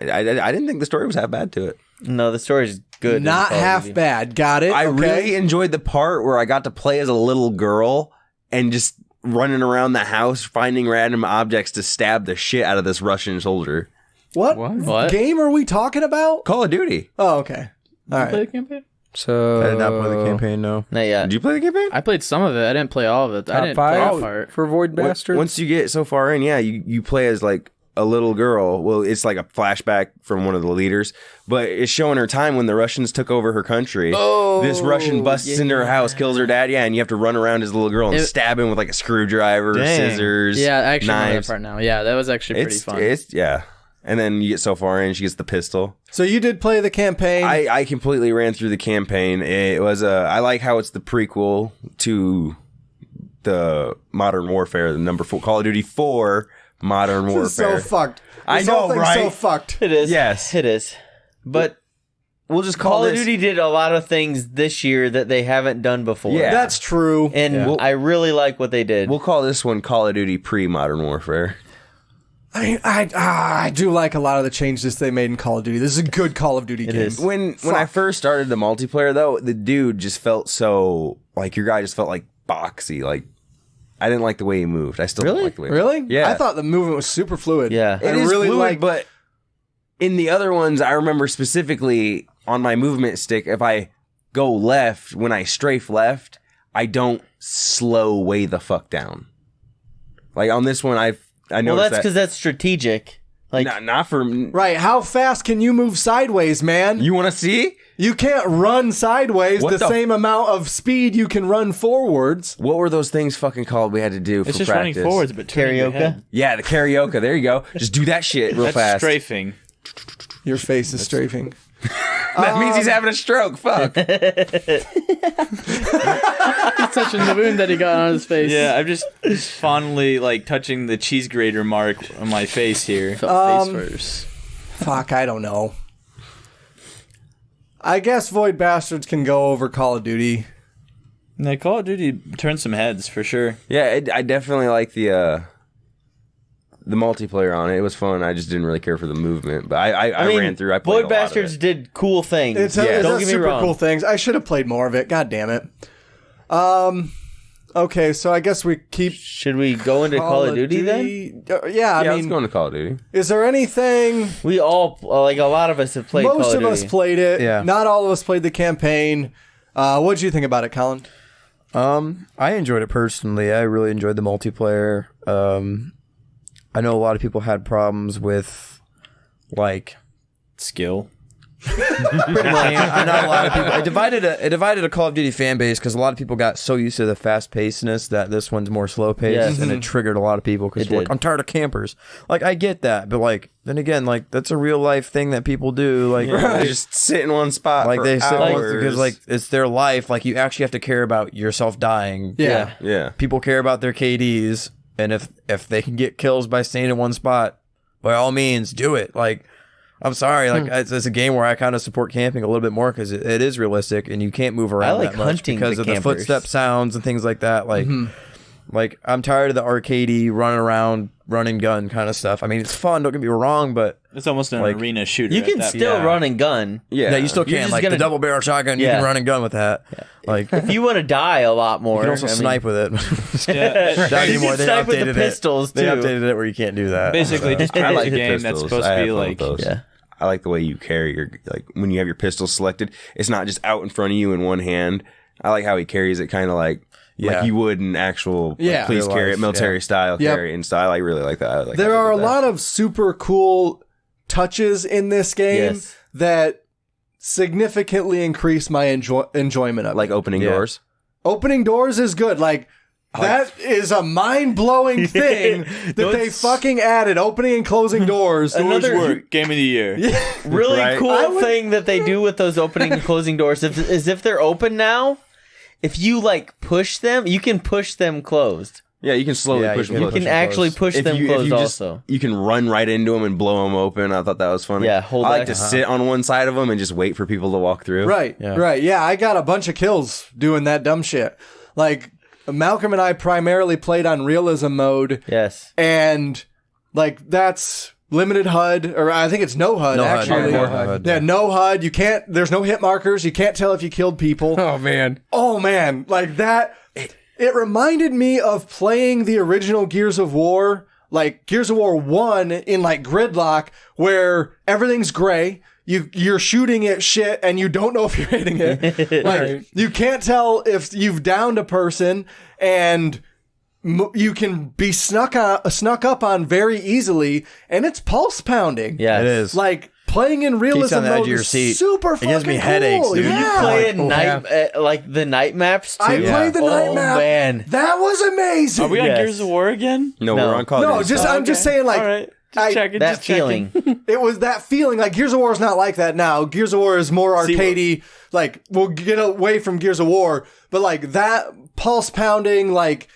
I didn't think the story was half bad to it. No, the story's good. in Not Call of half Duty. bad. Got it. I okay. really enjoyed the part where I got to play as a little girl and just running around the house finding random objects to stab the shit out of this Russian soldier. What? game are we talking about? Call of Duty. Oh, okay. All right. Play the campaign? So... I did not play the campaign, no. Not yet. Did you play the campaign? I played some of it. I didn't play all of it. I Top didn't play 5 that part. for Void Bastards? Once you get so far in, yeah, you play as like a little girl. Well, it's like a flashback from one of the leaders, but it's showing her time when the Russians took over her country. Oh, this Russian busts into her house, kills her dad, yeah, and you have to run around as a little girl and stab him with like a screwdriver, scissors, Yeah, I actually know that knives. part now. Yeah, that was actually pretty fun. It's yeah. And then you get so far in, she gets the pistol. So you did play the campaign. I completely ran through the campaign. It was I like how it's the prequel to the Modern Warfare, the number 4, Call of Duty 4 Modern This is Warfare. so fucked. I This know, whole thing's right? so fucked. It is. Yes. It is. But We'll just call Call of this. Duty did a lot of things this year that they haven't done before. Yeah. That's true. And I really like what they did. We'll call this one Call of Duty pre-Modern Warfare. I do like a lot of the changes they made in Call of Duty. This is a good Call of Duty game. When I first started the multiplayer, though, the dude just felt so like your guy just felt like boxy. Like I didn't like the way he moved. I still don't like the way. Really? Yeah. I thought the movement was super fluid. Yeah, It is really fluid, but in the other ones, I remember specifically on my movement stick, if I go left, when I strafe left, I don't slow way the fuck down. Like on this one, I know that's because that's strategic. Like not for right. How fast can you move sideways, man? You want to see? You can't run sideways the same amount of speed you can run forwards. What were those things fucking called we had to do for practice? It's just running forwards, but karaoke. Yeah, the karaoke. There you go. Just do that shit real That's fast. strafing. Your face is strafing. That means he's having a stroke. Fuck. He's touching the wound that he got on his face. Yeah, I'm just fondly like touching the cheese grater mark on my face here. Face first. Fuck, I don't know. I guess Void Bastards can go over Call of Duty. No, Call of Duty turned some heads for sure. Yeah, I definitely like the multiplayer on it. It was fun. I just didn't really care for the movement, but I mean, ran through. I played Void Bastards did cool things. It's don't it's get me super wrong. cool things. I should have played more of it. God damn it. Okay, so I guess we keep. Should we go into Call of Duty then? Yeah, I let's mean, go into Call of Duty. is there anything? We all like a lot of us have played. Call Most of of Duty. us played it. Yeah. Not all of us played the campaign. What did you think about it, Colin? I enjoyed it personally. I really enjoyed the multiplayer. I know a lot of people had problems with like Skill. not a lot of people. It divided a Call of Duty fan base because a lot of people got so used to the fast pacedness that this one's more slow paced, Yes. and it triggered a lot of people because like, I'm tired of campers. Like I get that, but like then again, like that's a real life thing that people do. Like They just sit in one spot. like for they sit hours. because like it's their life. Like you actually have to care about yourself dying. Yeah. Yeah. People care about their KDs, and if they can get kills by staying in one spot, by all means, do it. Like, I'm sorry, like it's a game where I kind of support camping a little bit more because it is realistic and you can't move around like that much hunting because the of the campers. footstep sounds and things like that. Like, like I'm tired of the arcadey running around, run and gun kind of stuff. I mean, it's fun. Don't get me wrong, but It's almost an Like, arena shooter. You at can that still point. run and gun. Yeah. you still You're can. just Like gonna- the double barrel shotgun, you Yeah. can run and gun with that. Like you If you want to die a lot more, can also I mean, snipe with it. Yeah, Not You anymore. can They snipe with the updated pistols, it. They too. updated it where you can't do that. basically just I creates like a the game that's pistols. supposed I to have be fun with like those. Yeah. I like the way you carry your like when you have your pistol selected. It's not just out in front of you in one hand. I like how he carries it, kind of like you would in actual Yeah. police Real carry life, it, military style Yep. carry and style. I really like that. I like There how are they a did that. lot of super cool touches in this game Yes. that significantly increase my enjoyment of like it. opening doors. Opening doors is good. Like, that is a mind-blowing thing that they fucking added, opening and closing doors. Another work game of the year. really Right. cool thing that they do with those opening and closing doors is if they're open now, if you like push them, you can push them closed. Yeah, you can slowly Yeah, push you them. You Push can them actually closed. push them closed also. You can run right into them and blow them open. I thought that was funny. Yeah, hold I like back. to sit on one side of them and just wait for people to walk through. Right, Yeah. right. Yeah, I got a bunch of kills doing that dumb shit. Like, Malcolm and I primarily played on realism mode, Yes. and, like, that's limited HUD, or I think it's no HUD, No HUD, actually. yeah, no HUD. Yeah, no HUD. You can't, there's no hit markers. You can't tell if you killed people. Oh man. Oh man, like that. It reminded me of playing the original Gears of War, like Gears of War 1 in like Gridlock, where everything's gray. You're shooting at shit and you don't know if you're hitting it. Like, you can't tell if you've downed a person, and you can be snuck up on very easily, and it's pulse pounding. Yeah. It is. Like, playing in Keeps realism on the edge mode of your is seat. super It fucking gives me cool. headaches, dude. Did Yeah. you play at cool. night, like the night maps too? I played the night map. Man. That was amazing. Are we on Yes. Gears of War again? No, No. we're on Call of No, Duty just stuff. I'm just saying, like, All right. Just I- checking. That just checking. feeling. it was that feeling. Like, Gears of War is not like that now. Gears of War is more arcadey. Like, we'll get away from Gears of War, but like that pulse pounding, like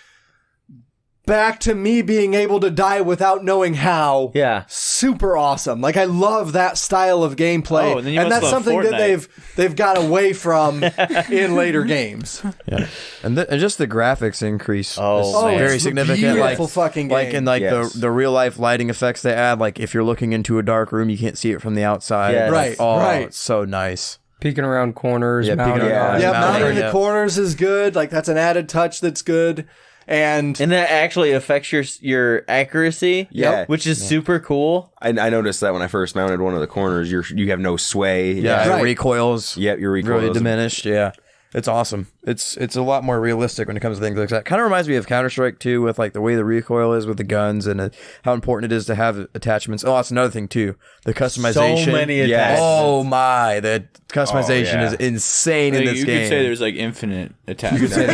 back to me being able to die without knowing how. Yeah. Super awesome. Like, I love that style of gameplay. Oh, and then you and must that's love something that Fortnite. they've got away from in later games. Yeah, and just the graphics increase. Oh, is very it's a significant. beautiful fucking like game. in like Yes. the real life lighting effects they add. Like if you're looking into a dark room, you can't see it from the outside. Yes. Right, Oh, right. it's so nice. Peeking around corners, Yeah, peeking mounting around- on- Yeah, mounting, mounting the yeah. corners is good. Like, that's an added touch that's good. And that actually affects your accuracy. Yeah. Which is super cool. I noticed that when I first mounted one of the corners, you have no sway. Yeah, Right. recoils. Yep, your recoil really is- diminished. Yeah, it's awesome. It's a lot more realistic when it comes to things like that. Kind of reminds me of Counter-Strike too, with like the way the recoil is with the guns and how important it is to have attachments. Oh, that's another thing too. The customization. So many Yes. attachments. Oh my, the customization Oh, yeah. is insane I in think this you game. could say there's like infinite attachments. No,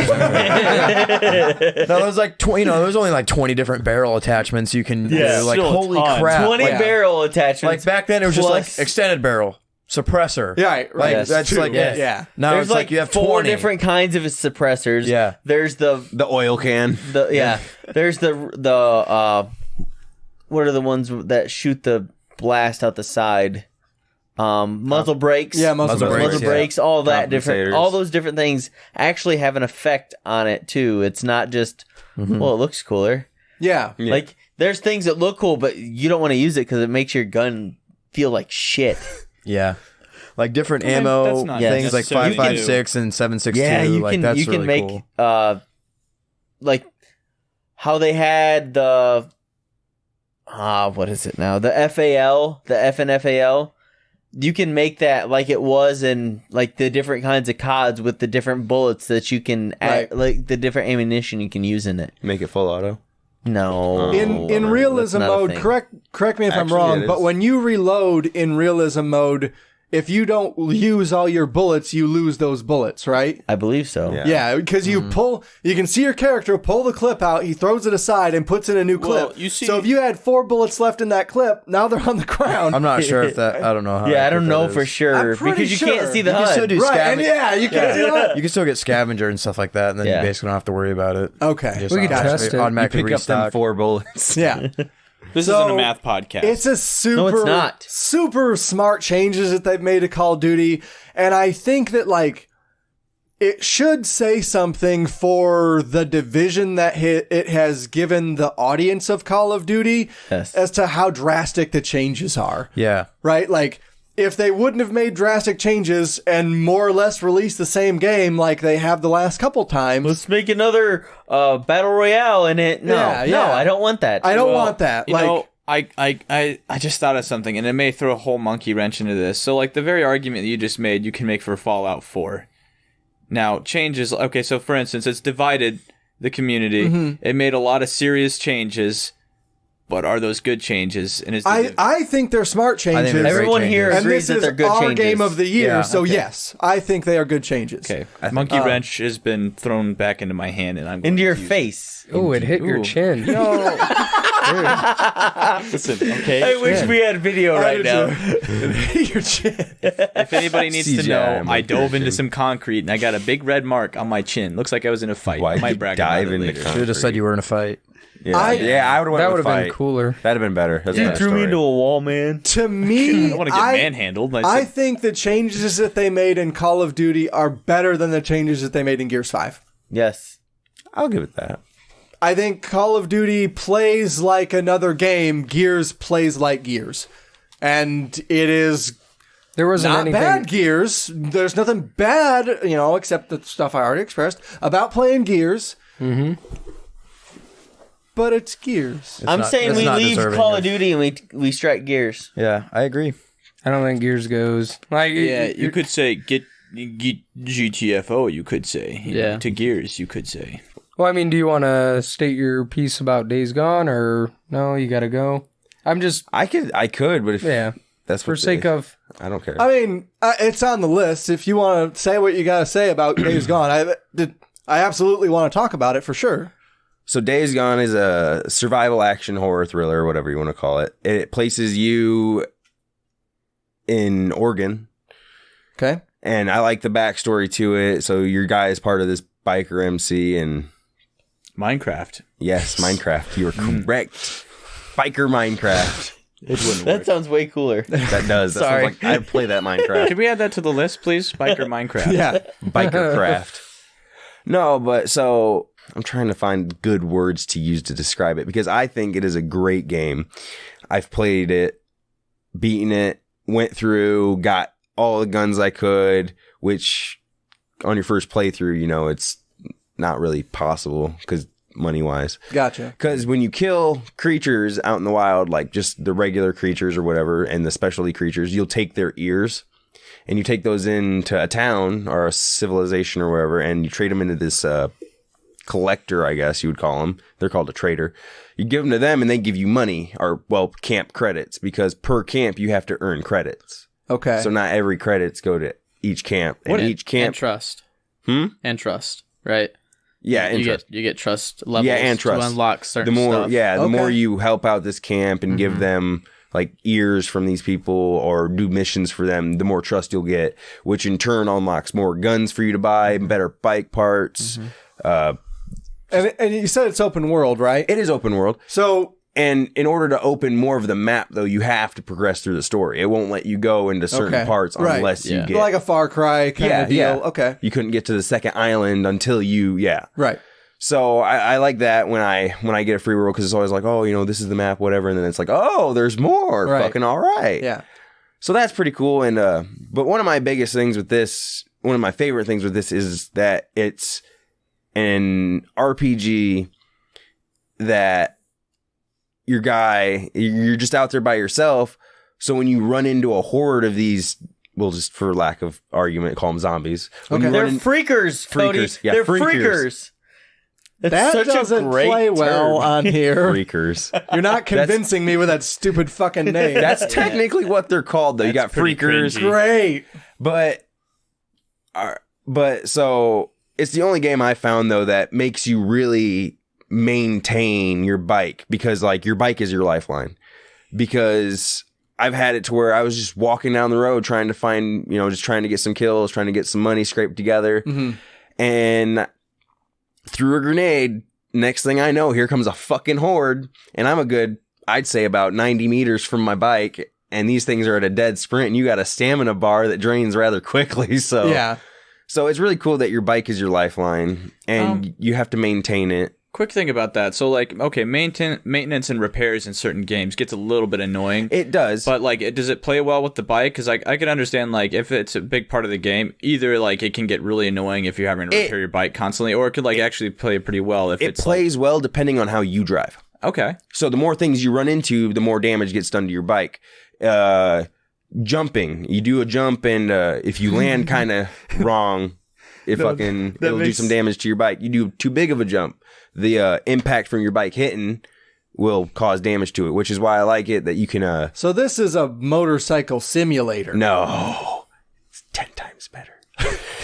there's like 20. There's only like 20 different barrel attachments you can Yeah, do. Like still a holy ton. crap! 20 like, barrel attachments. like back then it was just plus- like extended barrel, suppressor. Yeah, right. Like Yes. that's like Yes. yeah. Now There's it's like you have 4 20 different kinds of suppressors. Yeah. There's the oil can. There's the what are the ones that shoot the blast out the side? Muzzle brakes. Yeah, muzzle brakes, yeah. brakes, all that different, Compensators. all those different things actually have an effect on it too. It's not just well, it looks cooler. Yeah. Yeah. Like there's things that look cool, but you don't want to use it because it makes your gun feel like shit. Yeah. Like different that's ammo not things like necessarily 5.56 and 7.62. Yeah, you like can that's you can really make cool. like how they had the what is it now? The FAL, the FNFAL. You can make that like it was in like the different kinds of CODs with the different bullets that you can add, Right. like the different ammunition you can use in it. Make it full auto. No. In realism that's not a mode, thing. correct me if I'm Actually, wrong, it but is. when you reload in realism mode, if you don't use all your bullets, you lose those bullets, right? I believe so. Yeah. Yeah, because you can see your character pull the clip out, he throws it aside and puts in a new clip. Well, you see- So if you had 4 bullets left in that clip, now they're on the ground. I'm not sure if that I don't know how Yeah, I accurate don't know that for is. sure I'm pretty because you sure. can't see the You can HUD. still do Right, and scavenger. yeah, you can do that. You can still get scavenger and stuff like that, and then Yeah. you basically don't have to worry about it. Okay. Just We could automatically- test it. automatically Pick up them restock. 4 bullets. Yeah. This So, isn't a math podcast. It's a super, No, it's not. super smart changes that they've made to Call of Duty. And I think that, like, it should say something for the division that it has given the audience of Call of Duty Yes. as to how drastic the changes are. Yeah. Right? Like, if they wouldn't have made drastic changes and more or less released the same game like they have the last couple times, Let's make another battle royale in it. No, Yeah, no, yeah. I don't want that. I don't Well, want that. You Like, know, I just thought of something, and it may throw a whole monkey wrench into this. So, like, the very argument that you just made, you can make for Fallout 4. Now, changes. Okay, so for instance, it's divided the community. Mm-hmm. It made a lot of serious changes, but are those good changes? And is I think they're smart changes. they're great Everyone here changes. And agrees this that they're is good our changes. game of the year, Yeah, so okay. yes, I think they are good changes. okay? Monkey wrench has been thrown back into my hand, and I'm going Into your to use face. Oh, it hit your Ooh. chin. it. Listen, okay. I wish we had video right now. Your chin. If anybody needs to CGI know, monkey I dove into chin. some concrete and I got a big red mark on my chin. Looks like I was in a fight. Why'd I might you brag dive about it into later. Should have just said you were in a fight. Yeah, I- I would have That went would with have been fight. cooler. That'd have been better. That's a You better threw me story. into a wall, man. To I me, don't want to get manhandled. I think the changes that they made in Call of Duty are better than the changes that they made in Gears 5. Yes. I'll give it that. I think Call of Duty plays like another game. Gears plays like Gears. And it is There wasn't not anything. bad Gears. There's nothing bad, except the stuff I already expressed about playing Gears. Mm-hmm. But it's Gears. I'm not- saying it's we not leave deserving Call of- of Duty and we strike Gears. Yeah, I agree. I don't think Gears goes. Like, Yeah, you could say get GTFO. You could say Yeah. to Gears. You could say. Well, I mean, do you want to state your piece about Days Gone, or no? You got to go. I'm just I could, but if that's for what sake of. I don't care. I mean, it's on the list. If you want to say what you got to say about Days Gone, I absolutely want to talk about it for sure. So Days Gone is a survival action horror thriller, whatever you want to call it. It places you in Oregon, Okay. and I like the backstory to it. So your guy is part of this biker MC, and Minecraft. Yes, Minecraft. You are correct. Biker Minecraft. It wouldn't That work. sounds way cooler. That does. That Sorry. sounds like I'd play that Minecraft. Could we add that to the list, please? Biker Minecraft. Yeah. Biker craft. No, but so I'm trying to find good words to use to describe it because I think it is a great game. I've played it, beaten it, went through, got all the guns I could, which on your first playthrough, you know, it's not really possible because money wise. Gotcha. Because when you kill creatures out in the wild, like just the regular creatures or whatever, and the specialty creatures, you'll take their ears and you take those into a town or a civilization or wherever, and you trade them into this collector, I guess you would call them. They're called a trader. You give them to them and they give you money or, well, camp credits, because per camp you have to earn credits. Okay. So not every credits go to each camp. And each camp. And trust. And trust, right? Yeah, and trust. You get trust levels and trust. to unlock certain the more, stuff. Yeah, the Okay. more you help out this camp and give them like ears from these people or do missions for them, the more trust you'll get, which in turn unlocks more guns for you to buy, better bike parts. And you said it's open world, right? It is open world. So, And in order to open more of the map, though, you have to progress through the story. It won't let you go into certain parts unless you get... like a Far Cry kind of deal. Yeah. Okay. You couldn't get to the second island until you... Yeah. Right. So I like that when I get a free world, because it's always like, oh, you know, this is the map, whatever. And then it's like, oh, there's more. Right. Fucking all right. Yeah. So that's pretty cool. And but one of my biggest things with this, one of my favorite things with this is that it's an RPG that you're just out there by yourself. So when you run into a horde of these, well, just for lack of argument, call them zombies. When you They're run in- freakers, Cody. Freakers. Yeah, They're freakers. freakers. That's That such doesn't a great play well term. on here. Freakers. You're not convincing me with that stupid fucking name. That's technically what they're called, though. You got That's pretty freakers, cringy. great. but so it's the only game I found though that makes you really maintain your bike, because like your bike is your lifeline. Because I've had it to where I was just walking down the road trying to find, you know, just trying to get some kills, trying to get some money scraped together, and threw a grenade. Next thing I know, here comes a fucking horde, and I'm a good, I'd say about 90 meters from my bike, and these things are at a dead sprint, and you got a stamina bar that drains rather quickly. So Yeah. so it's really cool that your bike is your lifeline, and you have to maintain it. Quick thing about that. So, like, okay, maintenance and repairs in certain games gets a little bit annoying. It does. But, like, does it play well with the bike? Because I could understand, like, if it's a big part of the game, either, like, it can get really annoying if you're having to repair your bike constantly, or it could, like, actually play pretty well if it it's plays well depending on how you drive. Okay. So the more things you run into, the more damage gets done to your bike. Jumping. You do a jump, and if you land kind of wrong, it'll do some damage to your bike. You do too big of a jump, the impact from your bike hitting will cause damage to it, which is why I like it that you can... So this is a motorcycle simulator. No. It's 10 times better.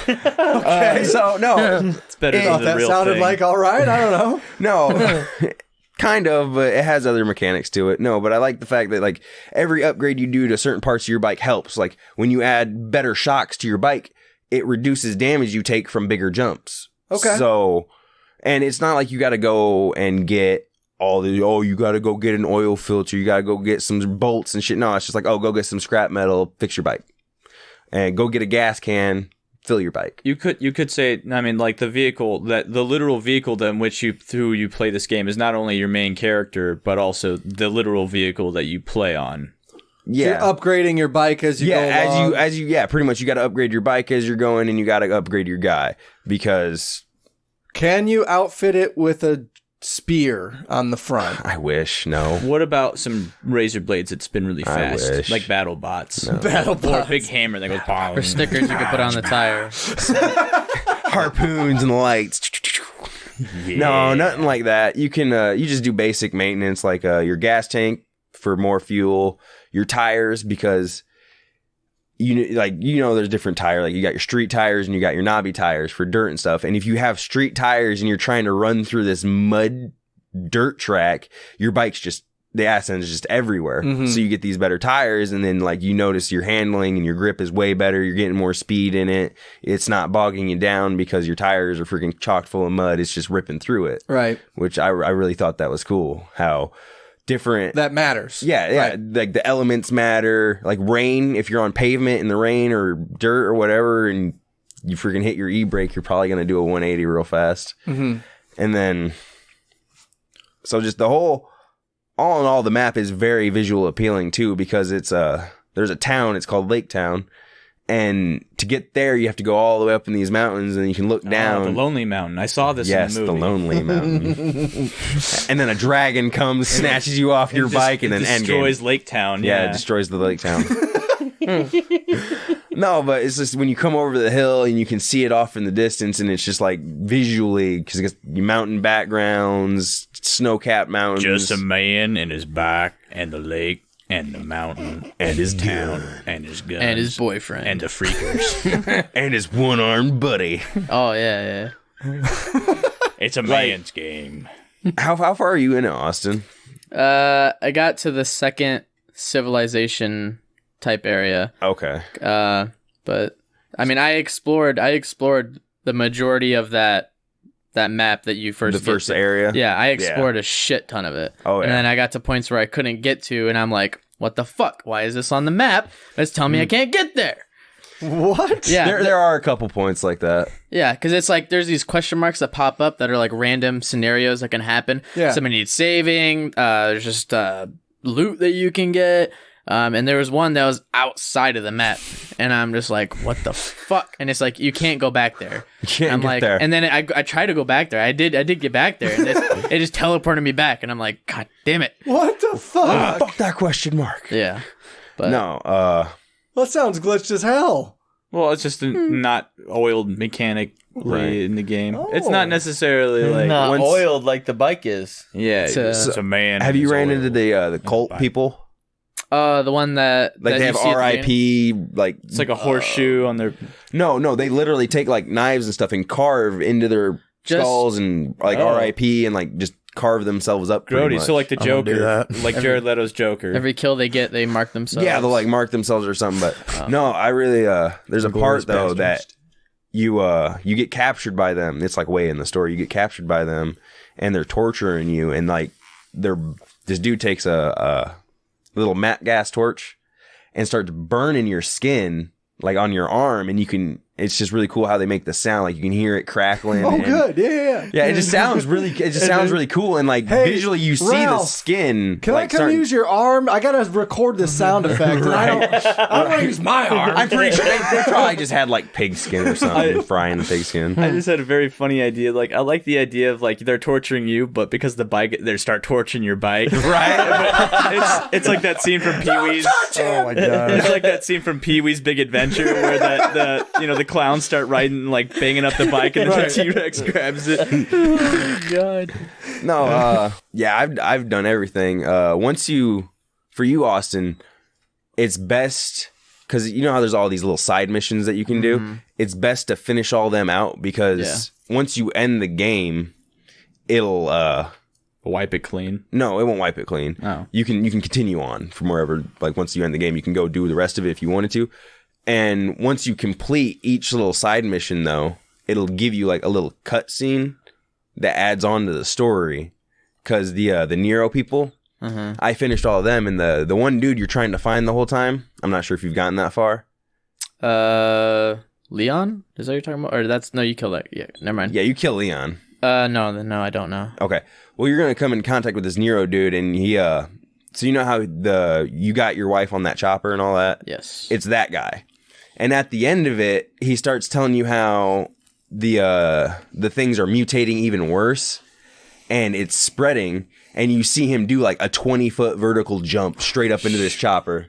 Okay. So, no. It's better Thought than the that real sounded thing. like all right. I don't know. No. Kind of, but it has other mechanics to it. No, but I like the fact that like every upgrade you do to certain parts of your bike helps. Like when you add better shocks to your bike, it reduces damage you take from bigger jumps. Okay. So, and it's not like you got to go and get all the, you got to go get an oil filter. You got to go get some bolts and shit. No, it's just like, go get some scrap metal, fix your bike. And go get a gas can, fill your bike. You could say, I mean, like the vehicle, that the literal vehicle that in which you play this game is not only your main character, but also the literal vehicle that you play on. Yeah. You're upgrading your bike as you go along. as you pretty much you got to upgrade your bike as you're going, and you got to upgrade your guy, because Can you outfit it with a spear on the front? I wish. No. What about some razor blades that spin really fast, wish. like battle bots? Battle Or a bots. big hammer that goes bong. Or stickers you could put on the tire. Harpoons and lights. No, nothing like that. You can you just do basic maintenance, like your gas tank for more fuel, your tires, because there's different tire, like you got your street tires and you got your knobby tires for dirt and stuff. And if you have street tires and you're trying to run through this mud dirt track, your bike's just the ass end is just everywhere. So you get these better tires, and then like you notice your handling and your grip is way better. You're getting more speed in it. It's not bogging you down because your tires are freaking chock full of mud. It's just ripping through it. Right. Which I really thought that was cool. How different that matters. Yeah. Right. Like the elements matter. Like rain, if you're on pavement in the rain or dirt or whatever, and you freaking hit your e-brake, you're probably going to do a 180 real fast. And then, so just the whole, all in all, the map is very visual appealing too, because it's there's a town, it's called Lake Town, and to get there you have to go all the way up in these mountains, and you can look down. The Lonely Mountain. I saw this in the movie. Yes, the Lonely Mountain. And then a dragon comes, snatches you off your bike, and then destroys Lake Town. Yeah, it destroys the Lake Town. No, but it's just when you come over the hill and you can see it off in the distance, and it's just like visually, because it's mountain backgrounds, snow-capped mountains. Just a man and his bike and the lake and the mountain and his town and his guns and his boyfriend and the freakers and his one-armed buddy. Oh yeah. It's a man's game. How far are you in it, Austyn? I got to the second civilization type area. Okay. But I mean, I explored the majority of that map that you first. The first area. Yeah, I explored a shit ton of it. Oh, yeah. And then I got to points where I couldn't get to, and I'm like, "What the fuck? Why is this on the map? It's telling me I can't get there." What? Yeah, there are a couple points like that. Yeah, because it's like there's these question marks that pop up that are like random scenarios that can happen. Yeah. Somebody needs saving. There's just loot that you can get. And there was one that was outside of the map, and I'm just like, what the fuck? And it's like, you can't go back there. You can't I'm get like, there. and then I tried to go back there. I did get back there, and it just teleported me back, and I'm like, God damn it. What the fuck? Fuck that question mark. Yeah. But No, That sounds glitched as hell. Well, it's just not oiled mechanically in the game. Oh. It's not necessarily like Not oiled like the bike is. Yeah, It's it's a man. have you who's ran oiled. into the cult people? the one that Like that they you have see at the beginning? RIP, like It's like a horseshoe on their. no, they literally take like knives and stuff and carve into their Just- skulls and like RIP and like just carve themselves up. pretty Grody, much. so like the gonna do Joker, that. like Jared Leto's Joker. Every kill they get, they mark themselves. yeah, they'll like mark themselves or something. But no, I really there's a Glorious part though bastards. that you get captured by them. It's like way in the story. You get captured by them and they're torturing you, and like this dude takes a little matte gas torch and starts burning your skin like on your arm, and it's just really cool how they make the sound. Like you can hear it crackling. Oh, and- good. Yeah. Yeah, it just sounds really cool, and like Hey, visually you see the Ralph, skin. Can like, I come starting- use your arm? I gotta record the sound effect. And I don't want to use my arm. I'm pretty sure they probably just had like pig skin or something, frying the pig skin. I just had a very funny idea. Like, I like the idea of like they're torturing you, but because the bike, they start torturing your bike. Right? It's like that scene from Pee Wee's. Oh my god. It's like that scene from Pee Wee's Big Adventure where the clowns start riding like banging up the bike and then the T-Rex grabs it. Oh God. No, yeah, I've done everything. For you, Austyn, it's best because you know how there's all these little side missions that you can do. It's best to finish all them out because once you end the game, it'll Wipe it clean. No, it won't wipe it clean. Oh. You can continue on from wherever. Like once you end the game, you can go do the rest of it if you wanted to. And once you complete each little side mission, though, it'll give you like a little cutscene that adds on to the story. Because the Nero people, I finished all of them, and the one dude you're trying to find the whole time, I'm not sure if you've gotten that far. Leon? Is that what you're talking about? Or no, you killed that. Yeah, never mind. Yeah, you kill Leon. No, I don't know. Okay. Well, you're gonna come in contact with this Nero dude, and he so you know how you got your wife on that chopper and all that? Yes. It's that guy. And at the end of it, he starts telling you how the things are mutating even worse, and it's spreading, and you see him do like a 20-foot vertical jump straight up into this chopper.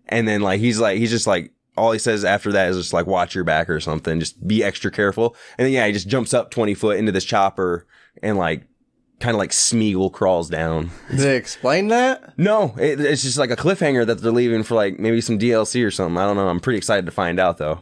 And then he's just like all he says after that is just like watch your back or something, just be extra careful. And then he just jumps up 20 foot into this chopper and kind of like Smeagol crawls down. Did they explain that? No, it's just like a cliffhanger that they're leaving for like maybe some DLC or something. I don't know. I'm pretty excited to find out though.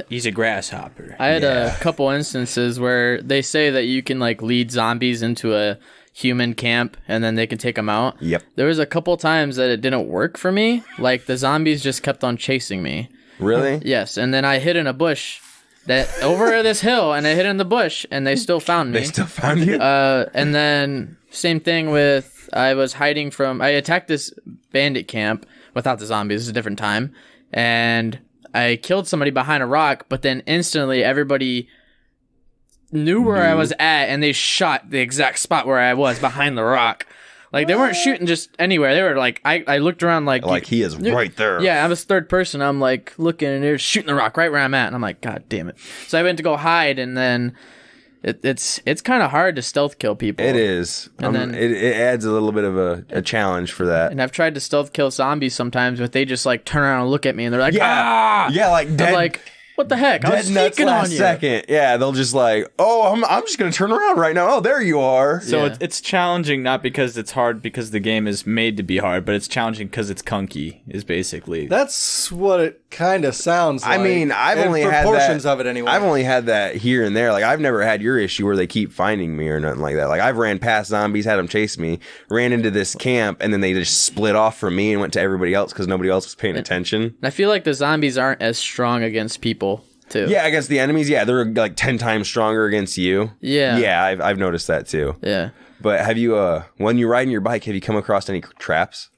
He's a grasshopper. I had a couple instances where they say that you can like lead zombies into a human camp and then they can take them out. Yep. There was a couple times that it didn't work for me. Like the zombies just kept on chasing me. Really? Yes, and then I hid in a bush that over this hill, and I hid in the bush, and they still found me. They still found you? And then same thing with I attacked this bandit camp without the zombies. This is a different time, and I killed somebody behind a rock, but then instantly everybody knew where I was at, and they shot the exact spot where I was behind the rock. Like, they weren't shooting just anywhere. They were like, I looked around like he is right there. Yeah, I was third person. I'm like looking, and they're shooting the rock right where I'm at, and I'm like, God damn it. So I went to go hide, and then it's kind of hard to stealth kill people. It is. And then it adds a little bit of a challenge for that. And I've tried to stealth kill zombies sometimes, but they just like turn around and look at me, and they're like, Yeah, like dead. I'm like, what the heck? I was sneaking on you. Second. Yeah, they'll just like, oh, I'm just going to turn around right now. Oh, there you are. So it's challenging, not because it's hard because the game is made to be hard, but it's challenging because it's clunky, is basically. That's what it kind of sounds like. I mean, I've only had proportions of it anyway. I've only had that here and there. Like, I've never had your issue where they keep finding me or nothing like that. Like, I've ran past zombies, had them chase me, ran into this camp, and then they just split off from me and went to everybody else because nobody else was paying attention. And I feel like the zombies aren't as strong against people, too. Yeah, against the enemies, they're like 10 times stronger against you. Yeah. Yeah, I've noticed that too. Yeah. But have you, when you're riding your bike, have you come across any traps?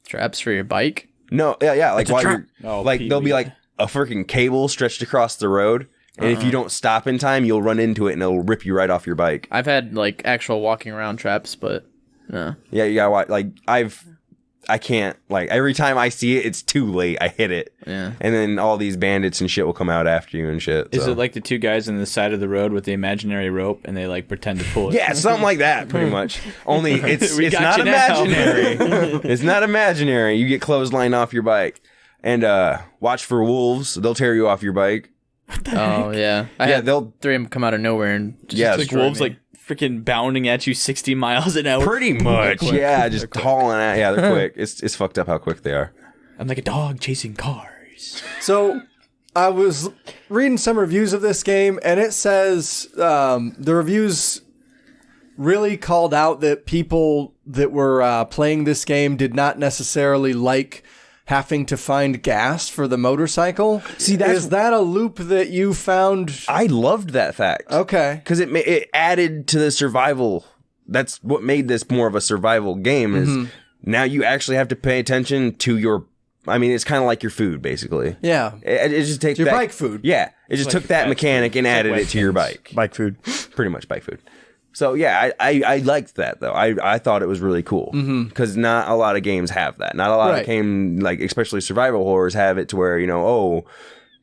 Traps for your bike? No, yeah. Like, while you're, there'll be like a freaking cable stretched across the road. And if you don't stop in time, you'll run into it and it'll rip you right off your bike. I've had like actual walking around traps, but no. Yeah, you gotta watch. Like, I can't, like, every time I see it, it's too late. I hit it. Yeah. And then all these bandits and shit will come out after you and shit. Is it like the two guys on the side of the road with the imaginary rope and they like pretend to pull it? Yeah, something like that, pretty much. Only it's not imaginary. It's not imaginary. You get clotheslined off your bike. And watch for wolves. They'll tear you off your bike. Oh, yeah. I had they'll 3 of them come out of nowhere and just like wolves like freaking bounding at you 60 miles an hour. Pretty much. Yeah, just hauling at. Yeah, they're quick. It's fucked up how quick they are. I'm like a dog chasing cars. So I was reading some reviews of this game, and it says the reviews really called out that people that were playing this game did not necessarily like having to find gas for the motorcycle. See, is that a loop that you found? I loved that fact. Okay. Because it added to the survival. That's what made this more of a survival game is now you actually have to pay attention to your... I mean, it's kind of like your food, basically. Yeah. It just takes your bike food. Yeah. It just took that mechanic and added it to your bike. Bike food. Pretty much bike food. So, yeah, I liked that, though. I thought it was really cool. Because not a lot of games have that. Not a lot of games, like, especially survival horrors, have it to where, you know, oh,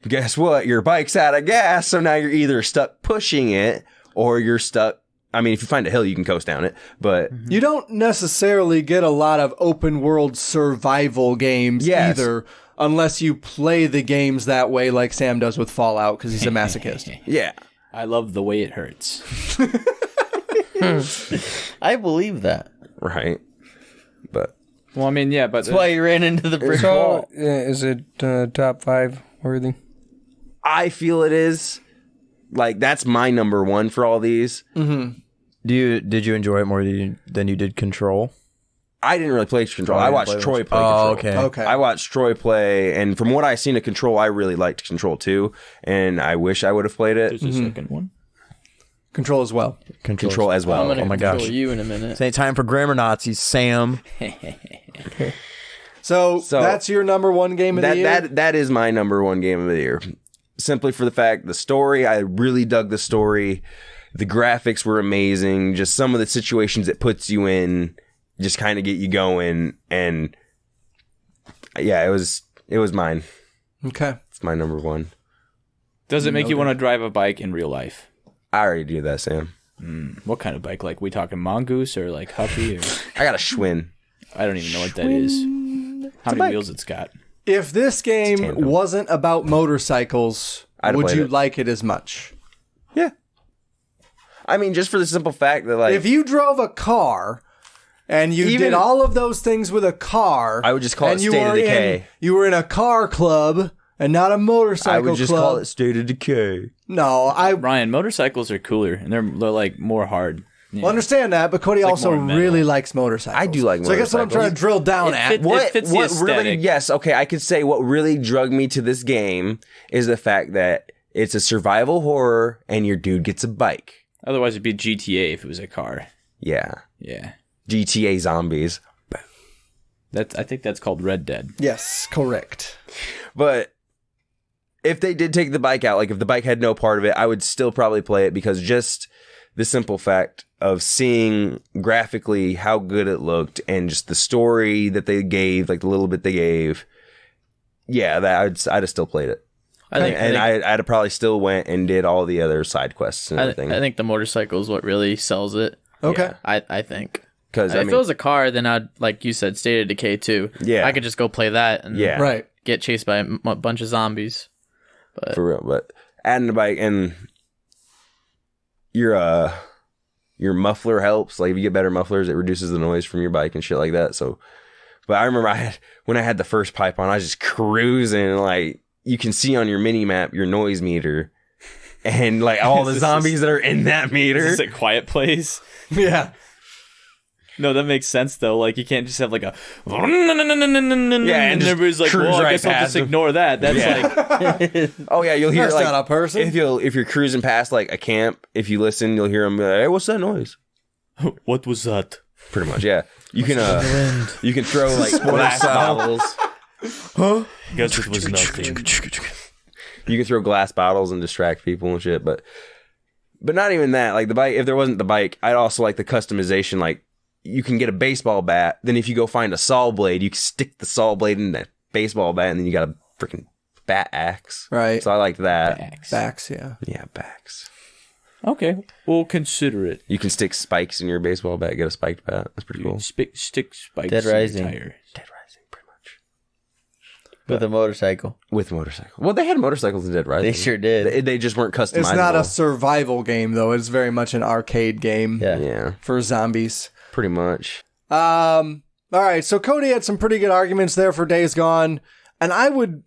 guess what? Your bike's out of gas, so now you're either stuck pushing it or you're stuck... I mean, if you find a hill, you can coast down it, but... You don't necessarily get a lot of open-world survival games either, unless you play the games that way like Sam does with Fallout, because he's a masochist. Yeah. I love the way it hurts. I believe that. Right. But... Well, I mean, yeah, but... That's why you ran into the brick wall. Is it top 5 worthy? I feel it is. Like, that's my number one for all these. Did you enjoy it more than you did Control? I didn't really play Control. I watched Troy play Control. Okay. I watched Troy play, and from what I seen of Control, I really liked Control 2, and I wish I would have played it. There's a second one. Control as well. Control as well. I'm gonna oh my control gosh. you in a minute. Say time for grammar Nazis, Sam. So that's your number one game of the year? That is my number one game of the year. Simply for the fact, the story, I really dug the story. The graphics were amazing. Just some of the situations it puts you in just kind of get you going. And yeah, it was mine. Okay. It's my number one. Does it make you want to drive a bike in real life? I already do that, Sam. What kind of bike? Like, we talking Mongoose or like Huffy? Or... I got a Schwinn. I don't even know what that is. How many wheels it's got? If this game wasn't about motorcycles, would you like it as much? Yeah. I mean, just for the simple fact that, like... If you drove a car and you did all of those things with a car... I would just call it State of Decay. You were in a car club and not a motorcycle I would just club. call it State of Decay. No, Ryan, motorcycles are cooler and they're like more hard. Yeah. Well, understand that, but Cody like also more metal. really likes motorcycles. I do like motorcycles. So I guess what I'm trying to drill down at. It fits the What really? aesthetic. Yes, okay. I could say what really drug me to this game is the fact that it's a survival horror, and your dude gets a bike. Otherwise, it'd be GTA if it was a car. Yeah, Yeah, GTA zombies. I think that's called Red Dead. Yes, correct. But if they did take the bike out, like if the bike had no part of it, I would still probably play it because just the simple fact of seeing graphically how good it looked and just the story that they gave, like the little bit they gave, yeah, that I'd have still played it. I'd have probably still went and did all the other side quests and everything. I think the motorcycle is what really sells it. Okay. I think. Because If it was a car, then I'd, like you said, State of Decay 2. Yeah. I could just go play that and Right. get chased by a bunch of zombies. But for real, but adding the bike and your muffler helps. Like if you get better mufflers, it reduces the noise from your bike and shit like that. So, but I remember when I had the first pipe on, I was just cruising. Like you can see on your mini map your noise meter, and like all the zombies that are in that meter. Is this a quiet place? Yeah. No, that makes sense though. Like you can't just have like a and just everybody's like, cruise well, I right guess I'll past just them. ignore that. That's like Oh yeah, you'll hear That's like not a person. if you're cruising past like a camp, if you listen, you'll hear them be like, "Hey, what's that noise?" what was that? Pretty much, yeah. You can throw like glass bottles. Guess it was nothing. You can throw glass bottles and distract people and shit, but not even that. Like the bike, if there wasn't the bike, I'd also like the customization. Like you can get a baseball bat, then if you go find a saw blade, you can stick the saw blade in that baseball bat, and then you got a freaking bat axe. Right. So I like that. Backs, yeah. Yeah, backs. Okay, we'll consider it. You can stick spikes in your baseball bat, get a spiked bat. That's pretty cool. Stick spikes Dead in your Rising. tire. Dead Rising, pretty much. With a motorcycle. With motorcycle. Well, they had motorcycles in Dead Rising. They sure did. They just weren't customizable. It's not a survival game, though. It's very much an arcade game Yeah, for zombies. pretty much. All right, so Cody had some pretty good arguments there for Days Gone, and I would...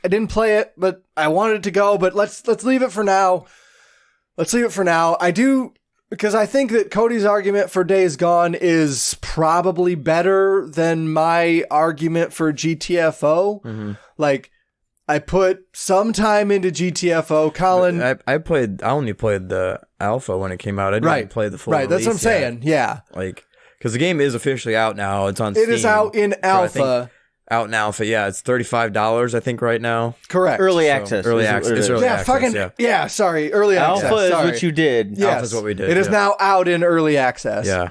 I didn't play it, but I wanted it to go, but let's leave it for now. Let's leave it for now. I do... Because I think that Cody's argument for Days Gone is probably better than my argument for GTFO. Mm-hmm. Like, I put some time into GTFO. Colin... I only played the alpha when it came out. I didn't play the full Right, that's what I'm release yet. saying. Yeah. Like, because the game is officially out now. It's on Steam. It is out in alpha. Out in alpha, yeah. It's $35, I think, right now. Correct. Early access. Early Is it- access. It's early Yeah, access, fucking... Yeah, sorry. Early access. Alpha is sorry. what you did. Yes. Alpha is what we did, It is yeah. now out in early access. Yeah.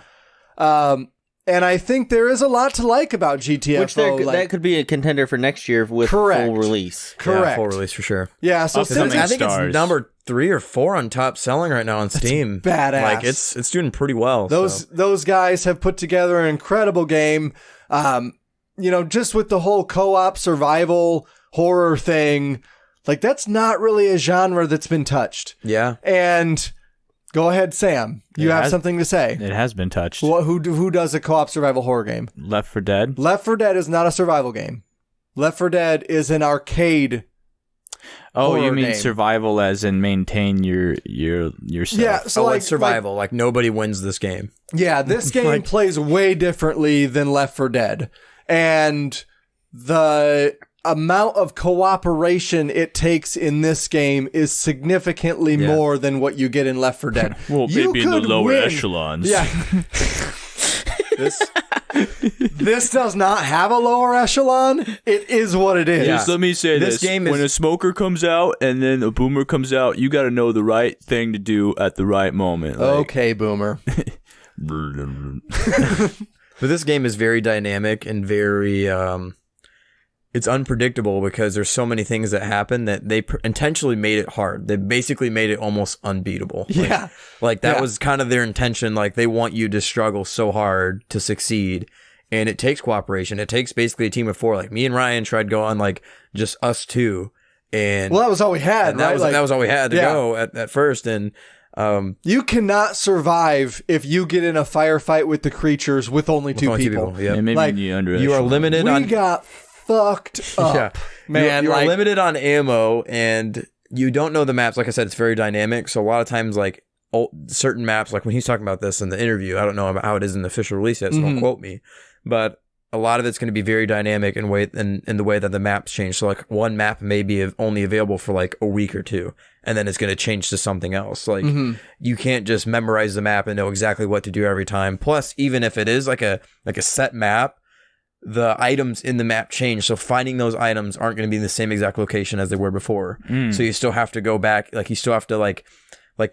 And I think there is a lot to like about GTFO. Which that could be a contender for next year with Correct. full release. Correct. Yeah, full release for sure. Yeah, so Up to since something I think stars. it's number 3 or 4 on top selling right now on Steam. badass. Like it's doing pretty well. those guys have put together an incredible game. Just with the whole co-op survival horror thing, like that's not really a genre that's been touched. Yeah. And go ahead, Sam. You have something to say. It has been touched. Who does a co-op survival horror game? Left 4 Dead. Left 4 Dead is not a survival game. Left 4 Dead is an arcade. Oh, you horror mean game. survival as in maintain yourself? Yeah, so Like survival. Like nobody wins this game. Yeah, this game plays way differently than Left 4 Dead. And the amount of cooperation it takes in this game is significantly more than what you get in Left 4 Dead. Well, You maybe in the could lower win. echelons. Yeah. This does not have a lower echelon. It is what it is. Just let me say This this. game is- When a smoker comes out and then a boomer comes out, you got to know the right thing to do at the right moment. Like, Okay, Boomer. But this game is very dynamic and very it's unpredictable because there's so many things that happen that they intentionally made it hard. They basically made it almost unbeatable. Yeah. Like that Yeah. was kind of their intention. Like they want you to struggle so hard to succeed. And it takes cooperation. It takes basically a team of 4. Like me and Ryan tried to go on like just us 2. And Well, that was all we had, and right? that was all we had to Yeah. go at first. And You cannot survive if you get in a firefight with the creatures with only two only two people. people, yeah. And maybe Like, you under you are limited We on got fucked up. Man, you're like, limited on ammo, and you don't know the maps. Like I said, it's very dynamic. So a lot of times, like certain maps, like when he's talking about this in the interview, I don't know how it is in the official release yet, so don't quote me. But a lot of it's going to be very dynamic in the way that the maps change. So like one map may be only available for like a week or two, and then it's going to change to something else. Like you can't just memorize the map and know exactly what to do every time. Plus, even if it is like a set map, the items in the map change. So finding those items aren't going to be in the same exact location as they were before. So you still have to go back. Like you still have to like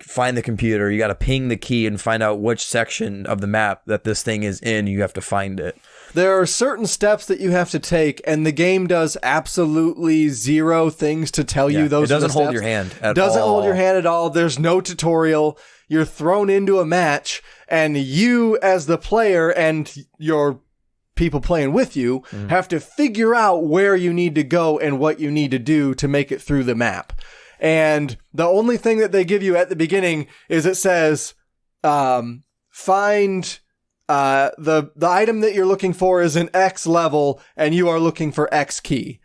find the computer. You got to ping the key and find out which section of the map that this thing is in. You have to find it. There are certain steps that you have to take, and the game does absolutely zero things to tell you those. It doesn't hold steps. your hand at all. Doesn't hold your hand at all. There's no tutorial. You're thrown into a match, and you, as the player, and your people playing with you, have to figure out where you need to go and what you need to do to make it through the map. And the only thing that they give you at the beginning is it says, find the item that you're looking for is an X level, and you are looking for X key.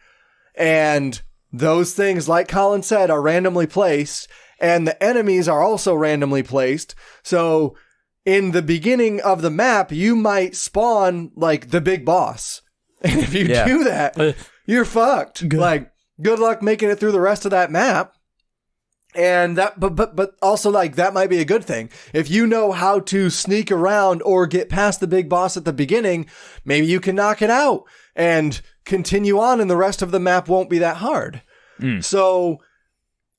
And those things, like Colin said, are randomly placed, and the enemies are also randomly placed. So in the beginning of the map, you might spawn like the big boss. And if you do that, you're fucked. Like, good luck making it through the rest of that map. And that, but also like that might be a good thing. If you know how to sneak around or get past the big boss at the beginning, maybe you can knock it out and continue on, and the rest of the map won't be that hard. So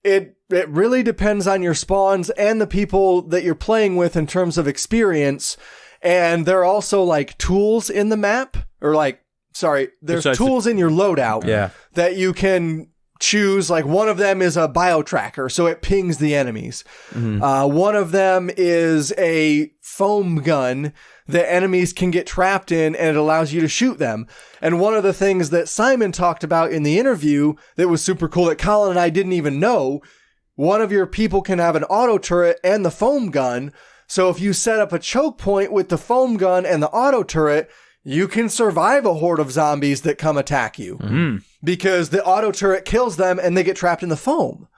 it really depends on your spawns and the people that you're playing with in terms of experience. And there are also like tools in the map, or like, sorry, there's tools in your loadout that you can choose. Like one of them is a bio tracker, so it pings the enemies. One of them is a foam gun that enemies can get trapped in, and it allows you to shoot them. And one of the things that Simon talked about in the interview that was super cool that Colin and I didn't even know, one of your people can have an auto turret and the foam gun. So if you set up a choke point with the foam gun and the auto turret, you can survive a horde of zombies that come attack you because the auto turret kills them and they get trapped in the foam.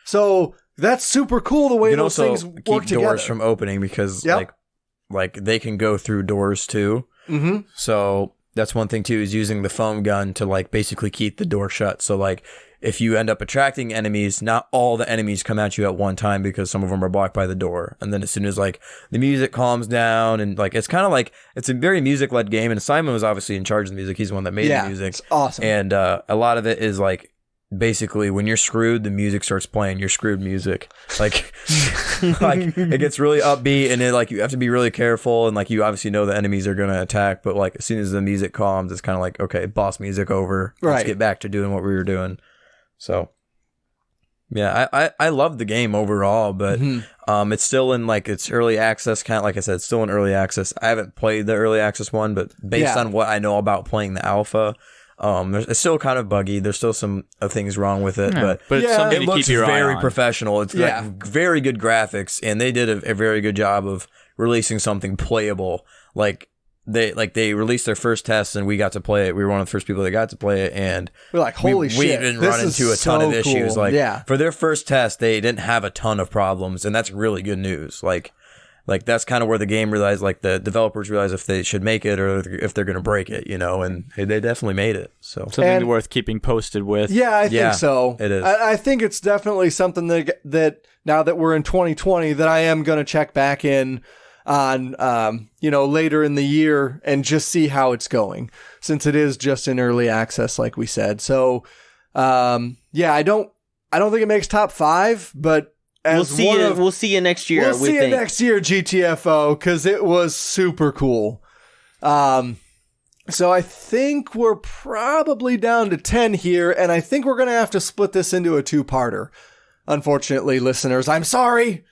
So that's super cool the way those things work together. Keep doors from opening because like they can go through doors too. So that's one thing too, is using the foam gun to like basically keep the door shut. So like if you end up attracting enemies, not all the enemies come at you at one time because some of them are blocked by the door. And then as soon as like the music calms down, and like it's kind of like it's a very music led game, and Simon was obviously in charge of the music. He's the one that made the music. It's awesome. And a lot of it is like basically when you're screwed, the music starts playing. You're screwed music. Like like it gets really upbeat, and it like you have to be really careful, and like you obviously know the enemies are gonna attack, but like as soon as the music calms, it's kind of like, okay, boss music over. Let's get back to doing what we were doing. So yeah, I love the game overall, but it's still in like its early access, kind of like I said, it's still in early access. I haven't played the early access one, but based on what I know about playing the alpha, it's still kind of buggy. There's still some things wrong with it, but it's something it to looks keep your eye very on. professional. It's like very good graphics, and they did a very good job of releasing something playable. They released their first test, and we got to play it. We were one of the first people that got to play it, and we're like, holy shit, we didn't run into a ton of issues. Cool. Like for their first test, they didn't have a ton of problems, and that's really good news. Like that's kind of where the game realized, like the developers realized if they should make it or if they're going to break it, you know, and they definitely made it. So something worth keeping posted with. Yeah, I think so. It is. I think it's definitely something that now that we're in 2020, that I am going to check back in on, later in the year and just see how it's going, since it is just in early access, like we said. So, I don't think it makes top 5, but we'll see you next year. We'll see you next year, GTFO, because it was super cool. So I think we're probably down to 10 here, and I think we're going to have to split this into a 2-parter. Unfortunately, listeners, I'm sorry.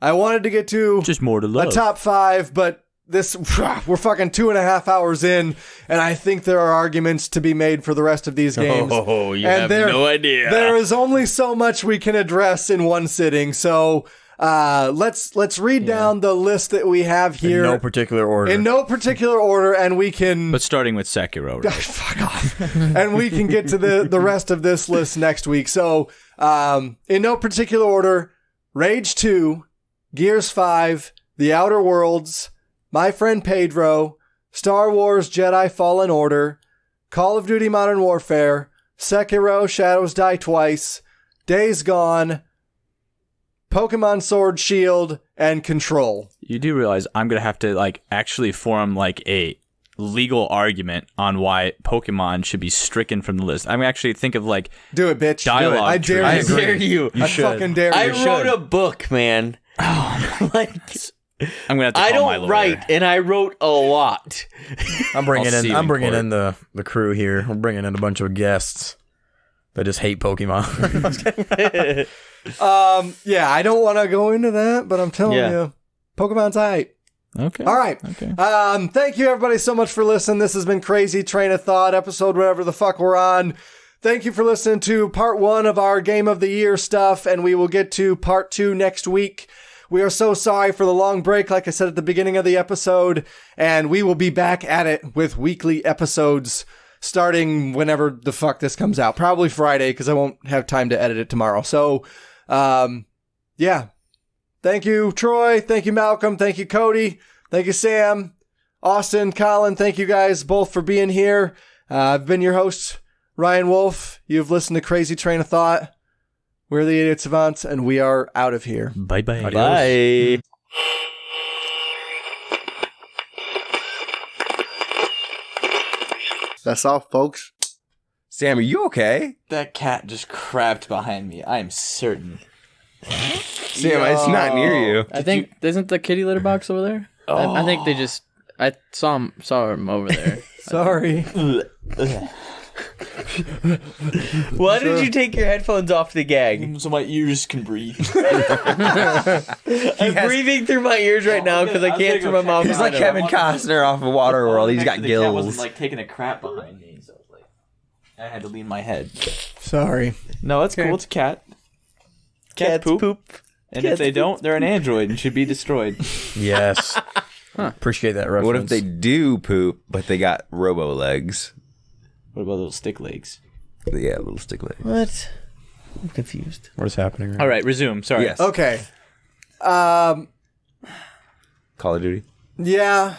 I wanted to get to just more to love. A top 5, but we're fucking 2.5 hours in, and I think there are arguments to be made for the rest of these games. Oh, you have no idea. There is only so much we can address in one sitting, so Let's read down the list that we have here. In no particular order. And we can... But starting with Sekiro, right? Fuck off. And we can get to the rest of this list next week. So, in no particular order, Rage 2, Gears 5, The Outer Worlds, My Friend Pedro, Star Wars Jedi Fallen Order, Call of Duty Modern Warfare, Sekiro Shadows Die Twice, Days Gone, Pokemon Sword Shield, and Control. You do realize I'm going to have to actually form a legal argument on why Pokemon should be stricken from the list. I'm actually think of do it, bitch. Dialogue. I dare you. I dare you. I fucking dare you. I wrote a book, man. I'm going to have to I call my don't lawyer. write, and I wrote a lot. I'm bringing I'll see you in in court. the crew here. We're bringing in a bunch of guests that just hate Pokemon. Yeah, I don't want to go into that, but I'm telling you, Pokemon's hype. Okay. All right. Okay. Thank you everybody so much for listening. This has been Crazy Train of Thought, episode whatever the fuck we're on. Thank you for listening to part 1 of our Game of the Year stuff, and we will get to part 2 next week. We are so sorry for the long break, like I said at the beginning of the episode, and we will be back at it with weekly episodes starting whenever the fuck this comes out. Probably Friday, because I won't have time to edit it tomorrow. So, yeah. Thank you, Troy. Thank you, Malcolm. Thank you, Cody. Thank you, Sam. Austyn, Colin, thank you guys both for being here. I've been your host, Ryan Wolf. You've listened to Crazy Train of Thought. We're the Idiot Savants, and we are out of here. Bye-bye. Bye. That's all, folks. Sam, are you okay? That cat just crabbed behind me. I am certain. Sam, it's not near you. I think isn't the kitty litter box over there? I think they just. I saw him over there. Sorry. Why did you take your headphones off to gag? So my ears can breathe. I'm breathing through my ears right now because I can't through my mouth. He's like Kevin Costner off of Waterworld. He's got The cat gills. wasn't taking a crap behind me, so I had to lean my head. Sorry. No, it's cool. It's a cat. Cats poop. And if they don't, they're an android and should be destroyed. Yes. Appreciate that reference. What if they do poop, but they got robo legs? What about little stick legs? Yeah, little stick legs. What? I'm confused. What is happening right All right, resume. Sorry. Yes. Okay. Call of Duty. Yeah.